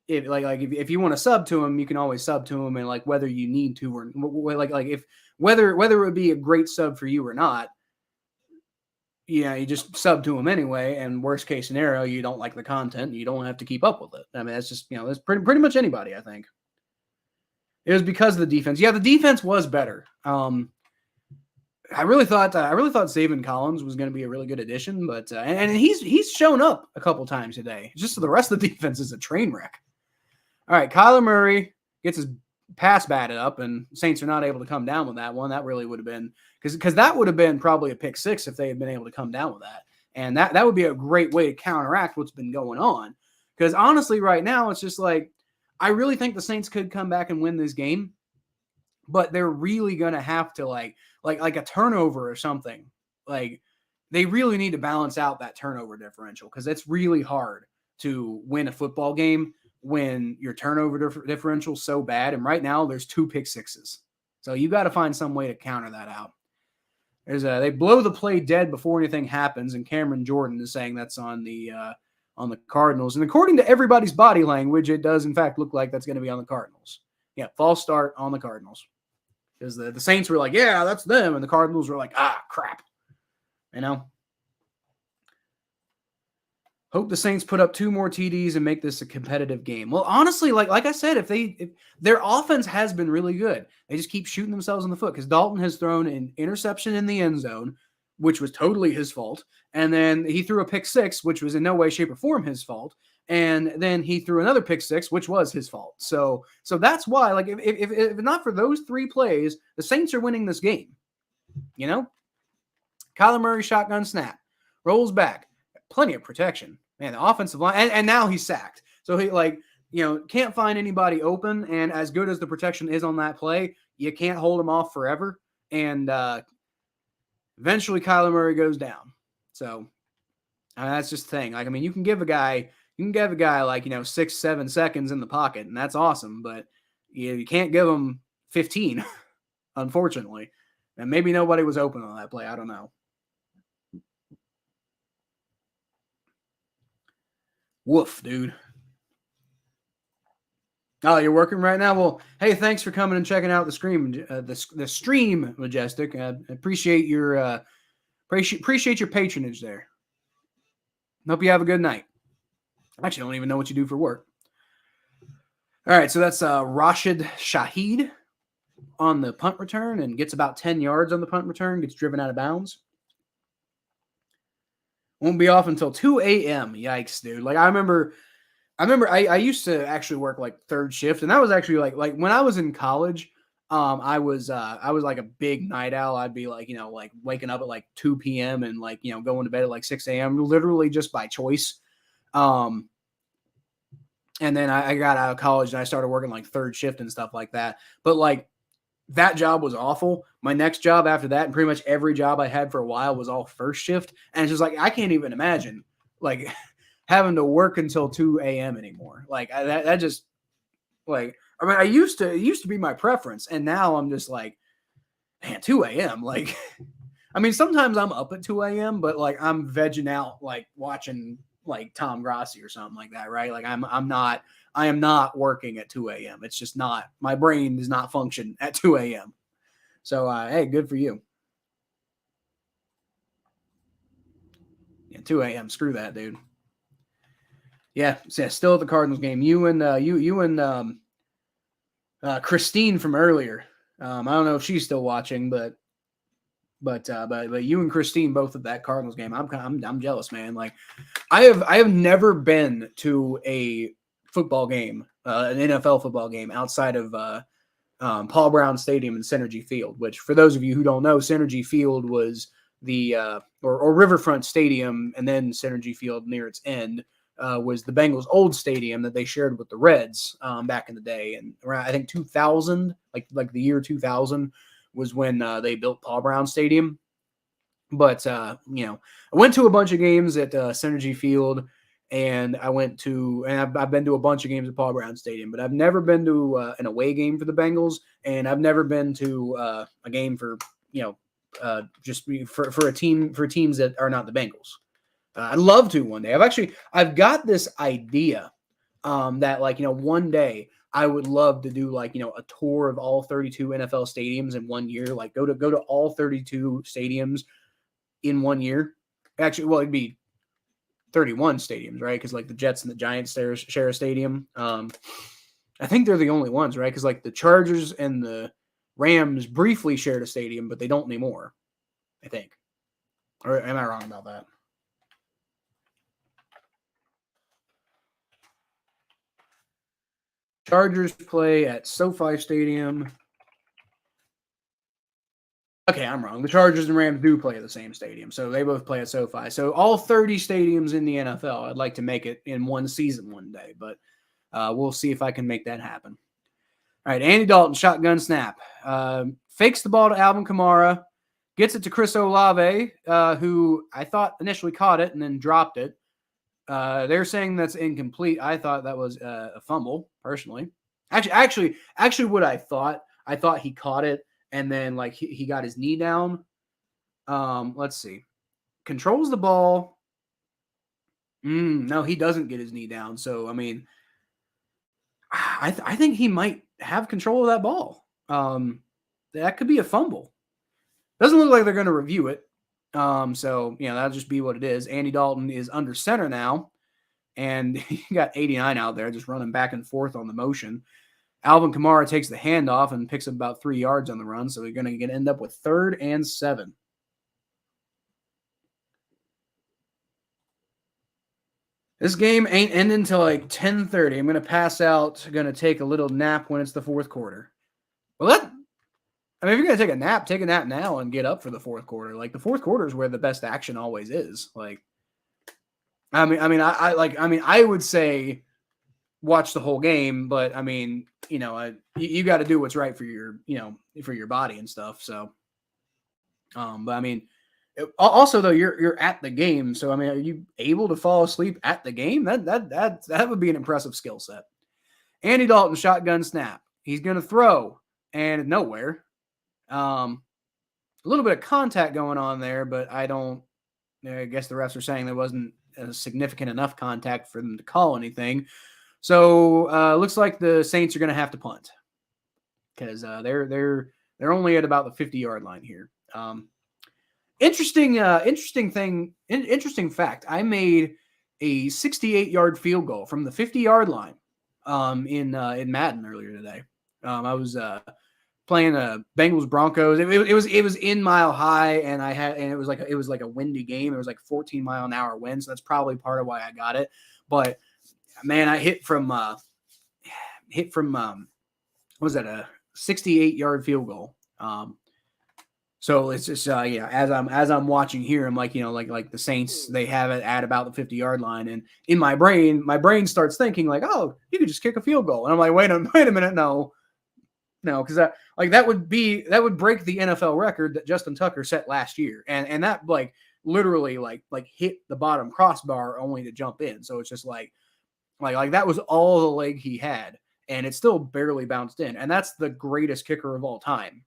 if you want to sub to him, you can always sub to him, and like whether you need to or like if whether it would be a great sub for you or not, you just sub to him anyway. And worst case scenario, you don't like the content, you don't have to keep up with it. I mean, that's just that's pretty much anybody. I think it was because of the defense. Yeah, the defense was better. I really thought Zaven Collins was going to be a really good addition, but and he's shown up a couple times today. Just so the rest of the defense is a train wreck. All right, Kyler Murray gets his pass batted up, and Saints are not able to come down with that one. That really would have been because that would have been probably a pick six if they had been able to come down with that, and that would be a great way to counteract what's been going on. Because honestly, right now it's just like I really think the Saints could come back and win this game, but they're really gonna have to like a turnover or something. Like they really need to balance out that turnover differential because it's really hard to win a football game when your turnover differential is so bad. And right now there's 2 pick sixes. So you got to find some way to counter that out. They blow the play dead before anything happens. And Cameron Jordan is saying that's on the Cardinals. And according to everybody's body language, it does in fact look like that's going to be on the Cardinals. Yeah. False start on the Cardinals. Because the Saints were like, yeah, that's them. And the Cardinals were like, crap. Hope the Saints put up 2 more TDs and make this a competitive game. Well, honestly, like I said, if their offense has been really good, they just keep shooting themselves in the foot because Dalton has thrown an interception in the end zone, which was totally his fault. And then he threw a pick six, which was in no way, shape, or form his fault. And then he threw another pick six, which was his fault. So that's why, like, if not for those 3 plays, the Saints are winning this game. Kyler Murray shotgun snap, rolls back, plenty of protection. Man, the offensive line, and now he's sacked. So he can't find anybody open. And as good as the protection is on that play, you can't hold him off forever. And eventually Kyler Murray goes down. So that's just the thing. Like, I mean, you can give a guy like 6-7 seconds in the pocket, and that's awesome. But you can't give him 15, unfortunately. And maybe nobody was open on that play. I don't know. Woof, dude. Oh, you're working right now? Well, hey, thanks for coming and checking out the stream, Majestic. I appreciate your patronage there. Hope you have a good night. Actually, I don't even know what you do for work. All right, so that's Rashid Shaheed on the punt return and gets about 10 yards on the punt return, gets driven out of bounds. Won't be off until 2 a.m. Yikes, dude. Like I remember I used to actually work like third shift, and that was actually like when I was in college, I was like a big night owl. I'd be like, like waking up at like 2 p.m. and like, going to bed at like 6 a.m. literally just by choice. And then I got out of college and I started working like third shift and stuff like that. But like that job was awful. My next job after that, and pretty much every job I had for a while was all first shift. And it's just like, I can't even imagine like having to work until 2 a.m. anymore. Like that just like, I mean, it used to be my preference, and now I'm just like, man, 2 a.m. Like, I mean, sometimes I'm up at 2 a.m., but like I'm vegging out, like watching like Tom Grassi or something like that, right? Like I am not working at 2 a.m. It's just not, my brain does not function at 2 a.m. So, hey, good for you. Yeah, 2 a.m. Screw that, dude. Yeah, still at the Cardinals game. You and Christine from earlier. I don't know if she's still watching, but you and Christine both at that Cardinals game. I'm jealous, man. Like I have never been to a football game, an NFL football game outside of Paul Brown Stadium and Synergy Field. Which, for those of you who don't know, Synergy Field was the or Riverfront Stadium, and then Synergy Field near its end was the Bengals' old stadium that they shared with the Reds back in the day. And around, I think 2000, like the year 2000, was when they built Paul Brown Stadium. But I went to a bunch of games at Synergy Field, and I've been to a bunch of games at Paul Brown Stadium, but I've never been to an away game for the Bengals, and I've never been to a game for just for teams that are not the Bengals. I'd love to one day. I've got this idea that one day I would love to do a tour of all 32 NFL stadiums in 1 year. Like go to all 32 stadiums in 1 year. Actually, well, it'd be 31 stadiums, right? Because like the Jets and the Giants share a stadium. I think they're the only ones, right? Because like the Chargers and the Rams briefly shared a stadium, but they don't anymore, I think. Or am I wrong about that? Chargers play at SoFi Stadium. Okay, I'm wrong. The Chargers and Rams do play at the same stadium, so they both play at SoFi. So all 30 stadiums in the NFL, I'd like to make it in one season one day, but we'll see if I can make that happen. All right, Andy Dalton, shotgun snap. Fakes the ball to Alvin Kamara, gets it to Chris Olave, who I thought initially caught it and then dropped it. They're saying that's incomplete. I thought that was a fumble, personally. Actually, what I thought he caught it, and then like he got his knee down. Let's see. Controls the ball. No, he doesn't get his knee down. So, I mean, I think he might have control of that ball. That could be a fumble. Doesn't look like they're going to review it. So, that'll just be what it is. Andy Dalton is under center now, and he got 89 out there just running back and forth on the motion. Alvin Kamara takes the handoff and picks up about 3 yards on the run, so they're going to end up with 3rd and 7. This game ain't ending until like 10:30. I'm going to pass out, going to take a little nap when it's the fourth quarter. Well, if you're going to take a nap now and get up for the fourth quarter. Like, the fourth quarter is where the best action always is. Like, I would say watch the whole game, but I mean, you got to do what's right for your body and stuff. So, but I mean, also though, you're at the game, so I mean, are you able to fall asleep at the game? That would be an impressive skill set. Andy Dalton, shotgun snap. He's going to throw, and nowhere. A little bit of contact going on there, but I guess the refs are saying there wasn't a significant enough contact for them to call anything. So looks like the Saints are going to have to punt because they're only at about the 50-yard line here. Interesting fact. I made a 68-yard field goal from the 50-yard line in Madden earlier today. I was playing Bengals Broncos. It was in Mile High, and it was like a windy game. It was like 14-mile-an-hour wind, so that's probably part of why I got it. But man, I hit from what was that, a 68-yard field goal. So it's just as I'm watching here, I'm like, like the Saints, they have it at about the 50-yard line, and in my brain starts thinking like, oh, you could just kick a field goal, and I'm like, wait a minute, no, because that would break the NFL record that Justin Tucker set last year, and that, like, literally like hit the bottom crossbar only to jump in. So it's just like that was all the leg he had, and it still barely bounced in. And that's the greatest kicker of all time.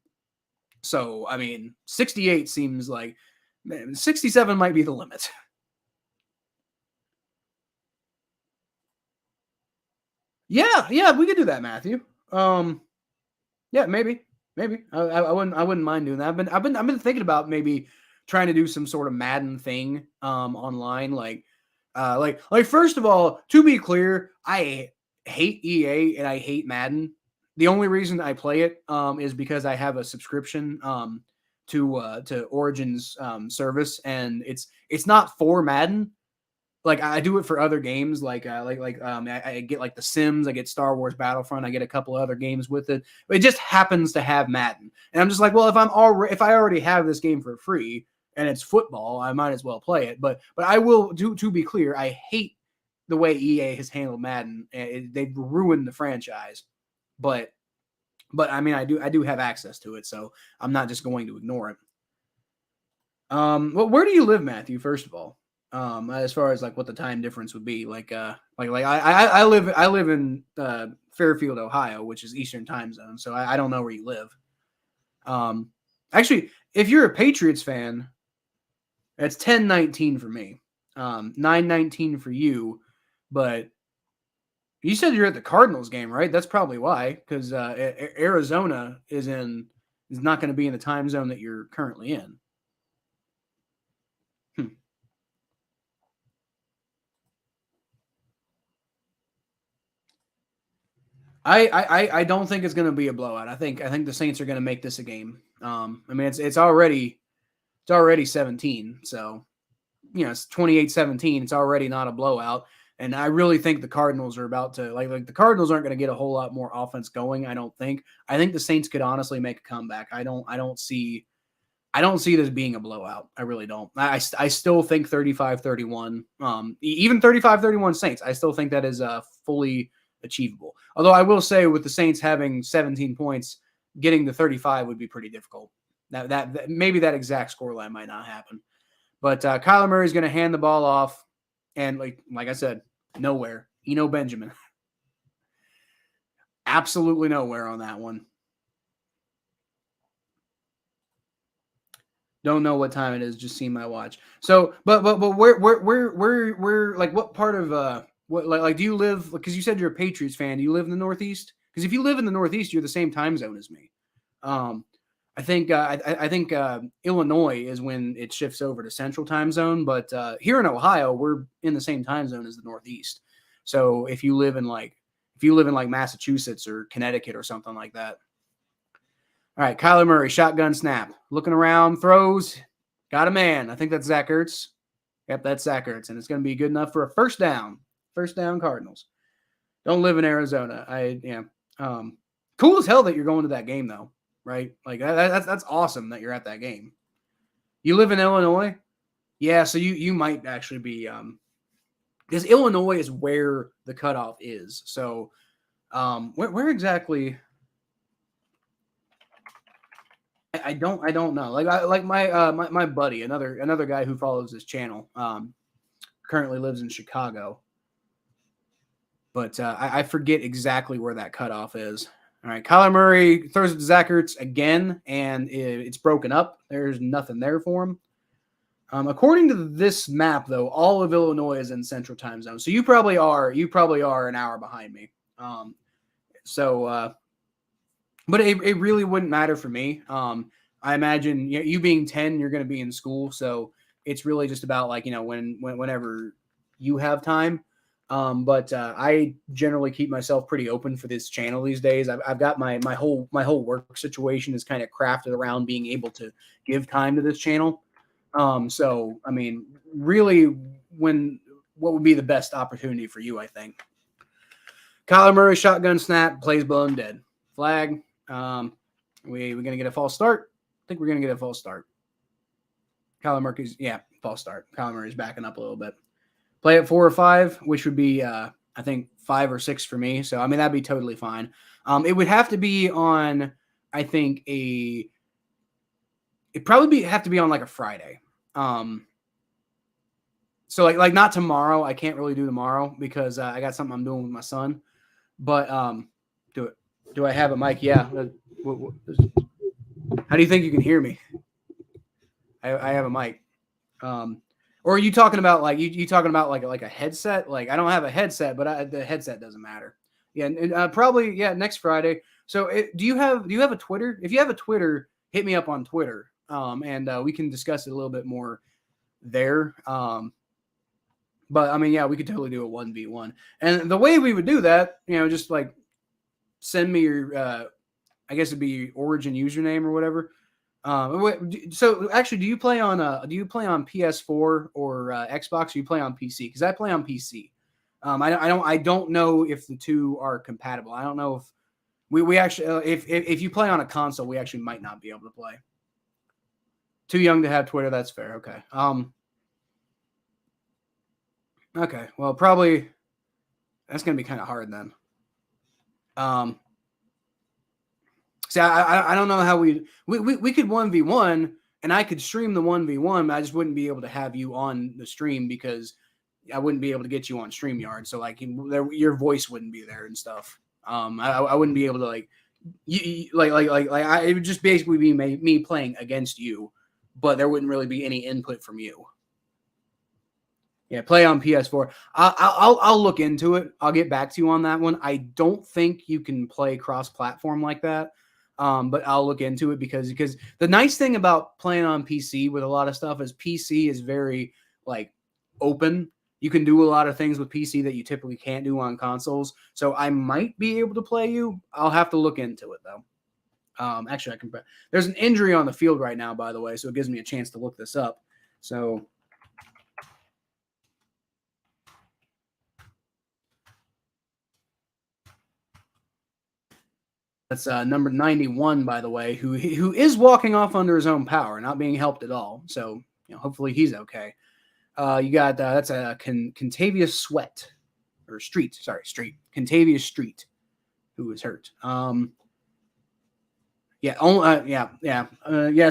So I mean, 68 seems like, man, 67 might be the limit. Yeah, we could do that, Matthew. Yeah, maybe. I wouldn't mind doing that. I've been thinking about maybe trying to do some sort of Madden thing online. Like first of all, to be clear, I hate EA and I hate Madden. The only reason I play it is because I have a subscription to Origin's service, and it's not for Madden. Like I do it for other games, I get like The Sims, I get Star Wars Battlefront, I get a couple other games with it. But it just happens to have Madden, and I'm just like, well, if I already have this game for free and it's football, I might as well play it. But I will do. To be clear, I hate the way EA has handled Madden. They've ruined the franchise. But I mean, I do have access to it, so I'm not just going to ignore it. Well, where do you live, Matthew? First of all, as far as like what the time difference would be, I live in Fairfield, Ohio, which is Eastern time zone, so I don't know where you live. Um, Actually, if you're a Patriots fan, it's 10:19 for me, 9:19 for you, but you said you're at the Cardinals game, right? That's probably why, because Arizona is not going to be in the time zone that you're currently in. Hmm. I don't think it's going to be a blowout. I think the Saints are going to make this a game. I mean, it's already 17, so it's 28-17. It's already not a blowout, and I really think the Cardinals are about to like the Cardinals aren't going to get a whole lot more offense going. I don't think. I think the Saints could honestly make a comeback. I don't see this being a blowout. I really don't. I still think 35-31, even 35-31 Saints, I still think that is fully achievable. Although I will say with the Saints having 17 points, getting to 35 would be pretty difficult. That maybe that exact scoreline might not happen. But Kyler Murray is going to hand the ball off, and like I said, nowhere. Eno Benjamin. Absolutely nowhere on that one. Don't know what time it is. Just seen my watch. So, but where like what part of what like do you live? Because you said you're a Patriots fan. Do you live in the Northeast? Because if you live in the Northeast, you're the same time zone as me. Um, I think Illinois is when it shifts over to Central Time Zone, but here in Ohio, we're in the same time zone as the Northeast. So if you live in Massachusetts or Connecticut or something like that. All right, Kyler Murray, shotgun snap. Looking around, throws. Got a man. I think that's Zach Ertz. Yep, that's Zach Ertz, and it's going to be good enough for a first down. First down, Cardinals. Don't live in Arizona. Cool as hell that you're going to that game, though, right? Like, that's awesome that you're at that game. You live in Illinois? Yeah, so you might actually be because Illinois is where the cutoff is. So where exactly – I don't know. My buddy, another guy who follows this channel, currently lives in Chicago, but I forget exactly where that cutoff is. All right, Kyler Murray throws it to Zach Ertz again, and it's broken up. There's nothing there for him. According to this map, though, all of Illinois is in Central Time Zone, so you probably are an hour behind me. But it really wouldn't matter for me. I imagine you being 10, you're going to be in school, so it's really just about whenever you have time. But I generally keep myself pretty open for this channel these days. I've got my whole work situation is kind of crafted around being able to give time to this channel. So I mean, really, what would be the best opportunity for you? I think Kyler Murray shotgun snap, plays blown dead, flag. We're gonna get a false start. I think we're gonna get a false start. Kyler Murray's false start. Kyler Murray's backing up a little bit. Play at 4 or 5, which would be I think 5 or 6 for me. So I mean that'd be totally fine. It would have to be on I think have to be on like a Friday. So like not tomorrow. I can't really do tomorrow because I got something I'm doing with my son. But do I have a mic? Yeah. How do you think you can hear me? I have a mic. Or are you talking about like you talking about like a headset? Like I don't have a headset, but the headset doesn't matter. Yeah, and probably next Friday. So do you have a Twitter? If you have a Twitter, hit me up on Twitter, and we can discuss it a little bit more there. But I mean, yeah, we could totally do a 1v1. And the way we would do that, just like send me your, I guess it'd be your Origin username or whatever. So actually, do you play on PS4 or Xbox? Or do you play on PC? Because I play on PC. I don't know if the two are compatible. I don't know if we actually if you play on a console, we actually might not be able to play. Too young to have Twitter. That's fair. Okay. Okay. Well, probably that's gonna be kind of hard then. See, I don't know how we could 1v1 and I could stream the 1v1, but I just wouldn't be able to have you on the stream because I wouldn't be able to get you on StreamYard. So like your voice wouldn't be there and stuff. I wouldn't be able to like it would just basically be me playing against you, but there wouldn't really be any input from you. Yeah, play on PS4. I'll look into it. I'll get back to you on that one. I don't think you can play cross-platform like that, but I'll look into it because the nice thing about playing on PC with a lot of stuff is PC is very like open. You can do a lot of things with PC that you typically can't do on consoles. So I might be able to play you. I'll have to look into it though. Actually, I can. There's an injury on the field right now, by the way, so it gives me a chance to look this up. So. That's number 91, by the way, who is walking off under his own power, not being helped at all. So hopefully he's okay. You got that's a Contavious Sweat or Street. Contavious Street, who was hurt.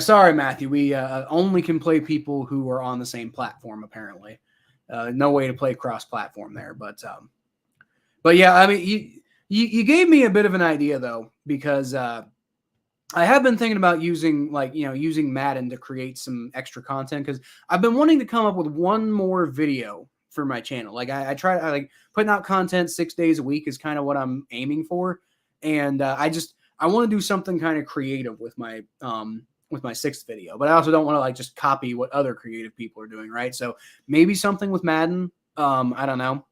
Sorry, Matthew. We only can play people who are on the same platform. Apparently, no way to play cross-platform there. But yeah, I mean You gave me a bit of an idea though, because I have been thinking about using Madden to create some extra content because I've been wanting to come up with one more video for my channel. Like I like putting out content 6 days a week is kind of what I'm aiming for, and I want to do something kind of creative with my 6th video, but I also don't want to like just copy what other creative people are doing, right? So maybe something with Madden. I don't know.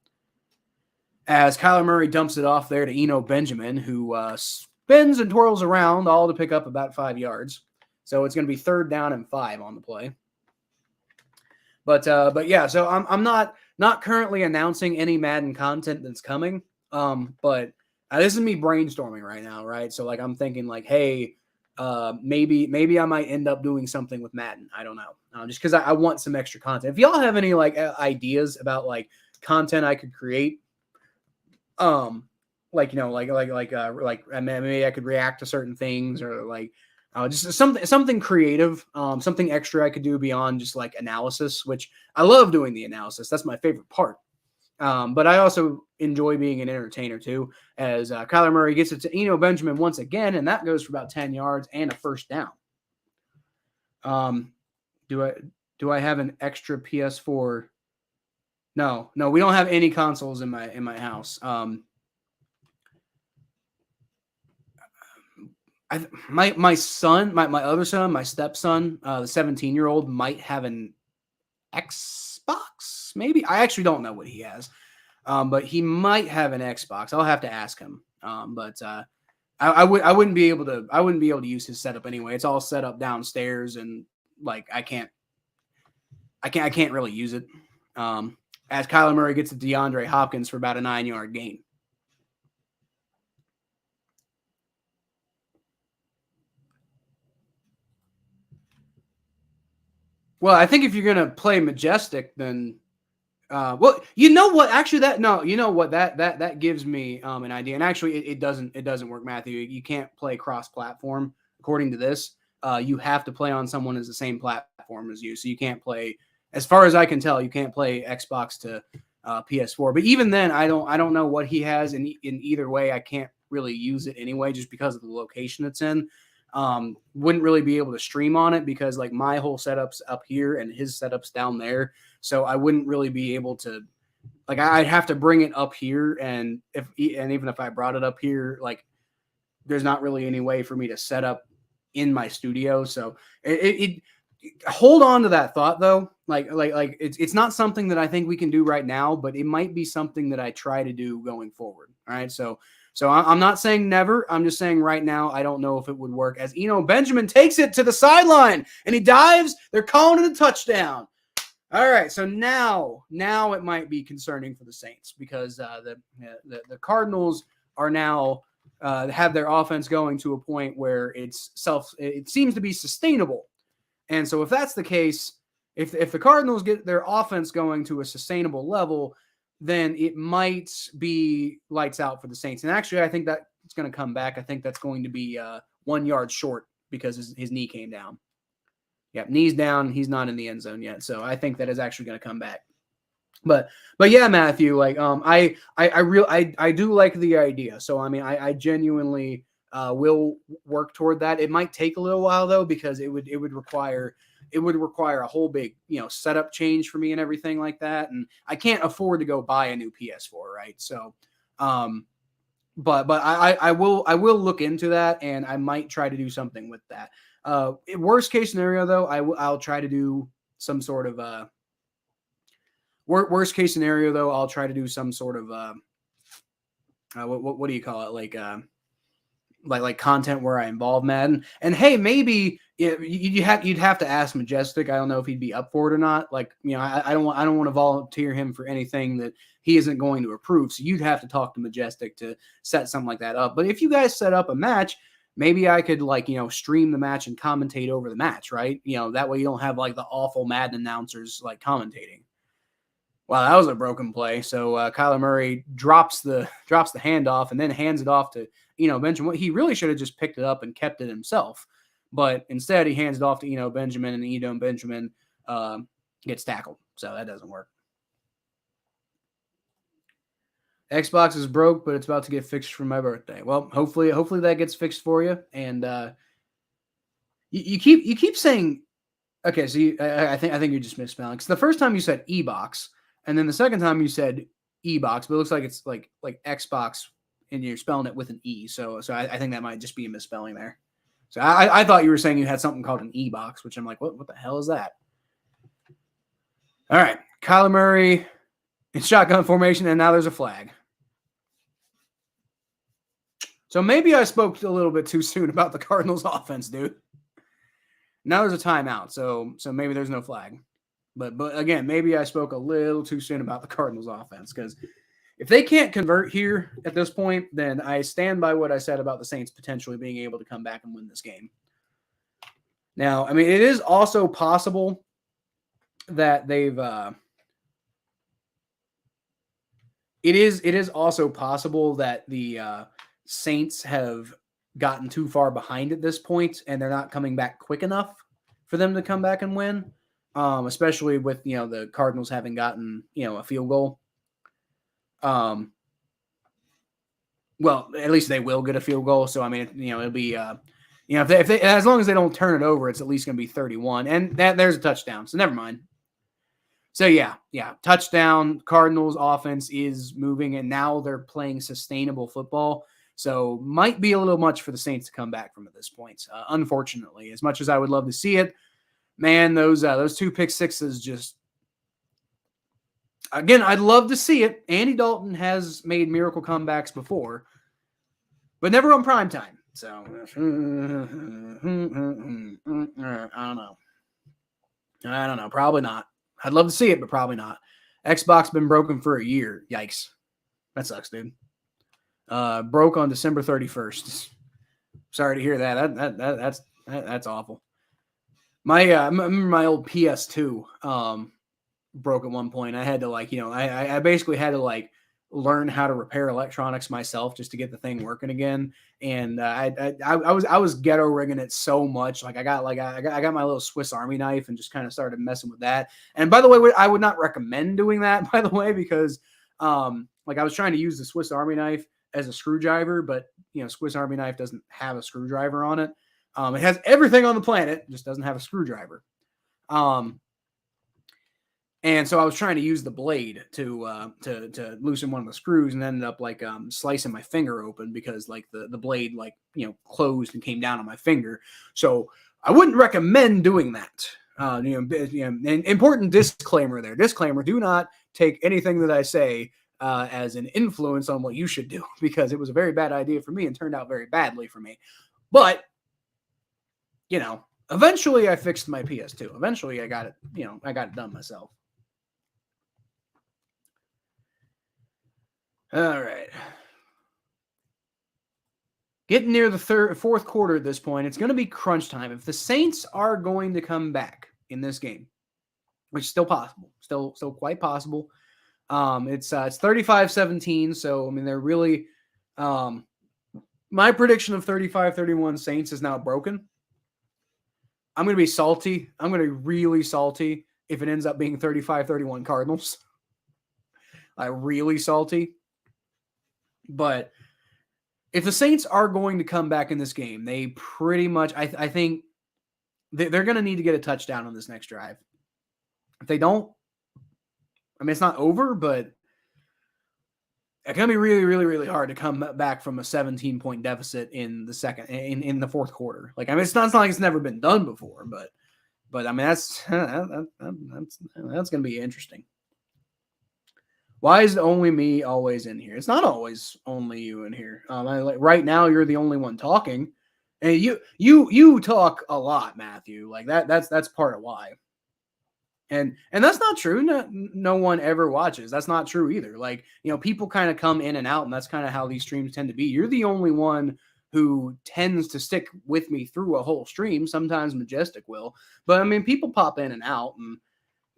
As Kyler Murray dumps it off there to Eno Benjamin, who spins and twirls around, all to pick up about 5 yards. So it's going to be 3rd down and 5 on the play. But yeah, so I'm not currently announcing any Madden content that's coming. But this is me brainstorming right now, right? So like I'm thinking like, hey, maybe I might end up doing something with Madden. I don't know, just because I want some extra content. If y'all have any like ideas about like content I could create. Maybe I could react to certain things or like just something creative, something extra I could do beyond just like analysis, which I love doing the analysis. That's my favorite part. But I also enjoy being an entertainer too, as Kyler Murray gets it to Eno Benjamin once again, and that goes for about 10 yards and a 1st down. Do I have an extra PS4? No, we don't have any consoles in my house. My son, my other son, my stepson, the 17-year-old might have an Xbox. Maybe I actually don't know what he has, but he might have an Xbox. I'll have to ask him. But I wouldn't be able to use his setup anyway. It's all set up downstairs, and like I can't really use it. As Kyler Murray gets to DeAndre Hopkins for about a 9-yard gain. Well, I think if you're gonna play Majestic, then you know what? Actually, that gives me an idea. And actually, it doesn't work, Matthew. You can't play cross-platform according to this. You have to play on someone as the same platform as you, so you can't play as far as I can tell, you can't play Xbox to PS4. But even then, I don't know what he has in either way. I can't really use it anyway, just because of the location it's in. Wouldn't really be able to stream on it because like my whole setup's up here and his setup's down there, so I wouldn't really be able to. Like I'd have to bring it up here, and even if I brought it up here, like there's not really any way for me to set up in my studio. So it hold on to that thought though. Like it's not something that I think we can do right now, but it might be something that I try to do going forward. All right, so I'm not saying never. I'm just saying right now I don't know if it would work. As Benjamin takes it to the sideline and he dives, they're calling it a touchdown. All right, so now it might be concerning for the Saints because the Cardinals are now have their offense going to a point where it seems to be sustainable. And so if that's the case, if the Cardinals get their offense going to a sustainable level, then it might be lights out for the Saints. And actually, I think that it's going to come back. I think that's going to be 1 yard short because his knee came down. Yep, knees down. He's not in the end zone yet, so I think that is actually going to come back. But yeah, Matthew, like I do like the idea. So I mean, I genuinely will work toward that. It might take a little while though because it would require a whole big setup change for me and everything like that, and I can't afford to go buy a new PS4, right? So, but I will look into that, and I might try to do something with that. Worst case scenario though, I'll try to do some sort of worst case scenario though, I'll try to do some sort of what do you call it, like content where I involve Madden. And hey, maybe you'd have to ask Majestic. I don't know if he'd be up for it or not. Like, I don't want to volunteer him for anything that he isn't going to approve. So you'd have to talk to Majestic to set something like that up. But if you guys set up a match, maybe I could stream the match and commentate over the match, right? That way you don't have like the awful Madden announcers like commentating. Wow, that was a broken play. So Kyler Murray drops the handoff and then hands it off to Benjamin. He really should have just picked it up and kept it himself, but instead he hands it off to Benjamin, and Benjamin gets tackled. So that doesn't work. Xbox is broke, but it's about to get fixed for my birthday. Well, hopefully that gets fixed for you. And you keep saying, okay, so I think you're just misspelling. Because the first time you said e-box, and then the second time you said e-box, but it looks like it's like Xbox, and you're spelling it with an E. So I think that might just be a misspelling there. So I thought you were saying you had something called an e-box, which I'm like, what the hell is that? All right, Kyler Murray in shotgun formation, and now there's a flag. So maybe I spoke a little bit too soon about the Cardinals offense, dude. Now there's a timeout, so maybe there's no flag. But again, maybe I spoke a little too soon about the Cardinals offense, because if they can't convert here at this point, then I stand by what I said about the Saints potentially being able to come back and win this game. Now, I mean, it is also possible that they've it is also possible that the Saints have gotten too far behind at this point, and they're not coming back quick enough for them to come back and win. Especially with the Cardinals having gotten a field goal. Well, at least they will get a field goal. So I mean, it'll be if they as long as they don't turn it over, it's at least going to be 31, and there's a touchdown. So never mind. So yeah, touchdown. Cardinals offense is moving, and now they're playing sustainable football. So might be a little much for the Saints to come back from at this point. Unfortunately, as much as I would love to see it. Man, those 2 pick sixes just again, I'd love to see it. Andy Dalton has made miracle comebacks before, but never on prime time. So I don't know. Probably not. I'd love to see it, but probably not. Xbox been broken for a year. Yikes. That sucks, dude. Broke on December 31st. Sorry to hear that. That's awful. I remember my old PS2 broke at one point. I had to I basically had to learn how to repair electronics myself just to get the thing working again. And I was ghetto rigging it so much. Like I got my little Swiss Army knife and just kind of started messing with that. And by the way, I would not recommend doing that, by the way, because like I was trying to use the Swiss Army knife as a screwdriver, but Swiss Army knife doesn't have a screwdriver on it. It has everything on the planet, just doesn't have a screwdriver. And so I was trying to use the blade to loosen one of the screws, and ended up like slicing my finger open because like the blade closed and came down on my finger. So I wouldn't recommend doing that. An important disclaimer there. Disclaimer: do not take anything that I say as an influence on what you should do, because it was a very bad idea for me and turned out very badly for me. But eventually I fixed my PS2. Eventually I got it. I got it done myself. All right. Getting near the fourth quarter at this point, it's going to be crunch time. If the Saints are going to come back in this game, which is still possible, still quite possible. It's 35-17, so I mean they're really my prediction of 35-31 Saints is now broken. I'm going to be salty. I'm going to be really salty if it ends up being 35-31 Cardinals. Really salty. But if the Saints are going to come back in this game, they pretty much, I think they're going to need to get a touchdown on this next drive. If they don't, I mean, it's not over, but it's going to be really, really, really hard to come back from a 17-point deficit in the fourth quarter. Like, I mean, it's not like it's never been done before, but I mean, that's going to be interesting. Why is it only me always in here? It's not always only you in here. Right now, you're the only one talking, and you talk a lot, Matthew. Like that's part of why. And that's not true. No one ever watches. That's not true either. Like people kind of come in and out, and that's kind of how these streams tend to be. You're the only one who tends to stick with me through a whole stream. Sometimes Majestic will, but I mean, people pop in and out, and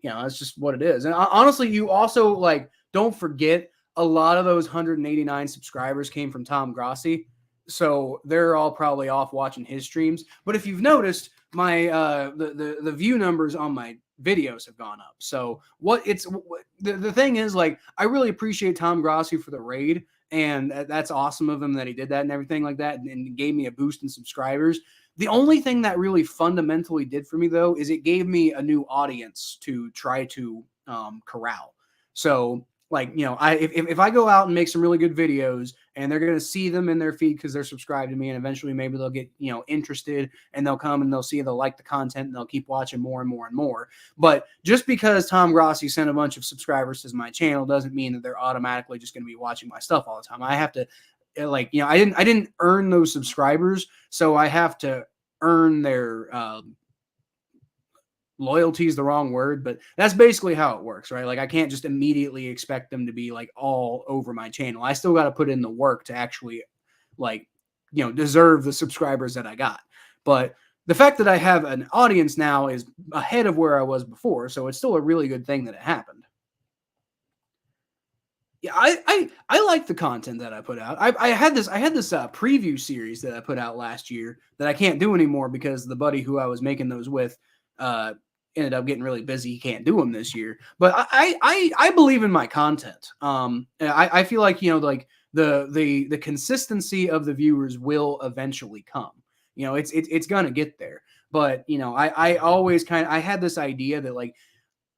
that's just what it is. And honestly, you also don't forget a lot of those 189 subscribers came from Tom Grossi. So they're all probably off watching his streams. But if you've noticed, my the view numbers on my videos have gone up. So the thing is, I really appreciate Tom Grossi for the raid. And that's awesome of him that he did that and everything like that, and gave me a boost in subscribers. The only thing that really fundamentally did for me, though, is it gave me a new audience to try to corral. So, if I go out and make some really good videos and they're going to see them in their feed because they're subscribed to me, and eventually maybe they'll get, interested, and they'll come and they'll like the content, and they'll keep watching more and more and more. But just because Tom Grossi sent a bunch of subscribers to my channel doesn't mean that they're automatically just going to be watching my stuff all the time. I have to, I didn't earn those subscribers, so I have to earn their loyalty is the wrong word, but that's basically how it works, right? I can't just immediately expect them to be all over my channel. I still got to put in the work to actually deserve the subscribers that I got. But the fact that I have an audience now is ahead of where I was before, so it's still a really good thing that it happened. Yeah, I like the content that I put out. I had this preview series that I put out last year that I can't do anymore because the buddy who I was making those with ended up getting really busy. He can't do them this year. But I believe in my content. I feel like the consistency of the viewers will eventually come. It's gonna get there. But I always I had this idea that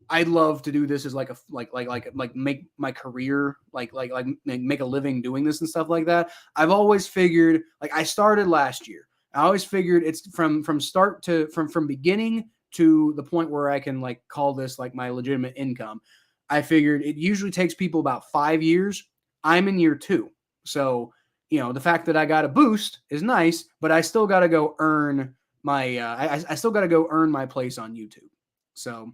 I'd love to do this as make my career, make a living doing this and stuff like that. I've always figured, I started last year. I always figured it's from start to from beginning to the point where I can call this my legitimate income. I figured it usually takes people about 5 years. I'm in year 2. So, the fact that I got a boost is nice, but I still got to go earn my, I still got to go earn my place on YouTube. So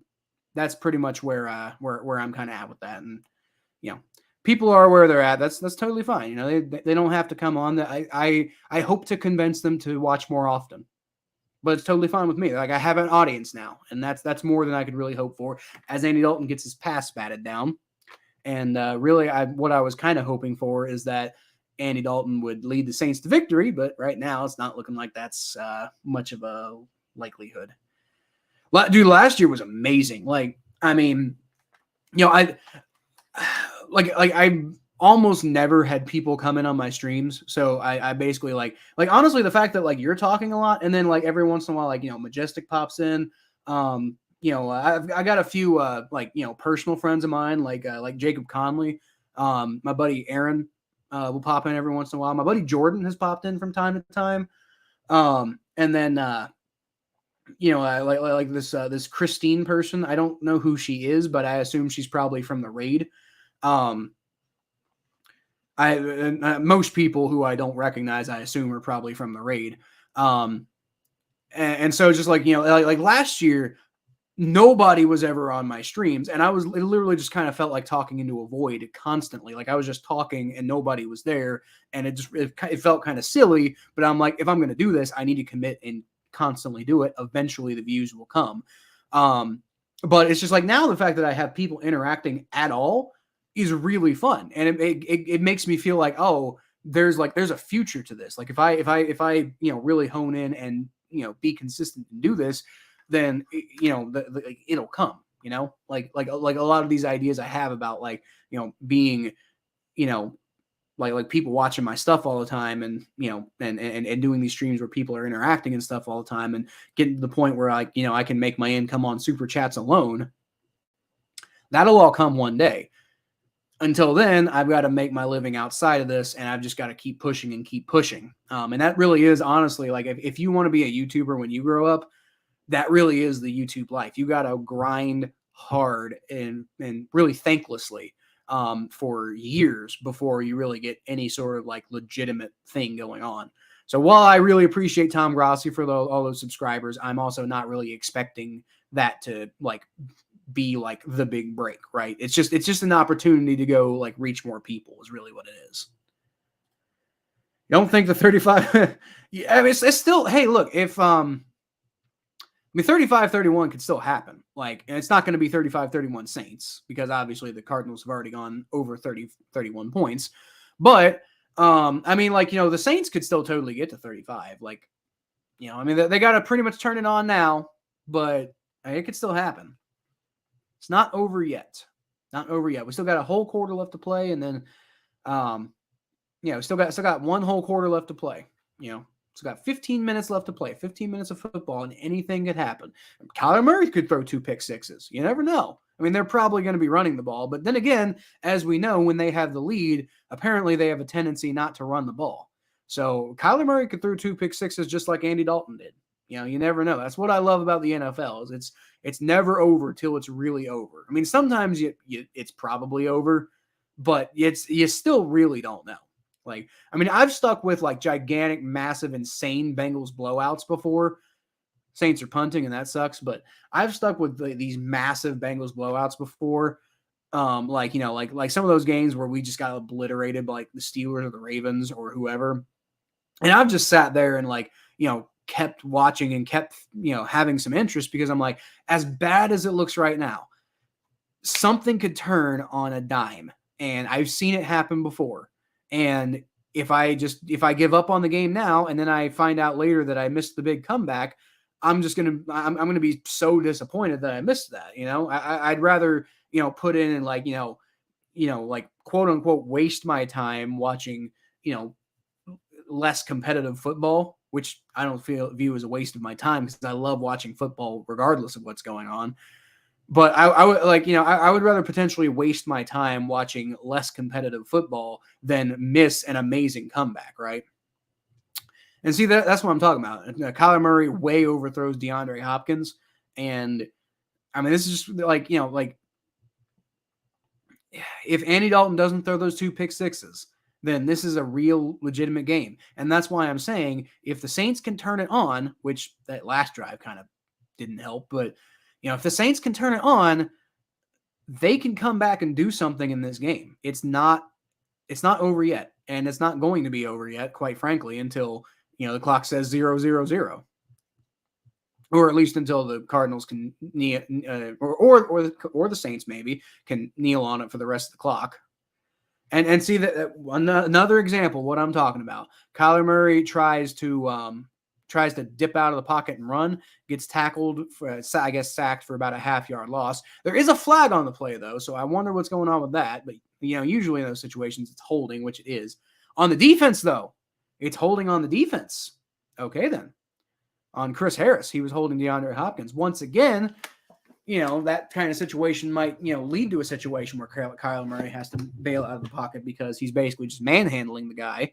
that's pretty much where I'm kind of at with that. And, people are where they're at. That's totally fine. They don't have to come on. I hope to convince them to watch more often, but it's totally fine with me. I have an audience now, and that's more than I could really hope for as Andy Dalton gets his pass batted down. And really, what I was kind of hoping for is that Andy Dalton would lead the Saints to victory, but right now it's not looking like that's much of a likelihood. Dude, last year was amazing. Like, I mean, I I almost never had people come in on my streams, so I basically like honestly the fact that like you're talking a lot, and then like every once in a while like Majestic pops in. I got a few personal friends of mine like Jacob Conley, my buddy Aaron will pop in every once in a while. My buddy Jordan has popped in from time to time, and then like this Christine person. I don't know who she is, but I assume she's probably from the raid. Most people who I don't recognize, I assume, are probably from the raid. And so just like like last year, nobody was ever on my streams, and it literally just kind of felt like talking into a void constantly. Like I was just talking and nobody was there, and it felt kind of silly. But I'm like, if I'm going to do this, I need to commit and constantly do it. Eventually, the views will come. But it's just like now the fact that I have people interacting at all is really fun, and it makes me feel like, oh, there's a future to this. Like if I really hone in and be consistent and do this, then it'll come. Like a lot of these ideas I have about being like people watching my stuff all the time, and and doing these streams where people are interacting and stuff all the time, and getting to the point where I can make my income on super chats alone. That'll all come one day. Until then, I've got to make my living outside of this, and I've just got to keep pushing and keep pushing. And that really is honestly like if you want to be a YouTuber when you grow up, that really is the YouTube life. You got to grind hard and really thanklessly for years before you really get any sort of like legitimate thing going on. So while I really appreciate Tom Grossi for all those subscribers, I'm also not really expecting that to like be like the big break, right? It's just an opportunity to go like reach more people is really what it is. You don't think the 35 yeah, I mean, it's still, hey, look, if 35-31 could still happen. Like, and it's not going to be 35-31 Saints because obviously the Cardinals have already gone over 31 points. But I mean, like, the Saints could still totally get to 35. Like, I mean, they got to pretty much turn it on now, but it could still happen. It's not over yet. Not over yet. We still got a whole quarter left to play, and then, we still got one whole quarter left to play. Still got 15 minutes left to play. 15 minutes of football, and anything could happen. Kyler Murray could throw 2 pick sixes. You never know. I mean, they're probably going to be running the ball, but then again, as we know, when they have the lead, apparently they have a tendency not to run the ball. So Kyler Murray could throw 2 pick sixes just like Andy Dalton did. You never know. That's what I love about the NFL is it's never over till it's really over. I mean, sometimes it's probably over, but you still really don't know. Like, I mean, I've stuck with like gigantic, massive, insane Bengals blowouts before. Saints are punting, and that sucks. But I've stuck with these massive Bengals blowouts before. Like some of those games where we just got obliterated by like the Steelers or the Ravens or whoever. And I've just sat there and kept watching and kept, having some interest because I'm like, as bad as it looks right now, something could turn on a dime. And I've seen it happen before. And if I give up on the game now, and then I find out later that I missed the big comeback, I'm going to be so disappointed that I missed that. I'd rather, put in and like quote unquote, waste my time watching, less competitive football, which I don't view as a waste of my time because I love watching football regardless of what's going on. But I would I would rather potentially waste my time watching less competitive football than miss an amazing comeback, right? And see, that's what I'm talking about. Kyler Murray way overthrows DeAndre Hopkins. And I mean, this is just if Andy Dalton doesn't throw those 2 pick sixes, then this is a real legitimate game. And that's why I'm saying if the Saints can turn it on, which that last drive kind of didn't help, but if the Saints can turn it on, they can come back and do something in this game. It's not over yet, and it's not going to be over yet, quite frankly, until the clock says 0-0-0. or at least until the Cardinals can kneel, or the Saints maybe can kneel on it for the rest of the clock. And see that another example what I'm talking about. Kyler Murray tries to dip out of the pocket and run, gets tackled for, I guess, sacked for about a half-yard loss. There is a flag on the play though, so I wonder what's going on with that. But usually in those situations it's holding, which it is. On the defense though, it's holding on the defense. Okay then. On Chris Harris, he was holding DeAndre Hopkins. Once again, that kind of situation might, lead to a situation where Kyler Murray has to bail out of the pocket because he's basically just manhandling the guy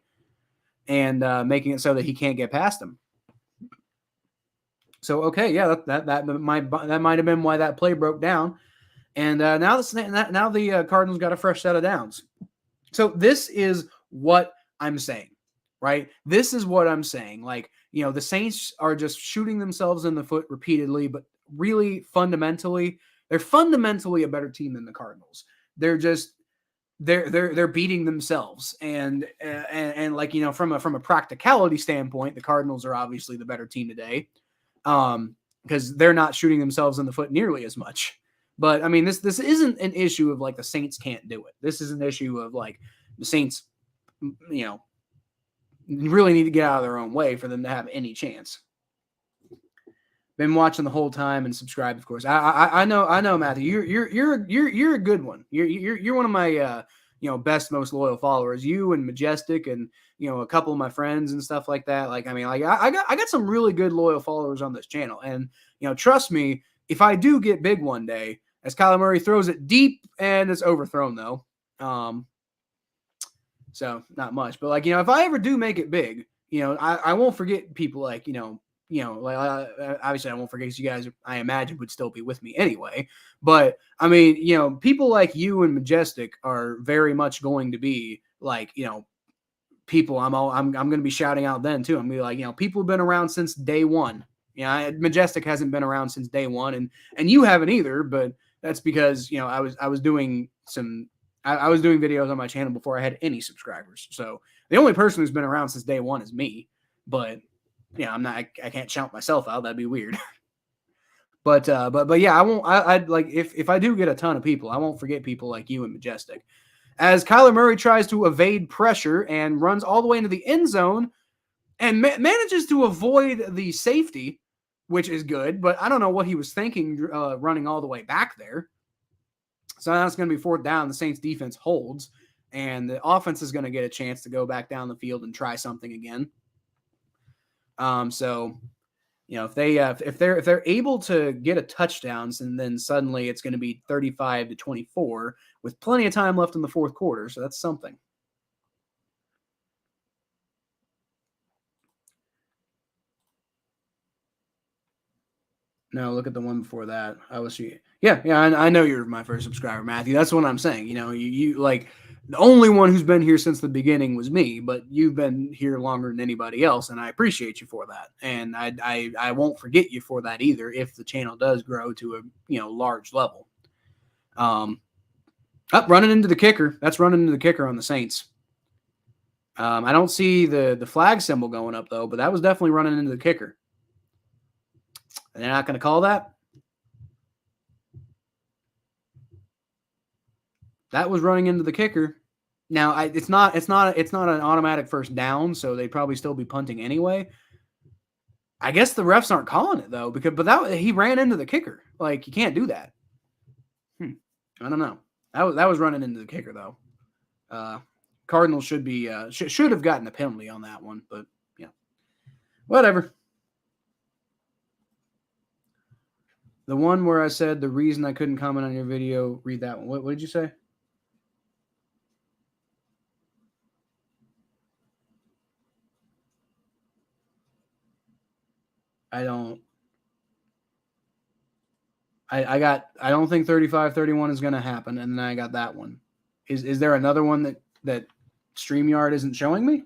and making it so that he can't get past him. So, okay, yeah, that might have been why that play broke down. And now the Cardinals got a fresh set of downs. So this is what I'm saying, right? This is what I'm saying. Like, the Saints are just shooting themselves in the foot repeatedly, but really they're fundamentally a better team than the Cardinals. They're just they're beating themselves, and like, from a practicality standpoint, the Cardinals are obviously the better team today, because they're not shooting themselves in the foot nearly as much. But I mean, this isn't an issue of like the Saints can't do it. This is an issue of like the Saints, really need to get out of their own way for them to have any chance. Been watching the whole time and subscribed, of course. I know, Matthew. You're a good one. You're one of my best, most loyal followers. You and Majestic and a couple of my friends and stuff like that. Like, I mean, like I got some really good loyal followers on this channel, and trust me, if I do get big one day, as Kyler Murray throws it deep and it's overthrown though. So not much, but like, if I ever do make it big, I won't forget people like, obviously I won't forget, because you guys, I imagine, would still be with me anyway. But I mean, people like you and Majestic are very much going to be like, people I'm going to be shouting out then too. I'm going to be like, people have been around since day one. Majestic hasn't been around since day one, and you haven't either, but that's because, I was doing videos on my channel before I had any subscribers. So the only person who's been around since day one is me, but I can't shout myself out. That'd be weird. but yeah, I'd like, if I do get a ton of people, I won't forget people like you and Majestic. As Kyler Murray tries to evade pressure and runs all the way into the end zone and manages to avoid the safety, which is good, but I don't know what he was thinking running all the way back there. So now it's going to be fourth down. The Saints defense holds, and the offense is going to get a chance to go back down the field and try something again. So, if they're able to get a touchdown, and then suddenly it's going to be 35-24 with plenty of time left in the fourth quarter. So that's something. No, look at the one before that. I know you're my first subscriber, Matthew. That's what I'm saying. You like, the only one who's been here since the beginning was me, but you've been here longer than anybody else, and I appreciate you for that. And I won't forget you for that either if the channel does grow to a large level. Running into the kicker. That's running into the kicker on the Saints. I don't see the flag symbol going up though, but that was definitely running into the kicker. And they're not going to call that? That was running into the kicker. Now, it's not an automatic first down, so they'd probably still be punting anyway. I guess the refs aren't calling it though, but he ran into the kicker. Like, you can't do that. I don't know. That was running into the kicker though. Cardinals should have gotten a penalty on that one, but whatever. The one where I said the reason I couldn't comment on your video, read that one. What did you say? I don't think 35-31 is going to happen, and then I got that one. Is there another one that StreamYard isn't showing me?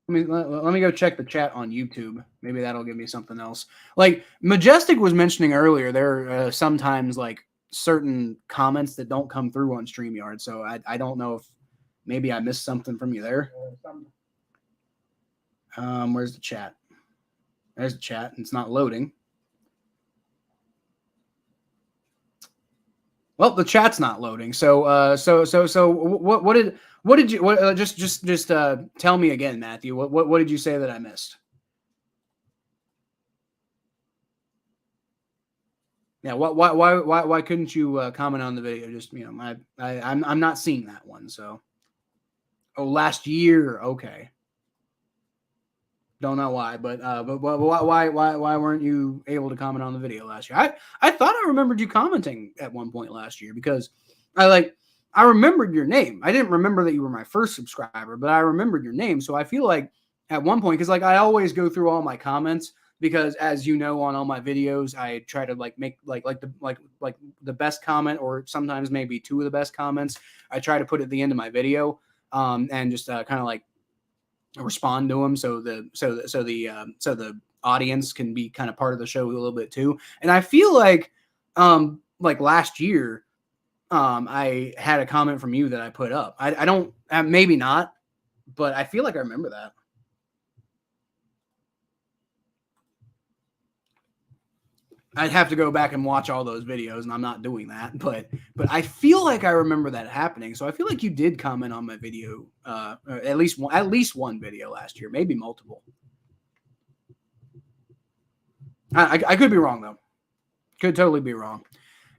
Let me go check the chat on YouTube. Maybe that'll give me something else. Like Majestic was mentioning earlier, there are sometimes like certain comments that don't come through on StreamYard. So I don't know if maybe I missed something from you there. Where's the chat? There's the chat. It's not loading. Well, the chat's not loading. So what did you just tell me again, Matthew? What did you say that I missed? Yeah, why couldn't you comment on the video? Just I'm not seeing that one. So, last year, okay. Don't know why, but why weren't you able to comment on the video last year? I thought I remembered you commenting at one point last year because I remembered your name. I didn't remember that you were my first subscriber, but I remembered your name. So I feel like at one point, because I always go through all my comments because as you know on all my videos, I try to make the best comment or sometimes maybe two of the best comments. I try to put at the end of my video and just kind of respond to them so the audience can be kind of part of the show a little bit too. And I feel like last year I had a comment from you that I put up. I don't maybe not, but I feel like I remember that. I'd have to go back and watch all those videos, and I'm not doing that. But I feel like I remember that happening. So I feel like you did comment on my video, at least one video last year, maybe multiple. I could be wrong though. Could totally be wrong.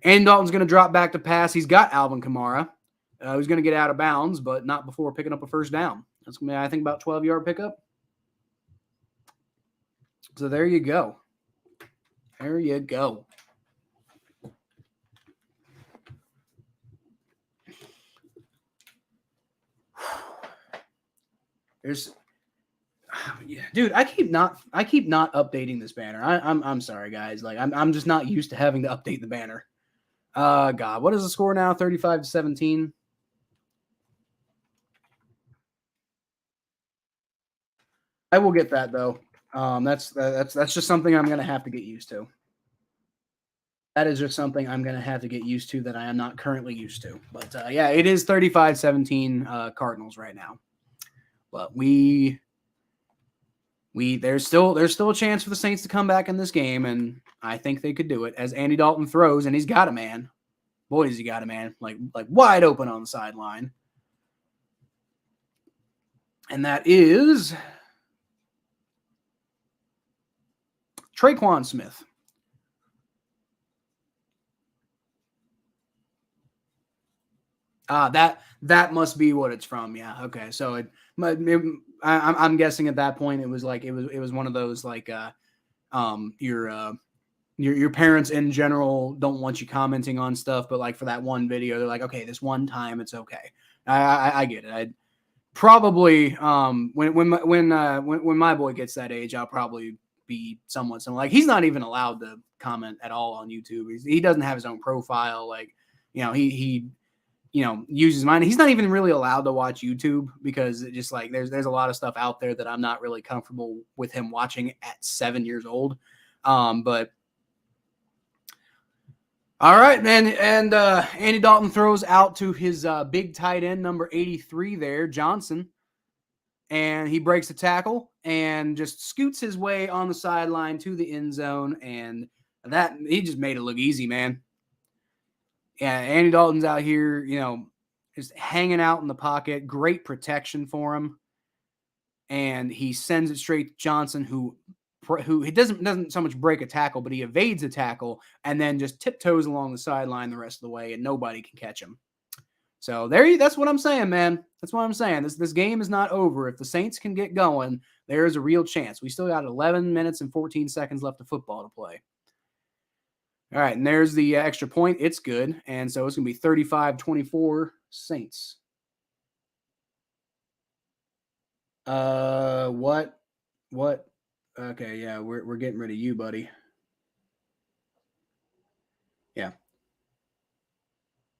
Andy Dalton's going to drop back to pass. He's got Alvin Kamara. He's going to get out of bounds, but not before picking up a first down. That's going to be, I think, about 12-yard pickup. So there you go. There you go. Dude, I keep not updating this banner. I'm sorry, guys. I'm just not used to having to update the banner. God, what is the score now? 35-17. I will get that though. That's just something I'm gonna have to get used to. That is just something I'm gonna have to get used to that I am not currently used to. But yeah, it is 35-17 Cardinals right now. But there's still a chance for the Saints to come back in this game, and I think they could do it. As Andy Dalton throws, and he's got a man. Boy, has he got a man, like wide open on the sideline. And that is Traquan Smith. That must be what it's from. Yeah. Okay. So I'm guessing at that point it was one of those your parents in general don't want you commenting on stuff, but for that one video, they're like, okay, this one time it's okay. I get it. I'd probably when my boy gets that age, I'll probably be somewhat similar. He's not even allowed to comment at all on YouTube. He doesn't have his own profile. He uses mine. He's not even really allowed to watch YouTube because it just there's a lot of stuff out there that I'm not really comfortable with him watching at 7 years old. But all right, man. And Andy Dalton throws out to his big tight end, number 83 there, Johnson. And he breaks the tackle and just scoots his way on the sideline to the end zone. And he just made it look easy, man. Yeah, Andy Dalton's out here, just hanging out in the pocket. Great protection for him. And he sends it straight to Johnson, who he doesn't so much break a tackle, but he evades a tackle and then just tiptoes along the sideline the rest of the way, and nobody can catch him. So that's what I'm saying, man. That's what I'm saying. This game is not over. If the Saints can get going, there is a real chance. We still got 11 minutes and 14 seconds left of football to play. All right, and there's the extra point. It's good. And so it's going to be 35-24 Saints. What? Okay, yeah, we're getting rid of you, buddy. Yeah.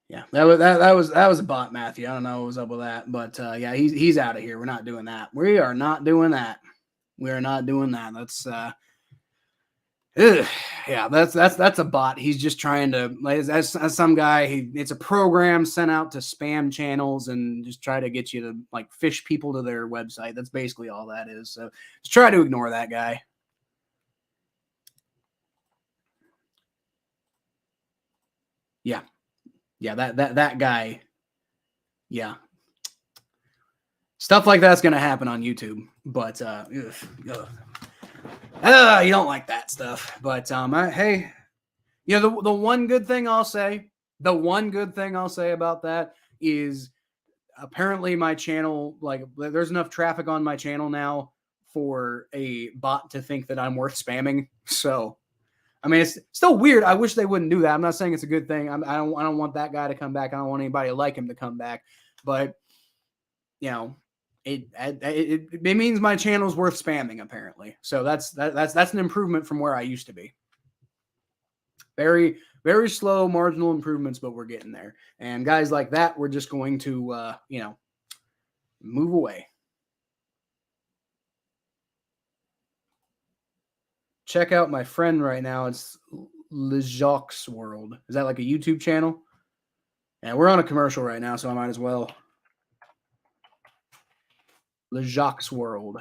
Yeah, that was a bot, Matthew. I don't know what was up with that, but yeah, he's out of here. We're not doing that. We are not doing that. We are not doing that. Ugh, yeah, that's a bot. He's just trying to, like, as some guy. It's a program sent out to spam channels and just try to get you to like fish people to their website. That's basically all that is. So just try to ignore that guy. Yeah, yeah, that guy. Yeah, stuff like that's gonna happen on YouTube, but you don't like that stuff. But hey, you know the one good thing I'll say, about that is apparently my channel, like, there's enough traffic on my channel now for a bot to think that I'm worth spamming. So I mean, it's still weird. I wish they wouldn't do that. I'm not saying it's a good thing. I don't want that guy to come back. I don't want anybody like him to come back. But you know, it means my channel's worth spamming apparently. So that's an improvement from where I used to be. Very, very slow marginal improvements, but we're getting there. And guys like that, we're just going to move away. Check out my friend right now. It's LeJacques World. Is that like a YouTube channel? Yeah, we're on a commercial right now, so I might as well. LeJacques World.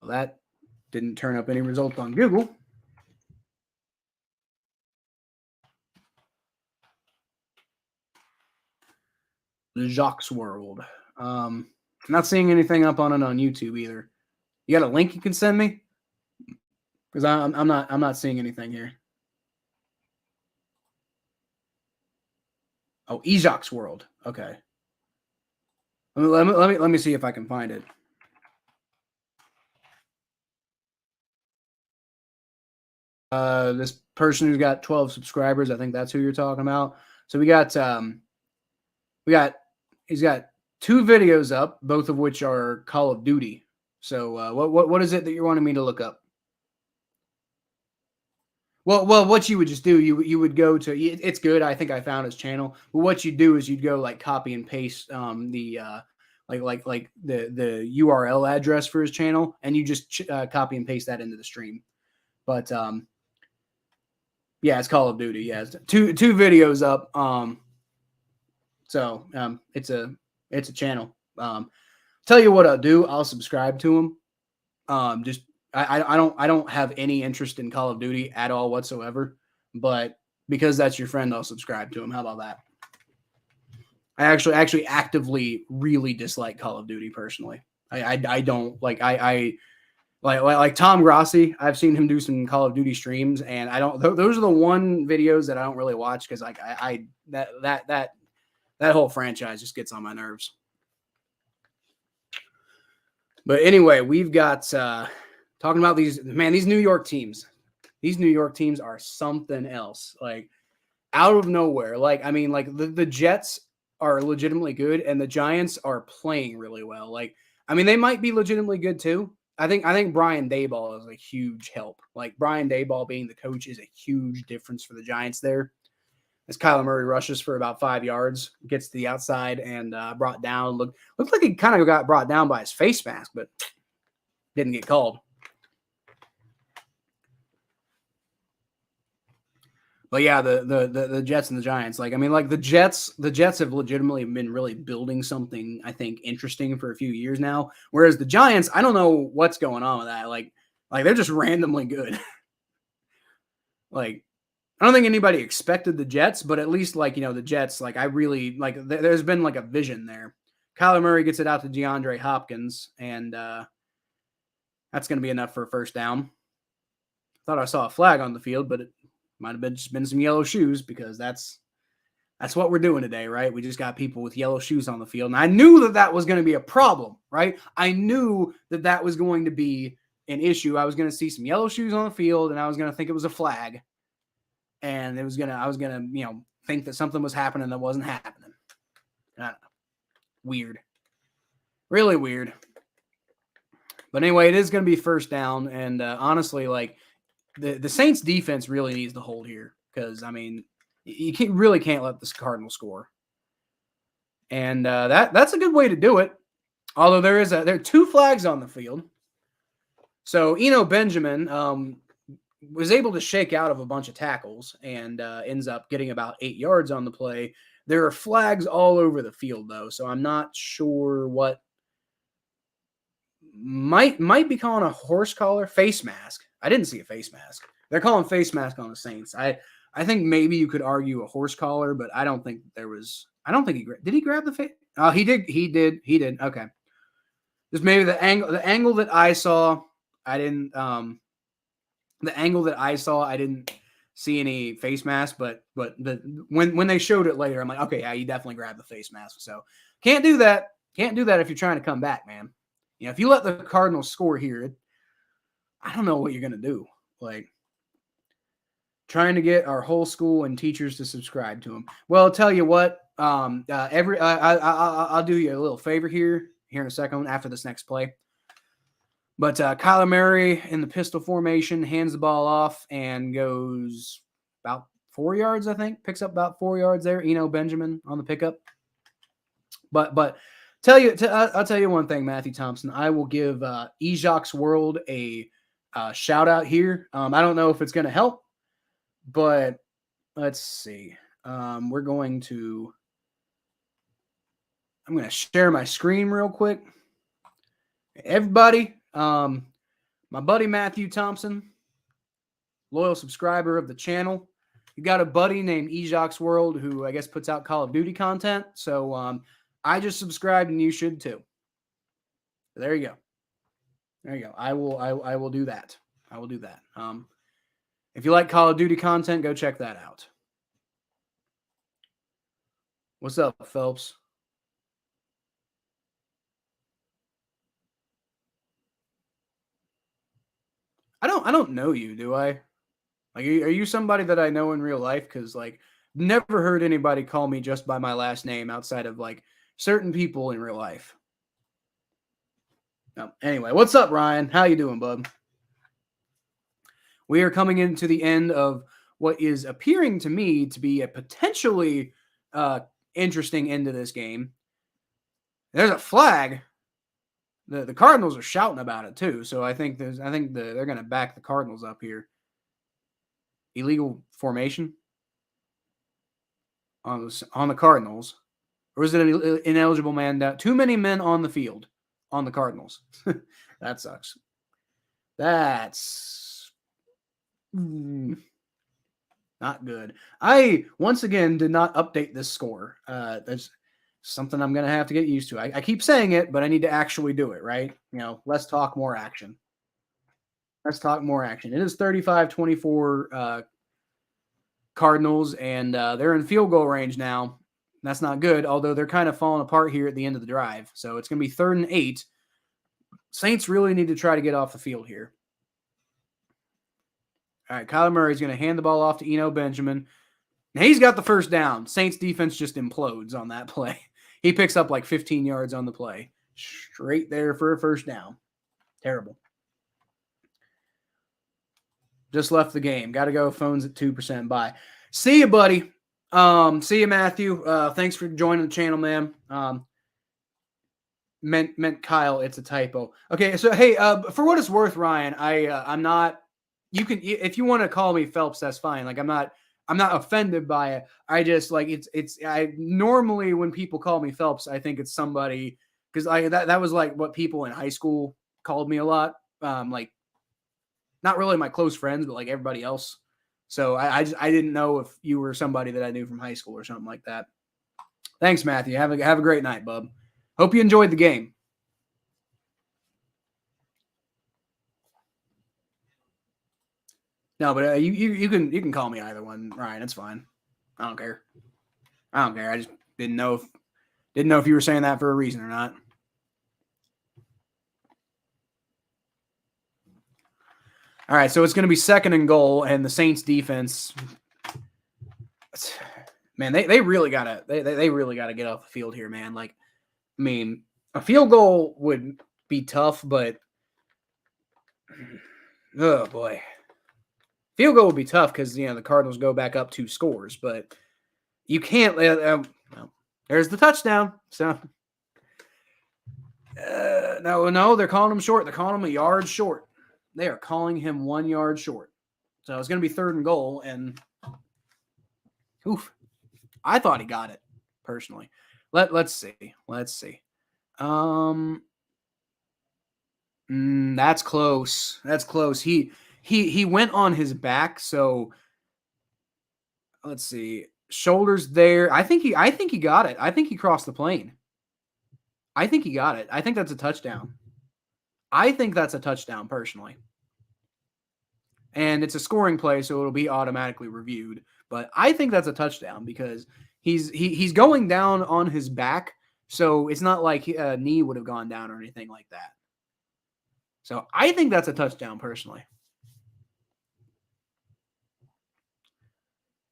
Well, that didn't turn up any results on Google. LeJacques World. I'm not seeing anything up on it on YouTube either. You got a link you can send me? Because I'm not seeing anything here. Oh, Ejox World. Okay. Let me see if I can find it. This person who's got 12 subscribers, I think that's who you're talking about. So he's got 2 videos up, both of which are Call of Duty. So what is it that you're wanting me to look up? Well, what you would just do, you would go to, it's good. I think I found his channel. But what you do is you'd go like copy and paste the URL address for his channel, and you just copy and paste that into the stream. But yeah, it's Call of Duty. Yeah, it's two videos up. So it's a channel. Tell you what I'll do. I'll subscribe to him. Just I don't have any interest in Call of Duty at all whatsoever, but because that's your friend, I'll subscribe to him. How about that? I actually actively really dislike Call of Duty personally. I don't like like Tom Grossi. I've seen him do some Call of Duty streams, and I don't. Those are the one videos that I don't really watch because like that whole franchise just gets on my nerves. But anyway, we've got talking about these New York teams. These New York teams are something else. Like out of nowhere. Like I mean, like the Jets are legitimately good, and the Giants are playing really well. Like I mean, they might be legitimately good too. I think Brian Daboll is a huge help. Like Brian Daboll being the coach is a huge difference for the Giants there. As Kyler Murray rushes for about 5 yards, gets to the outside and brought down. Looked like he kind of got brought down by his face mask, but didn't get called. But yeah, the Jets and the Giants, like I mean, like the Jets have legitimately been really building something, I think, interesting for a few years now. Whereas the Giants, I don't know what's going on with that. Like they're just randomly good. Like I don't think anybody expected the Jets, but at least like the Jets, like I really like. There's been like a vision there. Kyler Murray gets it out to DeAndre Hopkins, and that's going to be enough for a first down. Thought I saw a flag on the field, but it might have just been some yellow shoes because that's what we're doing today, right? We just got people with yellow shoes on the field. And I knew that was going to be a problem, right? I knew that was going to be an issue. I was going to see some yellow shoes on the field, and I was going to think it was a flag. And I was going to, think that something was happening that wasn't happening. I don't know. Weird. Really weird. But anyway, it is going to be first down. And honestly, like, the Saints defense really needs to hold here because, I mean, you really can't let this Cardinal score. And that's a good way to do it. Although there are 2 flags on the field. So Eno Benjamin was able to shake out of a bunch of tackles and ends up getting about 8 yards on the play. There are flags all over the field, though, so I'm not sure what might be calling a horse collar, face mask. I didn't see a face mask. They're calling face mask on the Saints. I think maybe you could argue a horse collar, but I don't think there was. I don't think did he grab the face? Oh, he did. He did. Okay. Just maybe the angle that I saw, I didn't. The angle that I saw, I didn't see any face mask, but when they showed it later, I'm like, okay, yeah, you definitely grabbed the face mask. So can't do that. Can't do that if you're trying to come back, man. You know, if you let the Cardinals score here, I don't know what you're gonna do. Like trying to get our whole school and teachers to subscribe to them. Well, I'll tell you what. I'll do you a little favor here in a second after this next play. But Kyler Murray in the pistol formation hands the ball off and goes about 4 yards, I think. Picks up about 4 yards there. Benjamin on the pickup. But I'll tell you one thing, Matthew Thompson. I will give Ejock's World a shout out here. I don't know if it's going to help, but let's see. I'm going to share my screen real quick. Everybody. My buddy Matthew Thompson, loyal subscriber of the channel. You got a buddy named Ejock's World who I guess puts out Call of Duty content. So I just subscribed and you should too. There you go. There you go. I will do that. I will do that. If you like Call of Duty content, go check that out. What's up, Phelps? I don't know you, do I? Like, are you somebody that I know in real life? Because, like, never heard anybody call me just by my last name outside of, like, certain people in real life. No. Anyway, what's up, Ryan? How you doing, bud? We are coming into the end of what is appearing to me to be a potentially interesting end to this game. There's a flag. The Cardinals are shouting about it too, so I think they're going to back the Cardinals up here. Illegal formation on the Cardinals, or is it an ineligible man down? Too many men on the field on the Cardinals. That sucks. That's not good. I once again did not update this score. That's something I'm going to have to get used to. I keep saying it, but I need to actually do it, right? Less talk, more action. Let's talk more action. It is 35-24 Cardinals, and they're in field goal range now. That's not good, although they're kind of falling apart here at the end of the drive. So it's going to be 3rd and 8. Saints really need to try to get off the field here. All right, Kyler Murray is going to hand the ball off to Benjamin. Now he's got the first down. Saints defense just implodes on that play. He picks up like 15 yards on the play. Straight there for a first down. Terrible. Just left the game. Got to go. Phone's at 2%. Bye. See you, buddy. See you, Matthew. Thanks for joining the channel, man. Meant Kyle. It's a typo. Okay, so hey, for what it's worth, Ryan, I'm not. You can, if you want to call me Phelps, that's fine. Like I'm not offended by it. I just like I normally when people call me Phelps, I think it's somebody because that was like what people in high school called me a lot. Like not really my close friends, but like everybody else. So I didn't know if you were somebody that I knew from high school or something like that. Thanks, Matthew. Have a great night, bub. Hope you enjoyed the game. No, but you can call me either one, Ryan. It's fine. I don't care. I just didn't know if you were saying that for a reason or not. All right, so it's going to be 2nd and goal, and the Saints defense, man, they really gotta get off the field here, man. Like, I mean, a field goal would be tough, but oh boy. Field goal would be tough because, the Cardinals go back up 2 scores, but you can't. Well, there's the touchdown. So, no, they're calling him short. They're calling him a yard short. They are calling him 1 yard short. So it's going to be 3rd and goal, and oof, I thought he got it personally. Let's see. That's close. That's close. He went on his back, so let's see. Shoulders there. I think he got it. I think he crossed the plane. I think he got it. I think that's a touchdown. I think that's a touchdown personally. And it's a scoring play, so it'll be automatically reviewed. But I think that's a touchdown because he's going down on his back, so it's not like a knee would have gone down or anything like that. So I think that's a touchdown personally.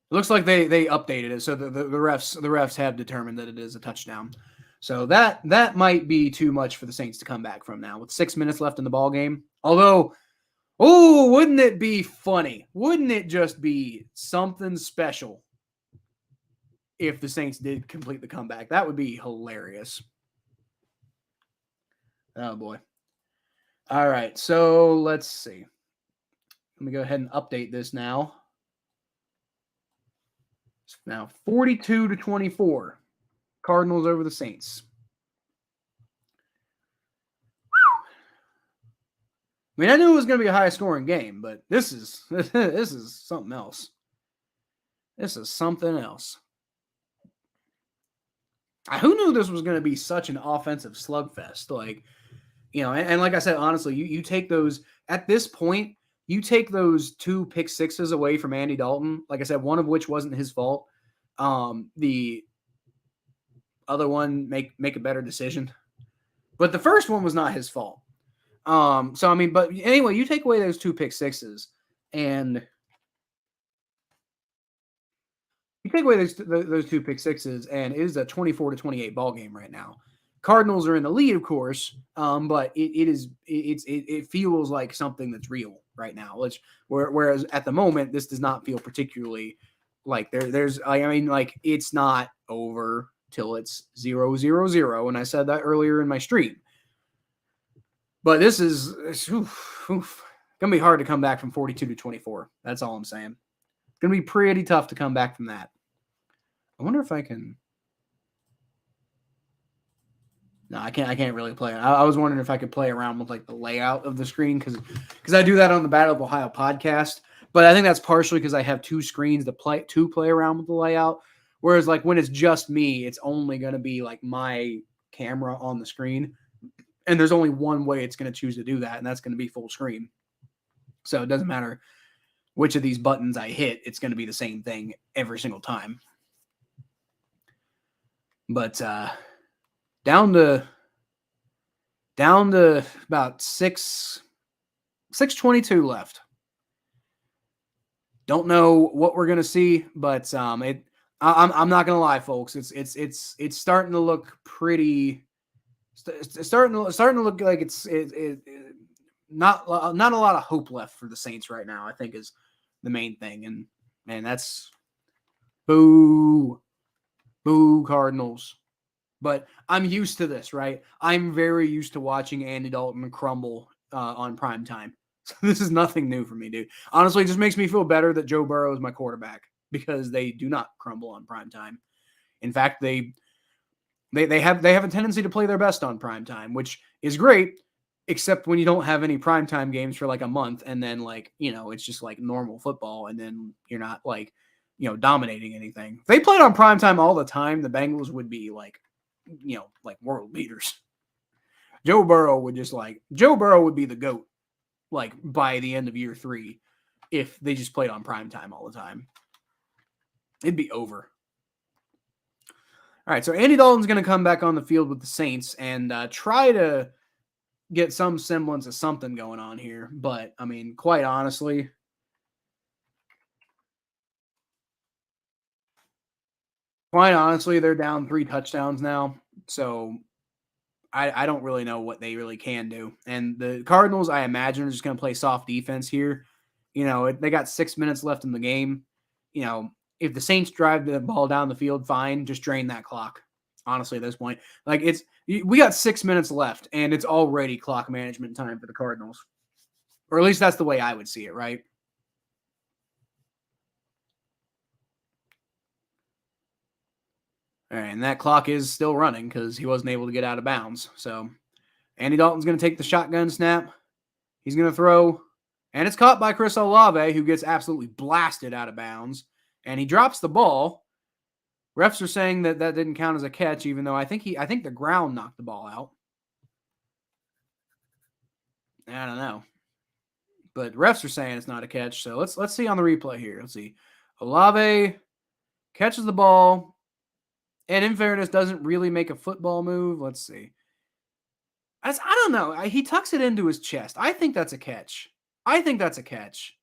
It looks like they updated it, so the refs have determined that it is a touchdown. So that might be too much for the Saints to come back from now with 6 minutes left in the ball game. Although, wouldn't it be funny? Wouldn't it just be something special if the Saints did complete the comeback? That would be hilarious. Oh boy. All right, so let's see. Let me go ahead and update this now. Now 42-24. Cardinals over the Saints. I mean, I knew it was going to be a high-scoring game, but this is something else. This is something else. Who knew this was going to be such an offensive slugfest? Like, and like I said, honestly, you take those at this point. You take those 2 pick sixes away from Andy Dalton. Like I said, one of which wasn't his fault. The other one make a better decision, but the first one was not his fault. So I mean, but anyway, you take away those 2 pick sixes, and you take away those 2 pick sixes, and it is a 24-28 ball game right now. Cardinals are in the lead, of course, but it feels like something that's real right now. Whereas at the moment, this does not feel particularly like there's. I mean, like it's not over till it's 0-0-0, and I said that earlier in my stream. But this is gonna be hard to come back from 42-24. That's all I'm saying. It's gonna be pretty tough to come back from that. I wonder if I can. No, I can't really play it. I was wondering if I could play around with like the layout of the screen because I do that on the Battle of Ohio podcast. But I think that's partially because I have 2 screens to play around with the layout. Whereas like when it's just me, it's only going to be like my camera on the screen. And there's only one way it's going to choose to do that, and that's going to be full screen. So it doesn't matter which of these buttons I hit. It's going to be the same thing every single time. But down to about 6:22 left. Don't know what we're gonna see, but I'm not gonna lie, folks. It's starting to look pretty. It's starting to look like it's not a lot of hope left for the Saints right now. I think is the main thing, and man, that's boo Cardinals. But I'm used to this, right? I'm very used to watching Andy Dalton crumble on prime time. So this is nothing new for me, dude. Honestly, it just makes me feel better that Joe Burrow is my quarterback because they do not crumble on prime time. In fact, they have a tendency to play their best on prime time, which is great, except when you don't have any primetime games for like a month, and then like, it's just like normal football, and then you're not like, dominating anything. If they played on primetime all the time, the Bengals would be like, like world beaters. Joe Burrow would be the GOAT, like by the end of year 3, if they just played on primetime all the time. It'd be over. All right, so Andy Dalton's going to come back on the field with the Saints and try to get some semblance of something going on here. But, I mean, quite honestly, they're down 3 touchdowns now. So I don't really know what they really can do. And the Cardinals, I imagine, are just going to play soft defense here. They got 6 minutes left in the game. If the Saints drive the ball down the field, fine, just drain that clock. Honestly, at this point, like we got 6 minutes left, and it's already clock management time for the Cardinals, or at least that's the way I would see it, right? All right, and that clock is still running because he wasn't able to get out of bounds. So Andy Dalton's going to take the shotgun snap. He's going to throw, and it's caught by Chris Olave, who gets absolutely blasted out of bounds, and he drops the ball. Refs are saying that that didn't count as a catch, even though I think the ground knocked the ball out. I don't know, but refs are saying it's not a catch. So let's see on the replay here. Let's see. Olave catches the ball, and in fairness, doesn't really make a football move. Let's see. I don't know. He tucks it into his chest. I think that's a catch. I think that's a catch.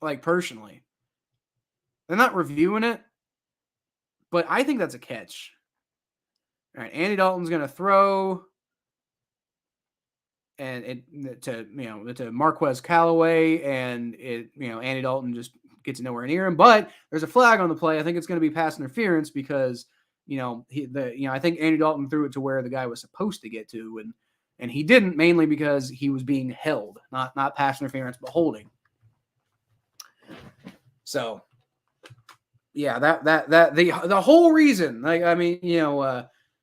Like, personally. They're not reviewing it, but I think that's a catch. All right, Andy Dalton's going to throw, and to Marquez Callaway, and Andy Dalton just gets nowhere near him. But there's a flag on the play. I think it's going to be pass interference because I think Andy Dalton threw it to where the guy was supposed to get to, and he didn't, mainly because he was being held, not pass interference, but holding. So, yeah, the whole reason,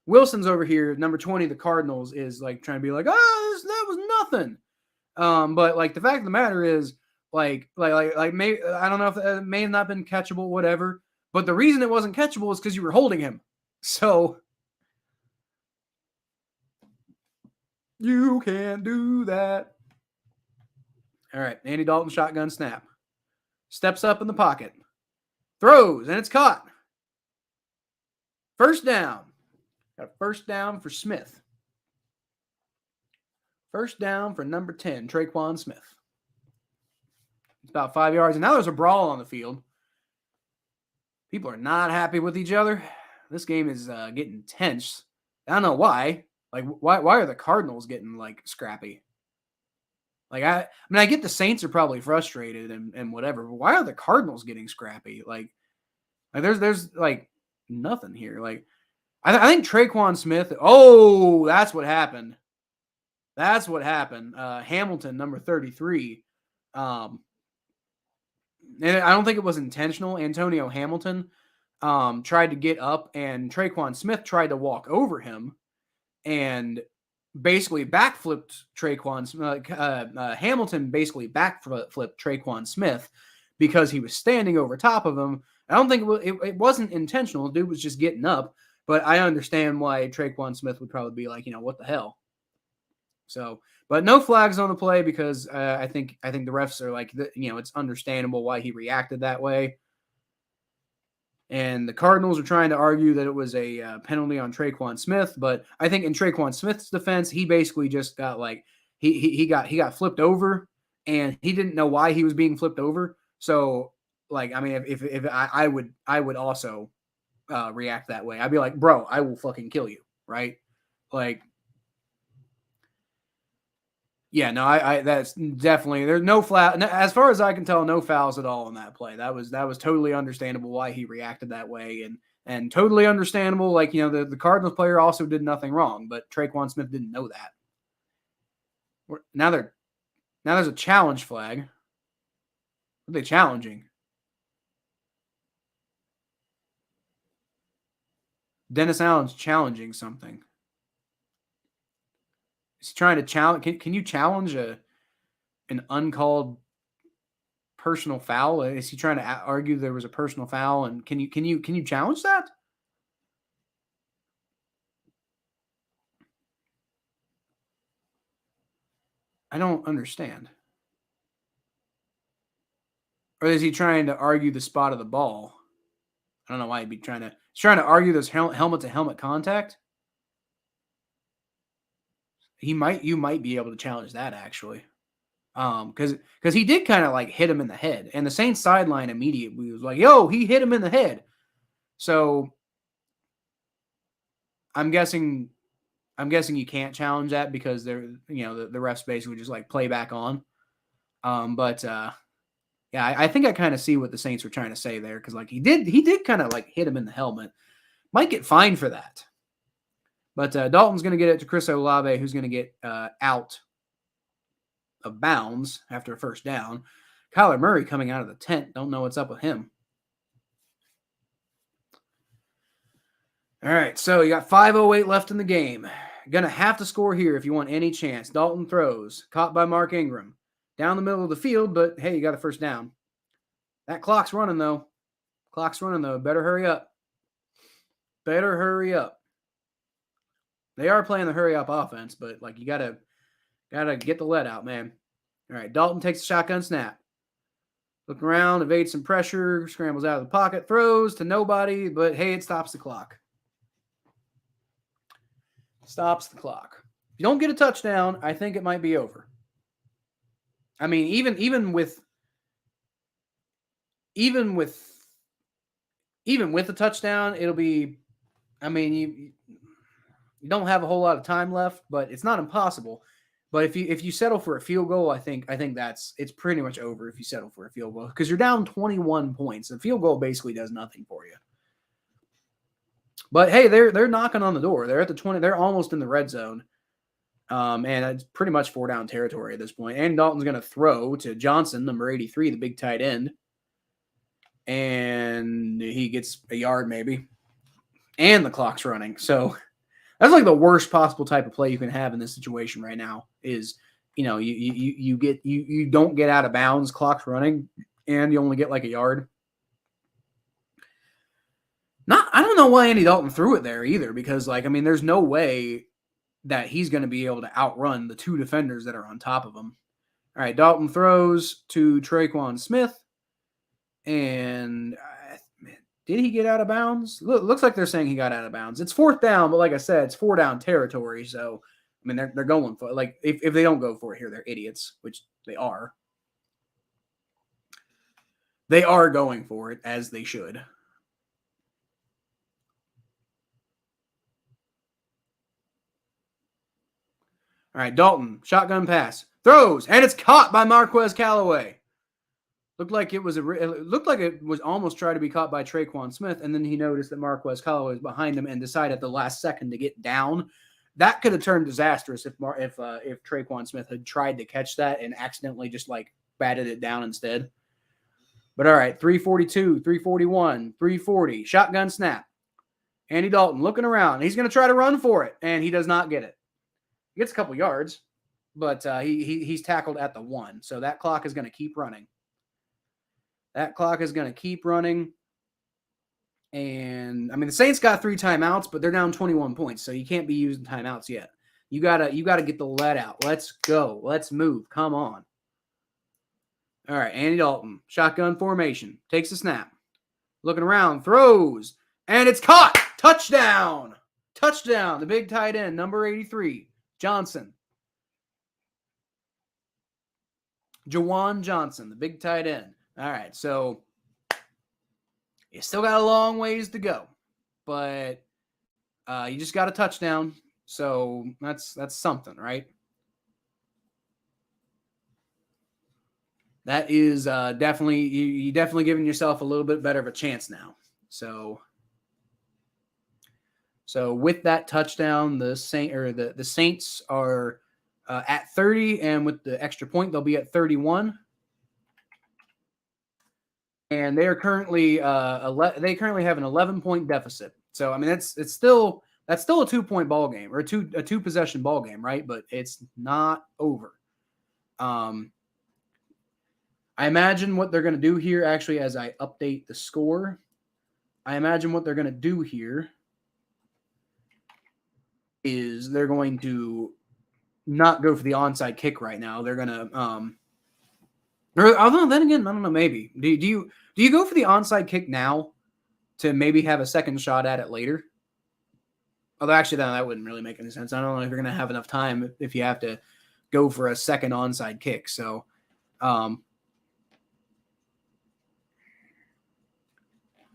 Wilson's over here, number 20, the Cardinals, is like trying to be like, that was nothing. But like the fact of the matter is, I don't know if it may have not been catchable, whatever. But the reason it wasn't catchable is because you were holding him. So you can't do that. All right, Andy Dalton shotgun snap. Steps up in the pocket. Throws, and it's caught. First down. Got a first down for Smith. First down for number 10, Traquan Smith. It's about 5 yards, and now there's a brawl on the field. People are not happy with each other. This game is getting tense. I don't know why. Like, why are the Cardinals getting, like, scrappy? Like, I get the Saints are probably frustrated and whatever, but why are the Cardinals getting scrappy? Like there's like nothing here. Like, I think Traquan Smith. Oh, that's what happened. That's what happened. Hamilton, number 33. And I don't think it was intentional. Antonio Hamilton tried to get up, and Traquan Smith tried to walk over him, and basically backflipped Hamilton basically backflipped Traquan Smith because he was standing over top of him. I don't think it wasn't intentional. The dude was just getting up, but I understand why Traquan Smith would probably be like, what the hell? So, but no flags on the play because I think the refs are like, it's understandable why he reacted that way. And the Cardinals are trying to argue that it was a penalty on Traquan Smith, but I think in Traquan Smith's defense, he basically just got like he got flipped over, and he didn't know why he was being flipped over. So, like, I mean, if I would also react that way. I'd be like, bro, I will fucking kill you, right? Like, yeah, no, I that's definitely, there's no foul. As far as I can tell, no fouls at all in that play. That was totally understandable why he reacted that way, and totally understandable. Like, the Cardinals player also did nothing wrong, but Traquan Smith didn't know that. Now there's a challenge flag. What are they challenging? Dennis Allen's challenging something. He's trying to challenge. Can you challenge an uncalled personal foul? Is he trying to argue there was a personal foul? And can you challenge that? I don't understand. Or is he trying to argue the spot of the ball? I don't know why he'd be trying to argue this helmet to helmet contact. You might be able to challenge that, actually. Because he did kind of like hit him in the head, and the Saints sideline immediately was like, "Yo, he hit him in the head." So I'm guessing you can't challenge that because they're the refs basically just like play back on. Yeah, I think I kind of see what the Saints were trying to say there, because like he did kind of like hit him in the helmet. Might get fined for that. But Dalton's going to get it to Chris Olave, who's going to get out of bounds after a first down. Kyler Murray coming out of the tent. Don't know what's up with him. All right, so you got 5:08 left in the game. Going to have to score here if you want any chance. Dalton throws, caught by Mark Ingram. Down the middle of the field, but hey, you got a first down. That clock's running, though. Better hurry up. Better hurry up. They are playing the hurry up offense, but like you gotta get the let out, man. All right, Dalton takes a shotgun snap. Looking around, evades some pressure, scrambles out of the pocket, throws to nobody, but hey, it stops the clock. Stops the clock. If you don't get a touchdown, I think it might be over. I mean, even with a touchdown, it'll be. I mean, you don't have a whole lot of time left, but it's not impossible. But if you settle for a field goal, I think it's pretty much over if you settle for a field goal because you're down 21 points. A field goal basically does nothing for you. But hey, they're knocking on the door. They're at the 20. They're almost in the red zone. And it's pretty much 4-down territory at this point. And Dalton's going to throw to Johnson, number 83, the big tight end. And he gets a yard maybe. And the clock's running. So that's like the worst possible type of play you can have in this situation right now is, you don't get out of bounds, clock's running, and you only get like a yard. I don't know why Andy Dalton threw it there either because, there's no way that he's going to be able to outrun the two defenders that are on top of him. All right, Dalton throws to Traquan Smith. And did he get out of bounds? Looks like they're saying he got out of bounds. It's 4th down, but like I said, it's 4-down territory. So, they're going for it. Like, if they don't go for it here, they're idiots, which they are. They are going for it, as they should. All right, Dalton, shotgun pass, throws, and it's caught by Marquez Callaway. Looked like it was almost trying to be caught by Traquan Smith, and then he noticed that Marquez Callaway was behind him and decided at the last second to get down. That could have turned disastrous if Traquan Smith had tried to catch that and accidentally just batted it down instead. But all right, 342, 341, 340, shotgun snap. Andy Dalton looking around. He's going to try to run for it, and he does not get it. He gets a couple yards, but he's tackled at the 1, so that clock is going to keep running. And, the Saints got 3 timeouts, but they're down 21 points, so you can't be using timeouts yet. You gotta get the let out. Let's go. Let's move. Come on. All right, Andy Dalton, shotgun formation, takes a snap. Looking around, throws, and it's caught. Touchdown. The big tight end, number 83, Johnson. Jawan Johnson, the big tight end. All right, so you still got a long ways to go, but you just got a touchdown, so that's something, right? That is definitely you definitely giving yourself a little bit better of a chance now. So with that touchdown, the Saints are at 30, and with the extra point, they'll be at 31. And they are currently they currently have an 11-point deficit. So that's still a 2-point ball game or a two possession ball game, right? But it's not over. I imagine what they're going to do here. Actually, as I update the score, I imagine what they're going to do here is they're going to not go for the onside kick right now. They're going to although then again, I don't know. Maybe do you go for the onside kick now to maybe have a second shot at it later? Although actually, that wouldn't really make any sense. I don't know if you're going to have enough time if you have to go for a second onside kick. So,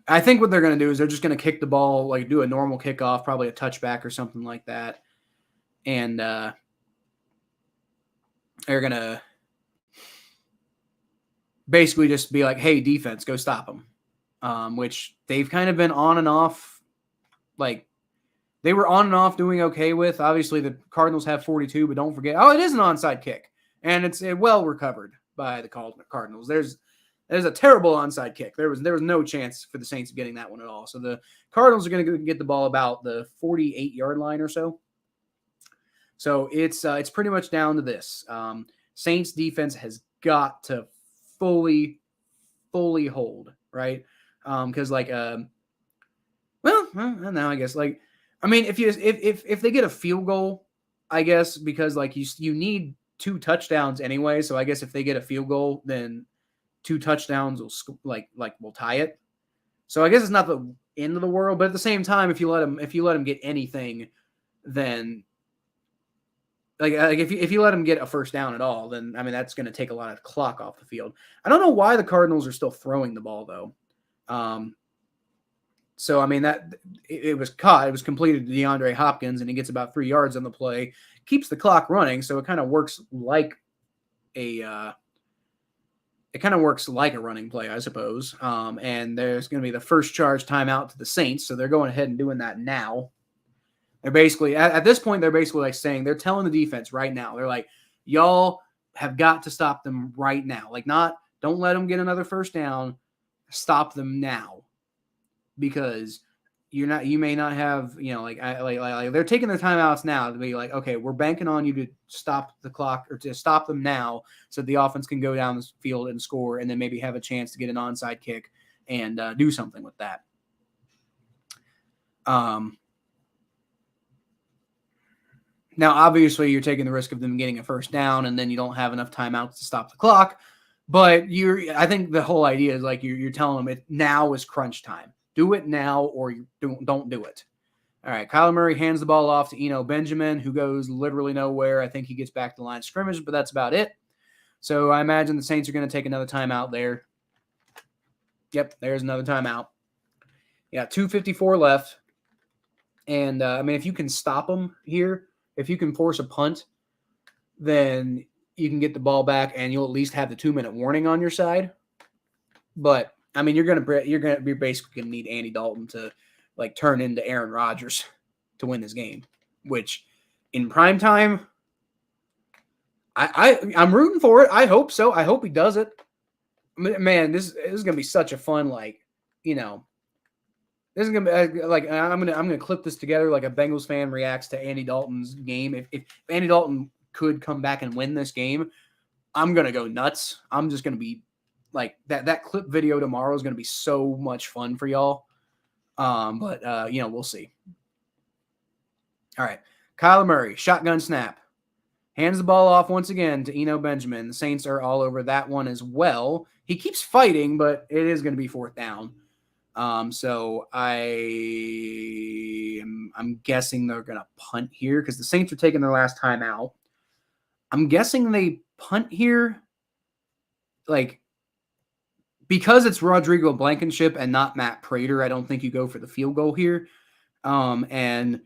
I think what they're going to do is they're just going to kick the ball, do a normal kickoff, probably a touchback or something like that, and they're going to basically just be like, hey, defense, go stop them, which they've kind of been on and off. They were on and off doing okay with. Obviously, the Cardinals have 42, but don't forget, it is an onside kick, and it's well recovered by the Cardinals. That is a terrible onside kick. There was no chance for the Saints of getting that one at all. So the Cardinals are going to get the ball about the 48-yard line or so. So it's pretty much down to this. Saints defense has got to fully hold, right? Because now I guess if they get a field goal, I guess because you need 2 touchdowns anyway. So I guess if they get a field goal, then 2 touchdowns will tie it. So I guess it's not the end of the world, but at the same time, if you let them get anything, then if you let them get a first down at all, then that's going to take a lot of clock off the field. I don't know why the Cardinals are still throwing the ball though. So that it was caught. It was completed to DeAndre Hopkins, and he gets about 3 yards on the play, keeps the clock running. So it kind of works like a running play, I suppose. And there's going to be the first charge timeout to the Saints. So they're going ahead and doing that now. They're basically, at this point, they're basically saying, they're telling the defense right now. They're like, y'all have got to stop them right now. Don't let them get another first down. Stop them now. Because you may not have, they're taking their timeouts now to be like, okay, we're banking on you to stop the clock or to stop them now so the offense can go down the field and score and then maybe have a chance to get an onside kick and do something with that. Now, obviously, you're taking the risk of them getting a first down, and then you don't have enough timeouts to stop the clock. But I think the whole idea is you're telling them now is crunch time. Do it now, or you don't do it. All right, Kyler Murray hands the ball off to Eno Benjamin, who goes literally nowhere. I think he gets back to the line of scrimmage, but that's about it. So I imagine the Saints are going to take another timeout there. Yep, there's another timeout. Yeah, 2:54 left. And, if you can stop them here, if you can force a punt, then you can get the ball back and you'll at least have the 2-minute warning on your side. But you're gonna be basically gonna need Andy Dalton to turn into Aaron Rodgers to win this game, which in prime time, I'm rooting for it. I hope so. I hope he does it. Man, this is gonna be such a fun this is gonna be I'm gonna clip this together like a Bengals fan reacts to Andy Dalton's game. If Andy Dalton could come back and win this game, I'm gonna go nuts. I'm just gonna be that clip video tomorrow is gonna be so much fun for y'all. But we'll see. All right, Kyler Murray, shotgun snap, hands the ball off once again to Eno Benjamin. The Saints are all over that one as well. He keeps fighting, but it is gonna be 4th down. So I'm guessing they're going to punt here because the Saints are taking their last time out. I'm guessing they punt here, because it's Rodrigo Blankenship and not Matt Prater. I don't think you go for the field goal here. I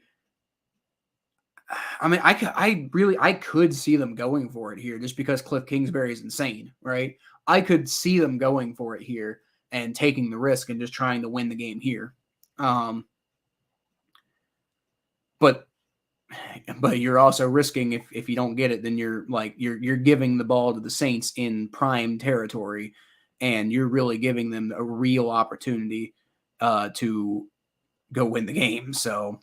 could see them going for it here just because Cliff Kingsbury is insane, right? I could see them going for it here and taking the risk and just trying to win the game here. But you're also risking if you don't get it, then you're giving the ball to the Saints in prime territory, and you're really giving them a real opportunity to go win the game. So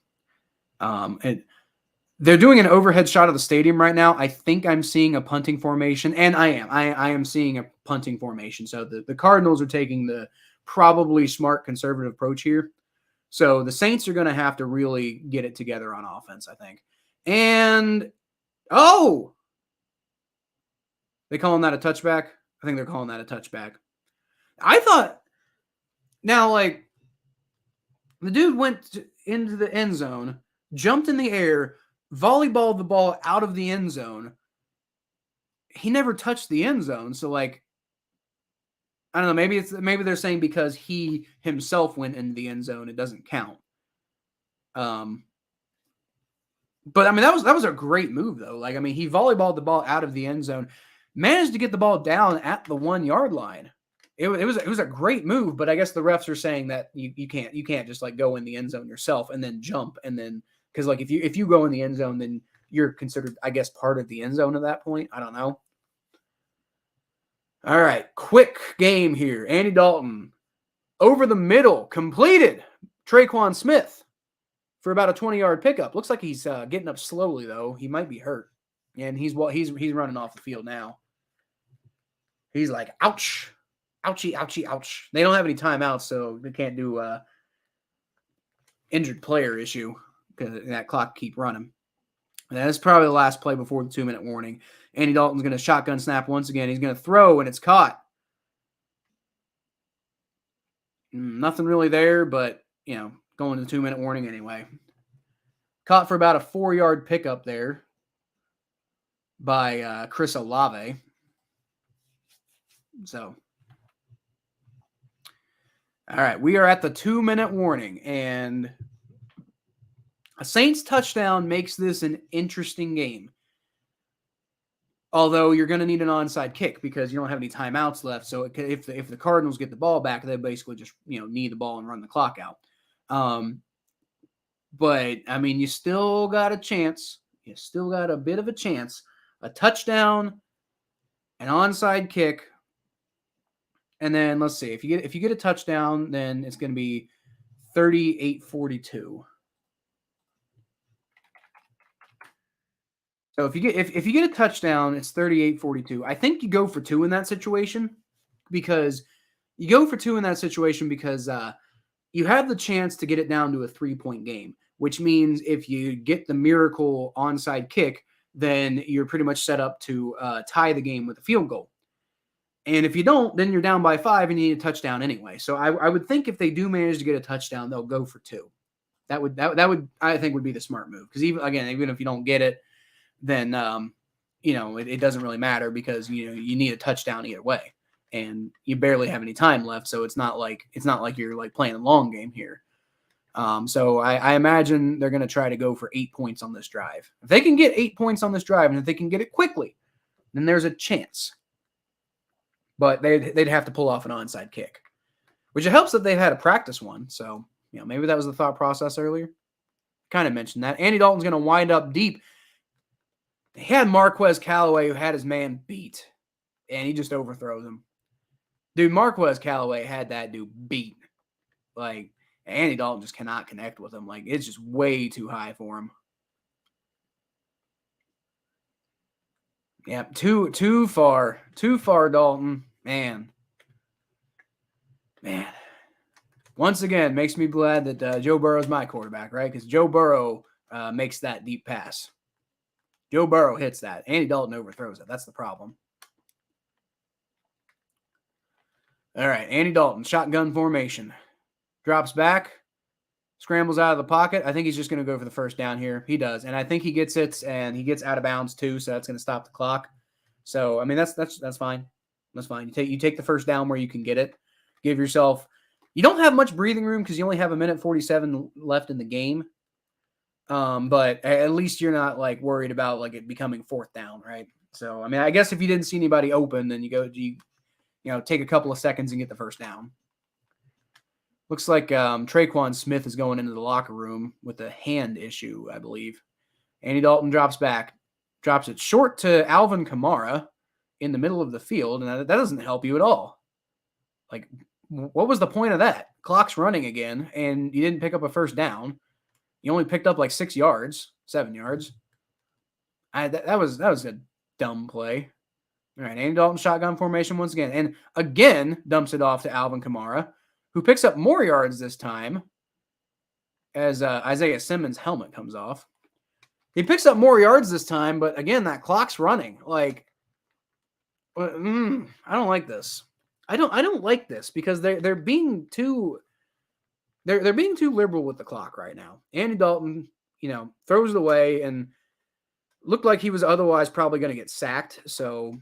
they're doing an overhead shot of the stadium right now. I think I'm seeing a punting formation, and I am seeing a punting formation. So the Cardinals are taking the probably smart conservative approach here. So the Saints are going to have to really get it together on offense, I think. And, they calling that a touchback? I think they're calling that a touchback. I thought, now, the dude went into the end zone, jumped in the air, volleyballed the ball out of the end zone. He never touched the end zone. So I don't know, maybe they're saying because he himself went into the end zone, it doesn't count. But that was a great move though. He volleyballed the ball out of the end zone, managed to get the ball down at the 1-yard line. It was a great move, but I guess the refs are saying that you can't just go in the end zone yourself and then jump and then because if you go in the end zone, then you're considered, I guess, part of the end zone at that point. I don't know. All right, quick game here. Andy Dalton over the middle, completed. Traquan Smith for about a 20-yard pickup. Looks like he's getting up slowly though. He might be hurt, and he's running off the field now. He's like, ouch, ouchie, ouchie, ouch. They don't have any timeouts, so they can't do injured player issue because that clock keep running. And that's probably the last play before the 2-minute warning. Andy Dalton's going to shotgun snap once again. He's going to throw, and it's caught. Nothing really there, but, going to the 2-minute warning anyway. Caught for about a 4-yard pickup there by Chris Olave. So, all right, we are at the 2-minute warning, and a Saints touchdown makes this an interesting game. Although you're going to need an onside kick because you don't have any timeouts left. So if the Cardinals get the ball back, they basically just knee the ball and run the clock out. But I mean, you still got a chance. You still got a bit of a chance. A touchdown, an onside kick, and then let's see if you get a touchdown, then it's going to be 38-42. So if you get a touchdown, it's 38-42. I think you go for 2 in that situation because you have the chance to get it down to a 3-point game, which means if you get the miracle onside kick, then you're pretty much set up to tie the game with a field goal. And if you don't, then you're down by 5 and you need a touchdown anyway. So I would think if they do manage to get a touchdown, they'll go for 2. That would I think would be the smart move because even if you don't get it, then it doesn't really matter because you need a touchdown either way, and you barely have any time left, so it's not like you're like playing a long game here. So I imagine they're going to try to go for 8 points on this drive. If they can get 8 points on this drive, and if they can get it quickly, then there's a chance. But they'd have to pull off an onside kick, which it helps that they've had a practice one. So maybe that was the thought process earlier. Kind of mentioned that. Andy Dalton's going to wind up deep. They had Marquez Callaway who had his man beat, and he just overthrows him. Dude, Marquez Callaway had that dude beat. Like, Andy Dalton just cannot connect with him. Like, it's just way too high for him. Yeah, too far, Dalton. Man. Once again, makes me glad that Joe Burrow's my quarterback, right? Because Joe Burrow makes that deep pass. Joe Burrow hits that. Andy Dalton overthrows it. That's the problem. All right, Andy Dalton, shotgun formation. Drops back, scrambles out of the pocket. I think he's just going to go for the first down here. He does, and I think he gets it, and he gets out of bounds too, so that's going to stop the clock. So, I mean, that's fine. That's fine. You take the first down where you can get it. Give yourself – you don't have much breathing room because you only have 1:47 left in the game. But at least you're not like worried about like it becoming 4th down, right? So, I mean, I guess if you didn't see anybody open, then you take a couple of seconds and get the first down. Looks like Traquan Smith is going into the locker room with a hand issue, I believe. Andy Dalton drops back, drops it short to Alvin Kamara in the middle of the field, and that doesn't help you at all. Like, what was the point of that? Clock's running again, and you didn't pick up a first down. You only picked up like 7 yards. That was a dumb play. All right, Andy Dalton shotgun formation once again. And again, dumps it off to Alvin Kamara, who picks up more yards this time as Isaiah Simmons' helmet comes off. He picks up more yards this time, but again, that clock's running. Like, I don't like this. I don't like this because they're being too they're being too liberal with the clock right now. Andy Dalton, throws it away and looked like he was otherwise probably going to get sacked. So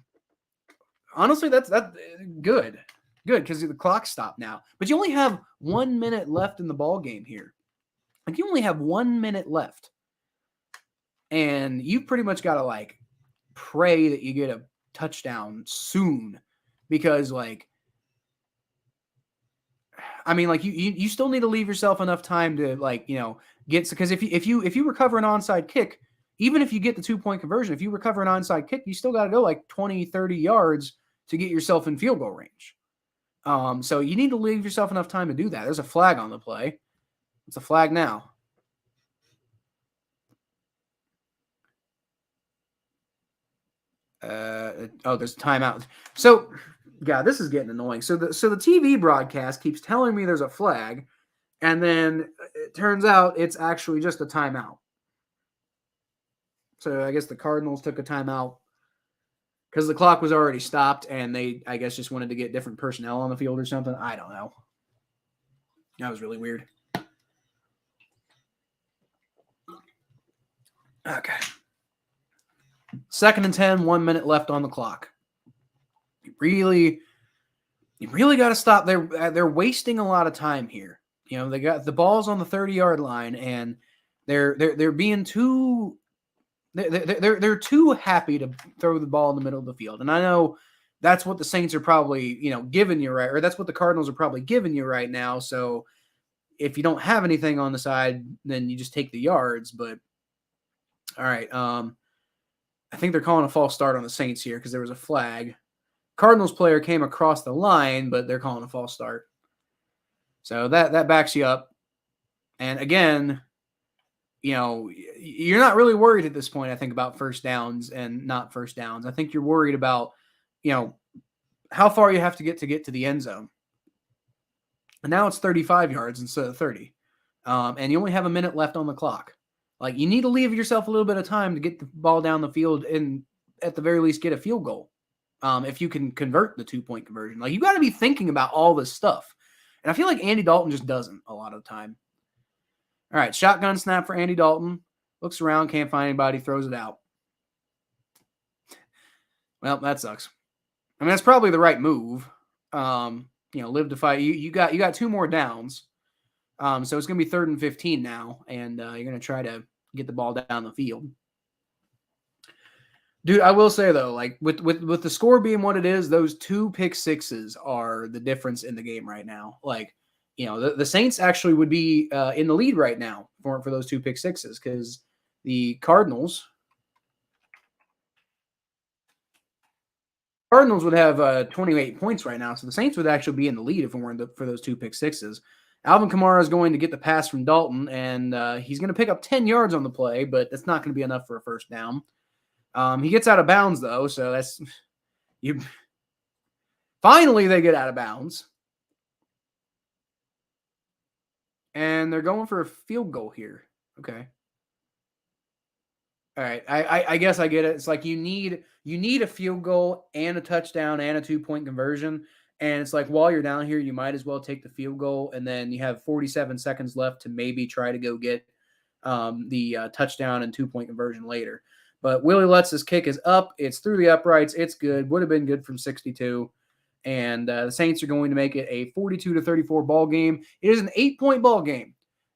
honestly, that's good because the clock stopped now. But you only have 1 minute left in the ball game here. Like, you only have 1 minute left, and you've pretty much got to like pray that you get a touchdown soon because like. I mean, like you still need to leave yourself enough time to get, because if you recover an onside kick, even if you get the 2-point conversion, if you recover an onside kick, you still got to go like 20, 30 yards to get yourself in field goal range. So you need to leave yourself enough time to do that. There's a flag on the play. It's a flag now. There's a timeout. So, yeah, this is getting annoying. So the TV broadcast keeps telling me there's a flag, and then it turns out it's actually just a timeout. So I guess the Cardinals took a timeout because the clock was already stopped, and they, I guess, just wanted to get different personnel on the field or something. I don't know. That was really weird. Okay. 2nd and 10, 1 minute left on the clock. You really got to stop. They're wasting a lot of time here. You know, they got the balls on the 30-yard line, and they're being too they're too happy to throw the ball in the middle of the field. And I know that's what the Saints are probably, giving you, right? Or that's what the Cardinals are probably giving you right now. So if you don't have anything on the side, then you just take the yards. But all right, I think they're calling a false start on the Saints here because there was a flag. Cardinals player came across the line, but they're calling a false start. So that backs you up. And again, you're not really worried at this point, I think, about first downs and not first downs. I think you're worried about, how far you have to get to the end zone. And now it's 35 yards instead of 30. And you only have a minute left on the clock. Like, you need to leave yourself a little bit of time to get the ball down the field and at the very least get a field goal. If you can convert the 2-point conversion. Like, you got to be thinking about all this stuff. And I feel like Andy Dalton just doesn't a lot of the time. All right, shotgun snap for Andy Dalton. Looks around, can't find anybody, throws it out. Well, that sucks. I mean, that's probably the right move. Live to fight. You got 2 more downs. So it's going to be 3rd and 15 now, and you're going to try to get the ball down the field. Dude, I will say, though, like, with the score being what it is, those 2 pick sixes are the difference in the game right now. Like, the Saints actually would be in the lead right now for those 2 pick sixes because the Cardinals would have 28 points right now, so the Saints would actually be in the lead if it weren't for those 2 pick sixes. Alvin Kamara is going to get the pass from Dalton, and he's going to pick up 10 yards on the play, but that's not going to be enough for a first down. He gets out of bounds, though, so that's you. Finally, they get out of bounds. And they're going for a field goal here. Okay. All right. I guess I get it. It's like you need a field goal and a touchdown and a 2-point conversion. And it's like, while you're down here, you might as well take the field goal. And then you have 47 seconds left to maybe try to go get the touchdown and 2-point conversion later. But Willie Lutz's kick is up. It's through the uprights. It's good. Would have been good from 62. And the Saints are going to make it a 42-34 ball game. It is an 8-point ball game.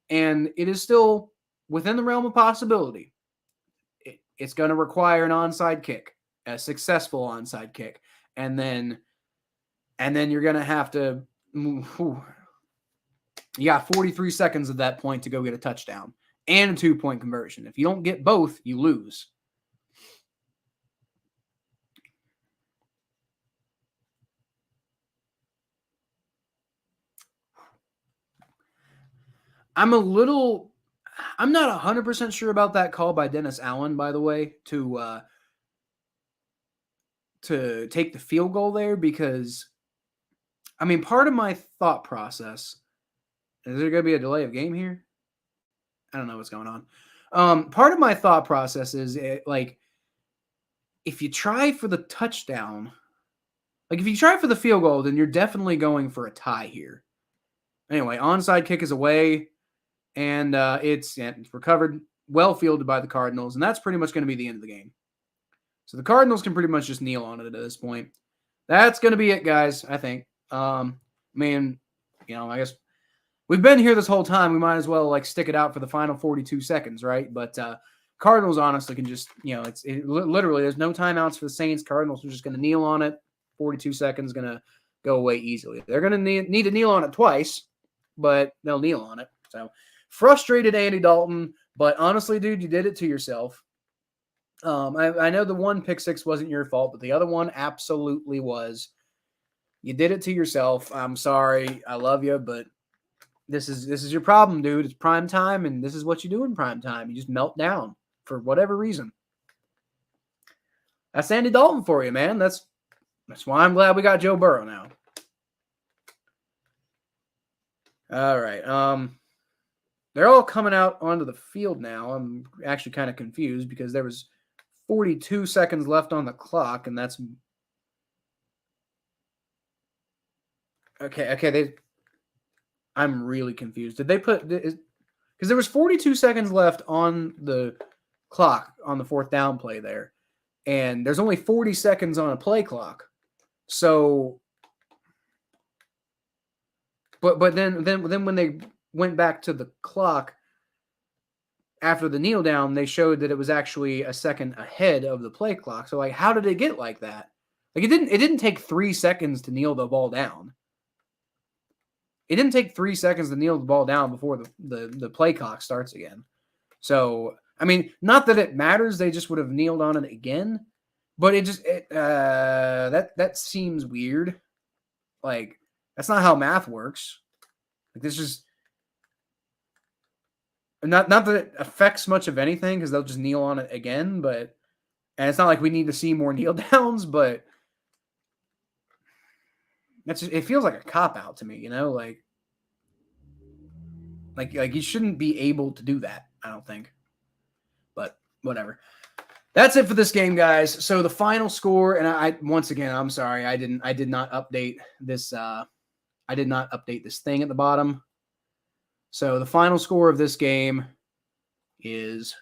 And it is still within the realm of possibility. It's going to require an onside kick, a successful onside kick. And then you're going to have to you got 43 seconds at that point to go get a touchdown and a 2-point conversion. If you don't get both, you lose. I'm not 100% sure about that call by Dennis Allen, by the way, to take the field goal there, because, I mean, part of my thought process, is there going to be a delay of game here? I don't know what's going on. Part of my thought process is, if you try for the touchdown, like, if you try for the field goal, then you're definitely going for a tie here. Anyway, onside kick is away. And it's recovered, well fielded by the Cardinals, and that's pretty much going to be the end of the game. So the Cardinals can pretty much just kneel on it at this point. That's going to be it, guys, I think. I guess we've been here this whole time. We might as well, stick it out for the final 42 seconds, right? But Cardinals honestly can just, literally, there's no timeouts for the Saints. Cardinals are just going to kneel on it. 42 seconds going to go away easily. They're going to need to kneel on it twice, but they'll kneel on it. So frustrated Andy Dalton, but honestly, dude, you did it to yourself. I know the one pick six wasn't your fault, but the other one absolutely was. You did it to yourself. I'm sorry. I love you, but this is your problem, dude. It's prime time, and this is what you do in prime time. You just melt down for whatever reason. That's Andy Dalton for you, man. That's why I'm glad we got Joe Burrow now. All right. They're all coming out onto the field now. I'm actually kind of confused because there was 42 seconds left on the clock, and that's okay. I'm really confused. Did they put because there was 42 seconds left on the clock on the fourth down play there, and there's only 40 seconds on a play clock. So, but then when they went back to the clock after the kneel down, they showed that it was actually a second ahead of the play clock. So, like, how did it get like that? Like, it didn't take 3 seconds to kneel the ball down. It didn't take 3 seconds to kneel the ball down before the play clock starts again. So, I mean, not that it matters. They just would have kneeled on it again. But that seems weird. Like, that's not how math works. Like, this is not that it affects much of anything because they'll just kneel on it again. But and it's not like we need to see more kneel downs. But it feels like a cop out to me, you know, like you shouldn't be able to do that. I don't think. But whatever. That's it for this game, guys. So the final score, and I once again, I'm sorry, I did not update this. I did not update this thing at the bottom. So the final score of this game is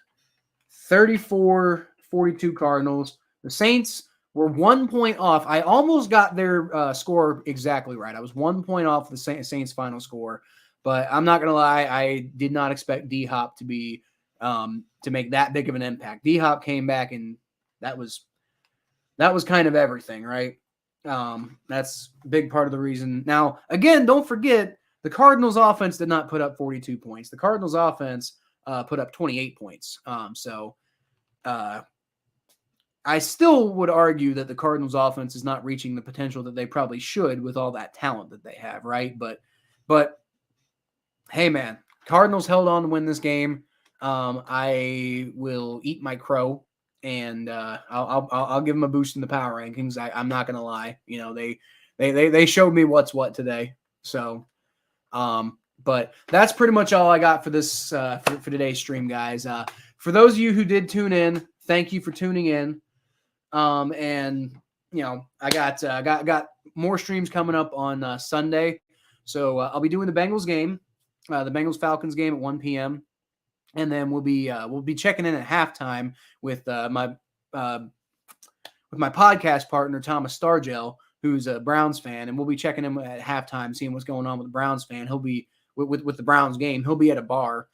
34-42 Cardinals. The Saints were 1 point off. I almost got their score exactly right. I was 1 point off the Saints' final score, but I'm not gonna lie, I did not expect D-Hop to be to make that big of an impact. D-Hop came back, and that was kind of everything, right? That's a big part of the reason. Now, again, don't forget, the Cardinals offense did not put up 42 points. The Cardinals offense put up 28 points. I still would argue that the Cardinals offense is not reaching the potential that they probably should with all that talent that they have, right? But hey, man, Cardinals held on to win this game. I will eat my crow, and I'll give them a boost in the power rankings. I'm not gonna lie, you know, they showed me what's what today. So, but that's pretty much all I got for this for today's stream, guys. For those of you who did tune in, thank you for tuning in. And you know, I got more streams coming up on Sunday, so I'll be doing the Bengals game, the Bengals Falcons game at 1 p.m. And then we'll be checking in at halftime with my podcast partner Thomas Stargell, who's a Browns fan, and we'll be checking in at halftime, seeing what's going on with the Browns fan. He'll be with the Browns game. He'll be at a bar,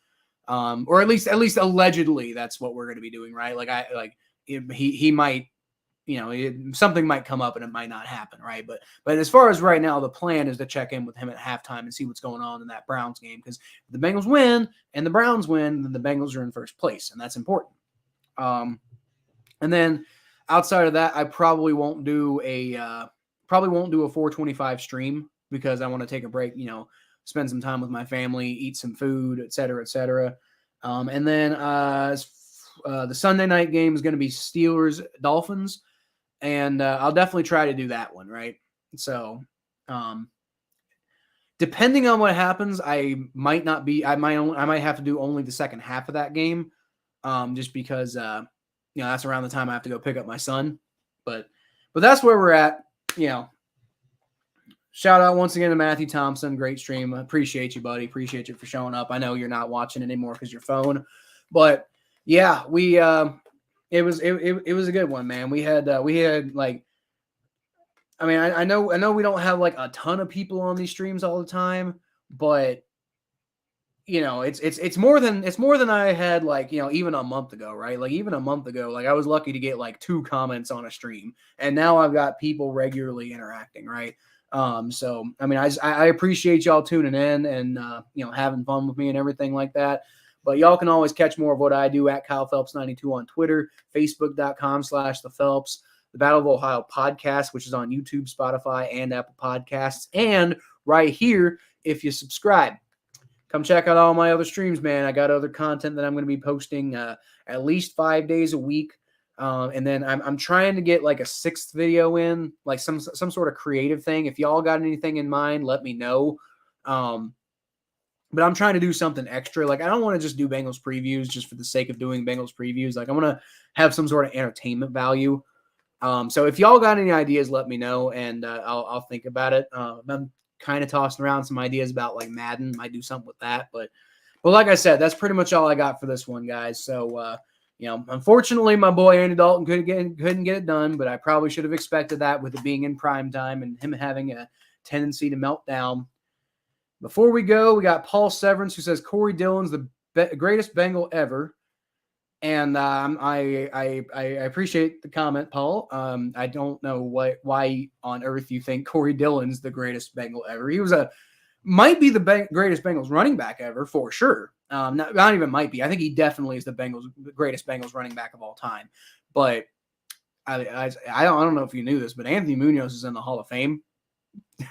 or at least allegedly that's what we're going to be doing, right? He might, you know, something might come up and it might not happen, right? But as far as right now, the plan is to check in with him at halftime and see what's going on in that Browns game, because if the Bengals win and the Browns win, then the Bengals are in first place, and that's important. And then outside of that, I probably won't do a 425 stream because I want to take a break, you know, spend some time with my family, eat some food, et cetera, et cetera. And then the Sunday night game is going to be Steelers-Dolphins. And I'll definitely try to do that one, right? So, depending on what happens, I might have to do only the second half of that game, just because you know, that's around the time I have to go pick up my son. But that's where we're at. You know, shout out once again to Matthew Thompson. Great stream. Appreciate you, buddy. Appreciate you for showing up. I know you're not watching anymore because your phone, but yeah, we. It was a good one, man. We had like, I mean, I know we don't have like a ton of people on these streams all the time, but you know, it's more than I had, like, you know, even a month ago, right? Like even a month ago, like I was lucky to get like 2 comments on a stream, and now I've got people regularly interacting, right? So I mean, I appreciate y'all tuning in and you know, having fun with me and everything like that. But y'all can always catch more of what I do at Kyle Phelps 92 on Twitter, Facebook.com/The Phelps, the Battle of Ohio podcast, which is on YouTube, Spotify, and Apple Podcasts, and right here if you subscribe. Come check out all my other streams, man. I got other content that I'm going to be posting at least 5 days a week. And then I'm trying to get like a 6th video in, like some sort of creative thing. If y'all got anything in mind, let me know. But I'm trying to do something extra. Like, I don't want to just do Bengals previews just for the sake of doing Bengals previews. Like, I want to have some sort of entertainment value. So if y'all got any ideas, let me know, and I'll think about it. I'm kind of tossing around some ideas about like Madden. Might do something with that, but like I said, that's pretty much all I got for this one, guys. So unfortunately, my boy Andy Dalton couldn't get it done, but I probably should have expected that with it being in prime time and him having a tendency to melt down. Before we go, we got Paul Severance, who says Corey Dillon's the greatest Bengal ever. And I appreciate the comment, Paul. I don't know why on earth you think Corey Dillon's the greatest Bengal ever. He might be the greatest Bengals running back ever, for sure. Not even might be. I think he definitely is the greatest Bengals running back of all time. But I don't know if you knew this, but Anthony Munoz is in the Hall of Fame.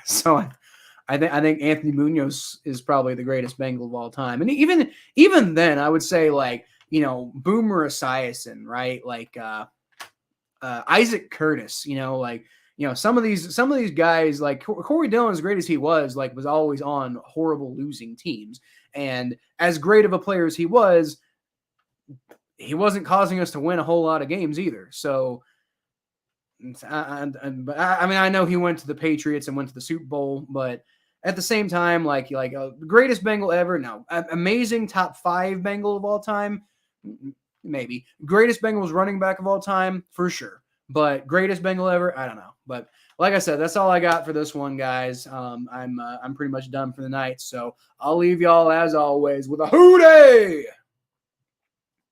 So I think Anthony Munoz is probably the greatest Bengal of all time. And even then, I would say like, Boomer Esiason, right? Like Isaac Curtis, some of these guys, like Corey Dillon, as great as he was always on horrible losing teams. And as great of a player as he wasn't causing us to win a whole lot of games either. So, I know he went to the Patriots and went to the Super Bowl, but at the same time, greatest Bengal ever, no. Amazing top 5 Bengal of all time, maybe. Greatest Bengals running back of all time, for sure. But greatest Bengal ever, I don't know. But like I said, that's all I got for this one, guys. I'm pretty much done for the night. So I'll leave y'all, as always, with a hootie!